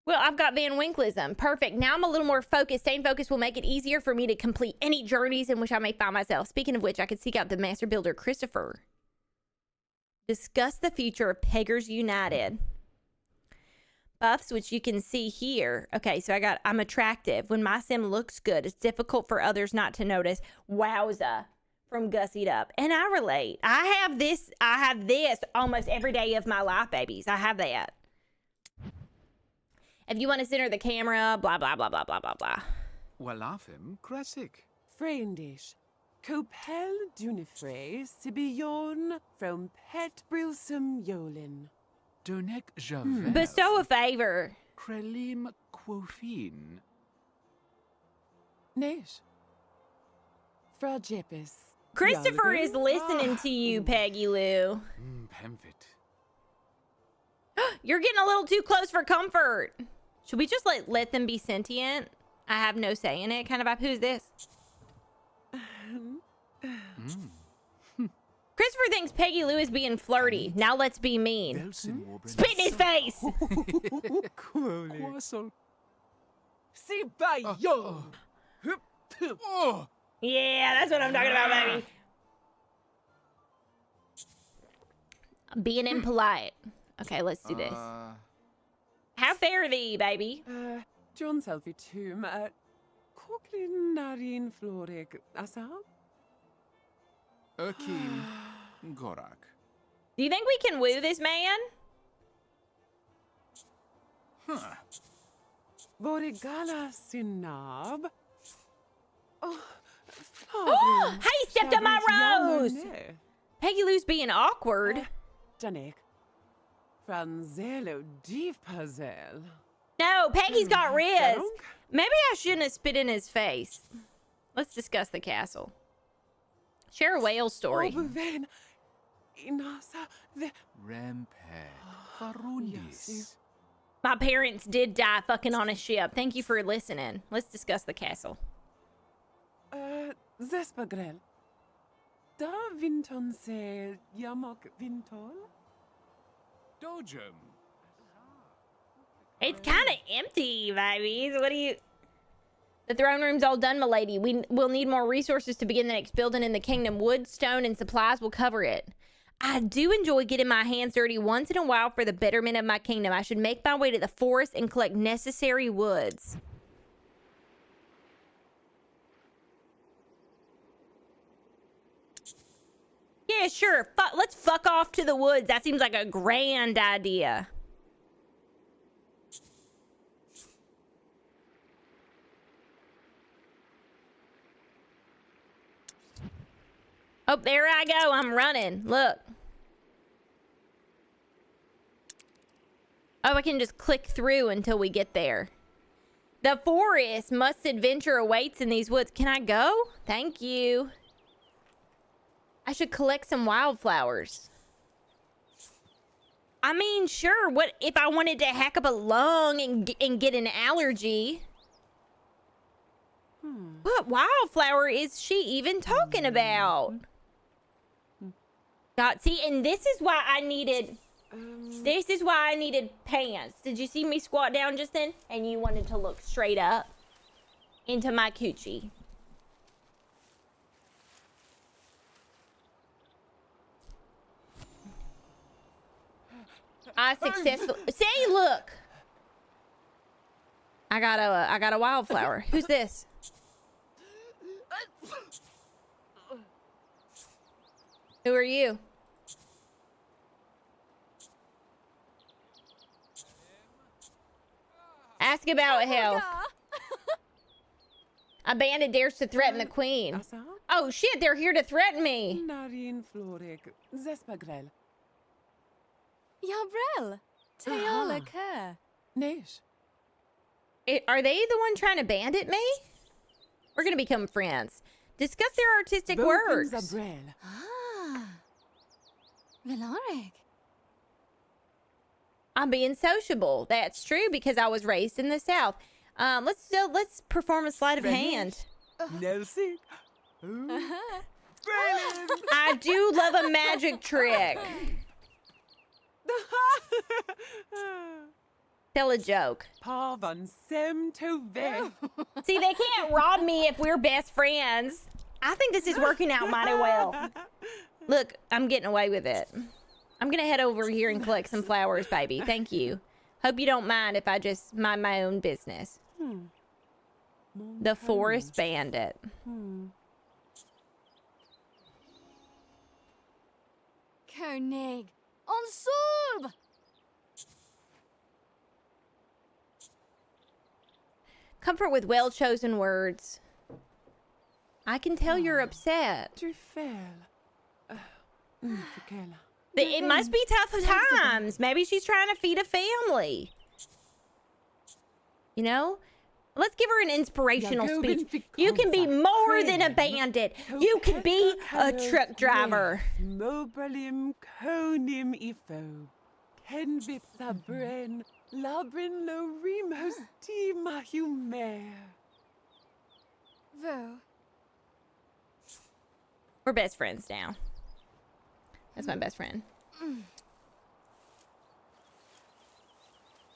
Well, I've got Van Winkleism. Perfect. Now I'm a little more focused. Staying focused will make it easier for me to complete any journeys in which I may find myself. Speaking of which, I could seek out the master builder, Christopher. Discuss the future of Peggers United. Buffs, which you can see here. Okay, so I'm attractive. When my sim looks good, it's difficult for others not to notice. Wowza. From Gussied Up. And I relate. I have this almost every day of my life, babies. I have that. If you want to center the camera, blah, blah, blah, blah, blah, blah, blah. Walafim Kressik. Friendish. Kopel Dunifrays Sibion from Pet Brilsum Yolin. Donek Javel. Bestow a favor. Krelim Quofin. Nesh. Fragipis. Christopher is listening to you, Peggy Lou. Pemfit. You're getting a little too close for comfort. Should we just let them be sentient? I have no say in it kind of vibe. Who's this? Christopher thinks Peggy Lou is being flirty. Now let's be mean. Spit in his face! Yeah, that's what I'm talking about, baby. Being impolite. Okay, let's do this. How fare thee, baby? John Selfie Tomb at Coquelin Narine Florig Asab? Erkin Gorak. Do you think we can woo this man? Huh. Vorigala Sinab. Oh, Hey, stepped on my rose! Peggy Lou's being awkward. Janik. Franzello Dipazel. No, Peggy's got Riz. Donk? Maybe I shouldn't have spit in his face. Let's discuss the castle. Share a whale story. Oberven. Inasa the Rampad. Farundis. My parents did die fucking on a ship. Thank you for listening. Let's discuss the castle. Zespagrel. Da Vinton se Yamok Vintol? Dojum. It's kind of empty, babies. What do you... The throne room's all done, milady. We'll need more resources to begin the next building in the kingdom. Wood, stone, and supplies will cover it. I do enjoy getting my hands dirty once in a while for the betterment of my kingdom. I should make my way to the forest and collect necessary woods. Yeah, sure. Let's fuck off to the woods. That seems like a grand idea. Oh, there I go. I'm running. Look. Oh, I can just click through until we get there. The forest must adventure awaits in these woods. Can I go? Thank you. I should collect some wildflowers. I mean, sure. What if I wanted to hack up a lung and get an allergy? What wildflower is she even talking about? God, see, and this is why I needed... This is why I needed pants. Did you see me squat down just then? And you wanted to look straight up into my coochie. I successfully... See, look! I got a wildflower. Who's this? Who are you? Ask about health. A bandit dares to threaten the queen. Oh shit, they're here to threaten me. Narin Florik. Zespagrel. Yabrel. Teala Kerr. Nesh. Are they the one trying to bandit me? We're gonna become friends. Discuss their artistic works. Zabrel. Ah. Velaric. I'm being sociable. That's true because I was raised in the South. Let's perform a sleight of hand. Nelsie. I do love a magic trick. Tell a joke. Pavan sem tove. See, they can't rob me if we're best friends. I think this is working out mighty well. Look, I'm getting away with it. I'm gonna head over here and collect some flowers, baby. Thank you. Hope you don't mind if I just mind my own business. The forest bandit. Koenig. On Sorb. Comfort with well-chosen words. I can tell you're upset. Trifel. It must be tough times. Maybe she's trying to feed a family. You know? Let's give her an inspirational speech. You can be more than a bandit. You can be a truck driver. Mobalim conim ifo. Kenvip labren. Labrin lorimos tima humer. Vo. We're best friends now. That's my best friend.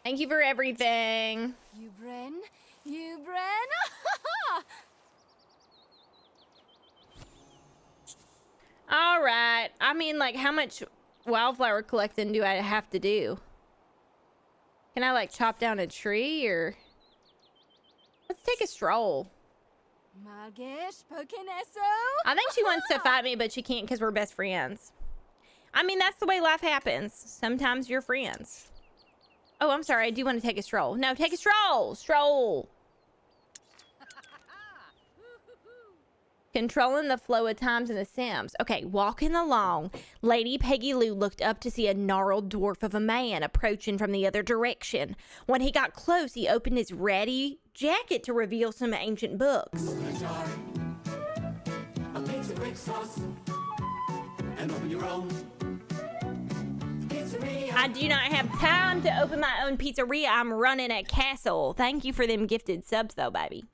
Thank you for everything. Ubren. Ubren. All right. I mean, like, how much wildflower collecting do I have to do? Can I, like, chop down a tree or... Let's take a stroll. Malgish Pokenesso. I think she wants to fight me, but she can't because we're best friends. I mean, that's the way life happens. Sometimes you're friends. Oh, I'm sorry. I do want to take a stroll. No, take a stroll. Stroll. Controlling the flow of times in The Sims. Okay, walking along, Lady Peggy Lou looked up to see a gnarled dwarf of a man approaching from the other direction. When he got close, he opened his ratty jacket to reveal some ancient books. I do not have time to open my own pizzeria. I'm running a castle. Thank you for them gifted subs, though, baby.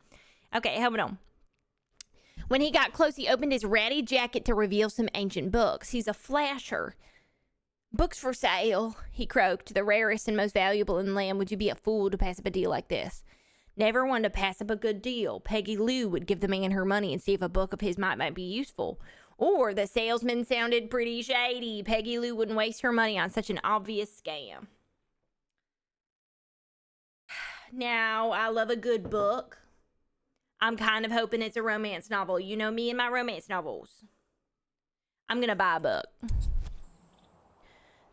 Okay, hold on. When he got close, he opened his ratty jacket to reveal some ancient books. He's a flasher. Books for sale, he croaked. The rarest and most valuable in the land. Would you be a fool to pass up a deal like this? Never one to pass up a good deal. Peggy Lou would give the man her money and see if a book of his might be useful. Or the salesman sounded pretty shady. Peggy Lou wouldn't waste her money on such an obvious scam. Now, I love a good book. I'm kind of hoping it's a romance novel. You know me and my romance novels. I'm gonna buy a book.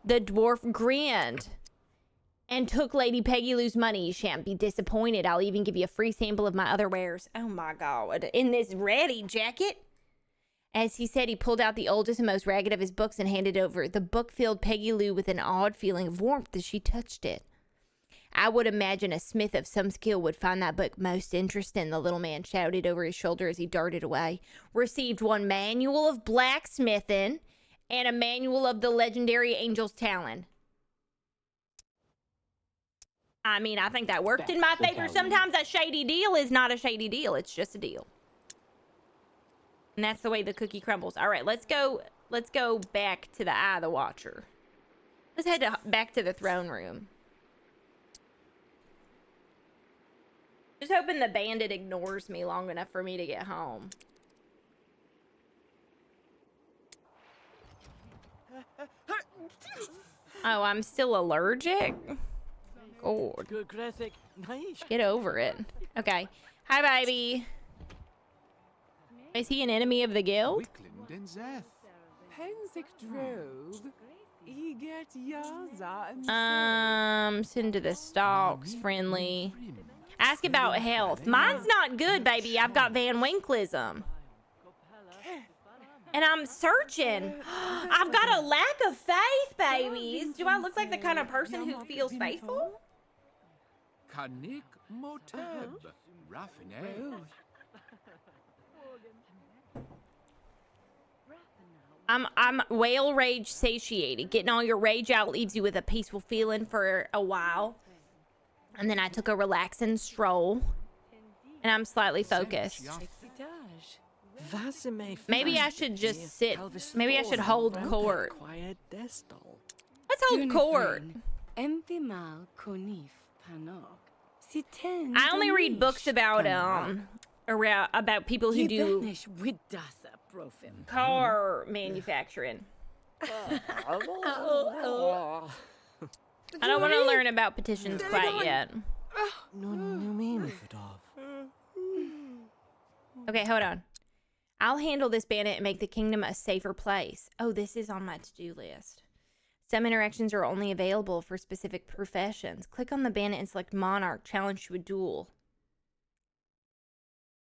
The dwarf grinned and took Lady Peggy Lou's money. You shan't be disappointed. I'll even give you a free sample of my other wares. Oh my God. In this ratty jacket? As he said, he pulled out the oldest and most ragged of his books and handed it over. The book filled Peggy Lou with an odd feeling of warmth as she touched it. I would imagine a smith of some skill would find that book most interesting, the little man shouted over his shoulder as he darted away. Received one manual of blacksmithing and a manual of the legendary Angel's Talon. I mean, I think that worked in my favor. Sometimes a shady deal is not a shady deal. It's just a deal. And that's the way the cookie crumbles. All right, let's go back to the Eye of the Watcher. Let's head back to the throne room. Just hoping the bandit ignores me long enough for me to get home. Oh, I'm still allergic? God. Get over it. Okay. Hi, baby. Is he an enemy of the guild? Penzik drove. Eget Yaza. Send to the stalks, friendly. Ask about health. Mine's not good, baby. I've got Van Winklism. And I'm searching. I've got a lack of faith, babies. Do I look like the kind of person who feels faithful? Kanik Moteb. Raffiné. I'm whale rage satiated. Getting all your rage out leaves you with a peaceful feeling for a while. And then I took a relaxing stroll. And I'm slightly focused. Maybe I should just sit. Maybe I should hold court. Let's hold court. I only read books about people who do car manufacturing. I don't want to learn about petitions quite yet. Okay, hold on. I'll handle this bandit and make the kingdom a safer place. Oh, this is on my to-do list. Some interactions are only available for specific professions. Click on the bandit and select Monarch. Challenge to a duel.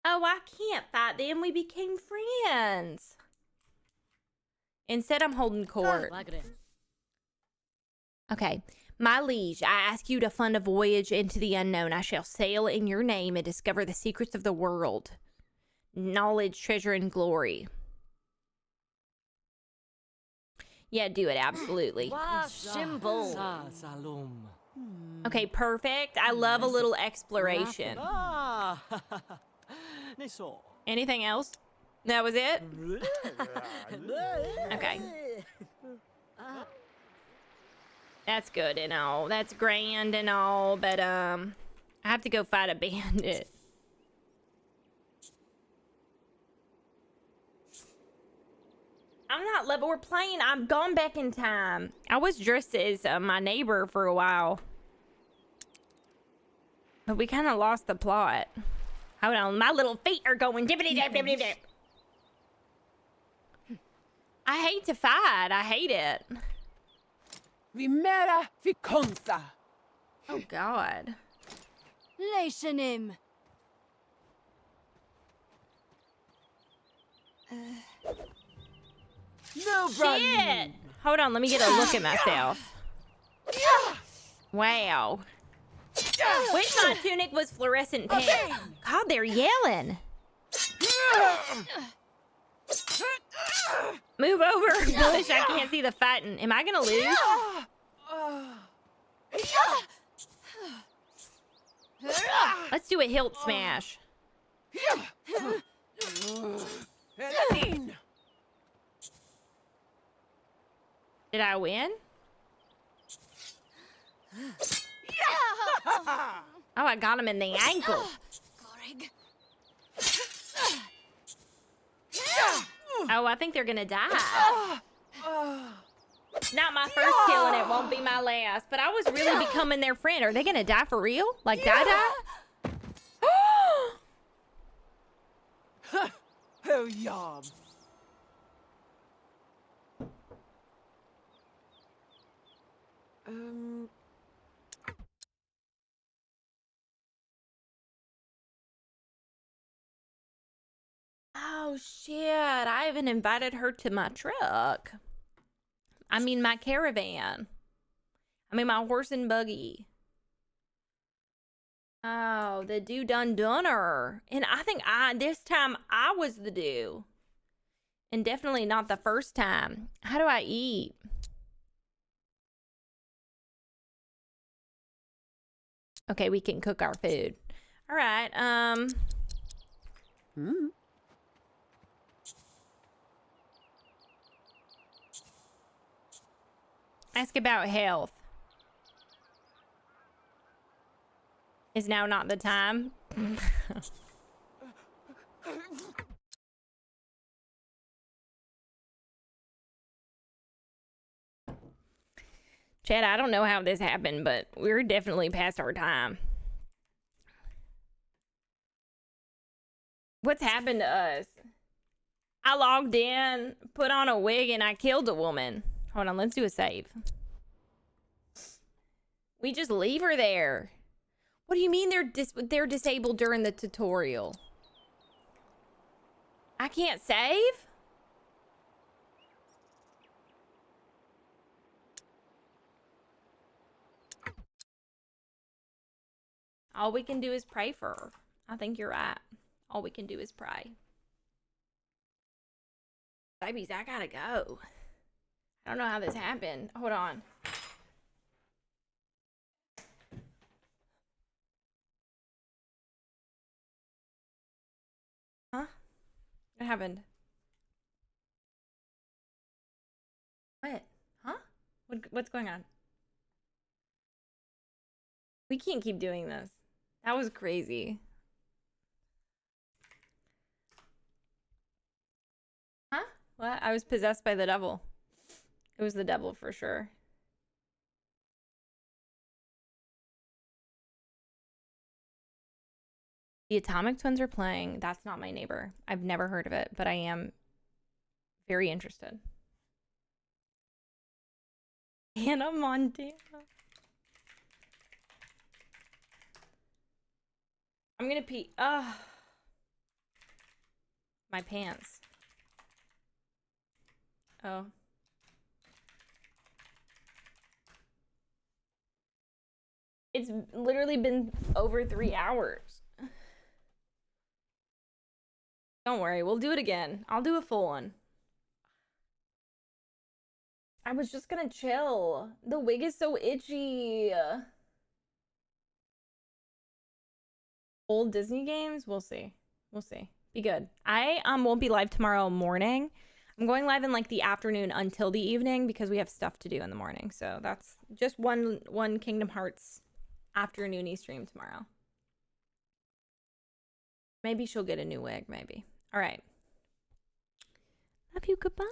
Oh, I can't fight them. We became friends. Instead, I'm holding court. Okay. My liege, I ask you to fund a voyage into the unknown. I shall sail in your name and discover the secrets of the world. Knowledge, treasure, and glory. Yeah, do it, absolutely. Okay, perfect. I love a little exploration. Anything else? That was it? Okay. That's good and all. That's grand and all, but I have to go fight a bandit. I'm not level. We're playing. I've gone back in time. I was dressed as my neighbor for a while. But we kind of lost the plot. Hold on, my little feet are going dippity dip dippity dip. I hate to fight. I hate it. Vimera Viconza. Oh God. Leishanim. No Shit! Hold on, let me get a look at myself. Wow. Wish my tunic was fluorescent pink. God, they're yelling. Move over, Bush. I can't see the fighting. Am I gonna lose? Let's do a hilt smash. Did I win? Oh, I got him in the ankle. Oh, I think they're gonna die. Not my first kill and it won't be my last, but I was really becoming their friend. Are they gonna die for real? Like die? Oh, yob. Oh shit, I haven't invited her to my truck. I mean my caravan. I mean my horse and buggy. Oh, the do done her. And I think this time I was the do. And definitely not the first time. How do I eat? Okay, we can cook our food. All right, Ask about health. Is now not the time? Chad, I don't know how this happened, but we're definitely past our time. What's happened to us? I logged in, put on a wig, and I killed a woman. Hold on, let's do a save. We just leave her there. What do you mean they're disabled during the tutorial? I can't save? All we can do is pray for her. I think you're right. All we can do is pray. Babies, I gotta go. I don't know how this happened. Hold on. Huh? What happened? What? Huh? What's going on? We can't keep doing this. That was crazy. Huh? What? I was possessed by the devil. It was the devil for sure. The Atomic Twins are playing. That's not my neighbor. I've never heard of it, but I am very interested. Hannah Montana. I'm gonna pee. Ugh. My pants. Oh. It's literally been over 3 hours. Don't worry, we'll do it again. I'll do a full one. I was just gonna chill. The wig is so itchy. Old Disney games? We'll see. We'll see. Be good. I won't be live tomorrow morning. I'm going live in like the afternoon until the evening because we have stuff to do in the morning. So that's just one Kingdom Hearts afternoony stream tomorrow. Maybe she'll get a new wig, maybe. All right. Love you. Goodbye.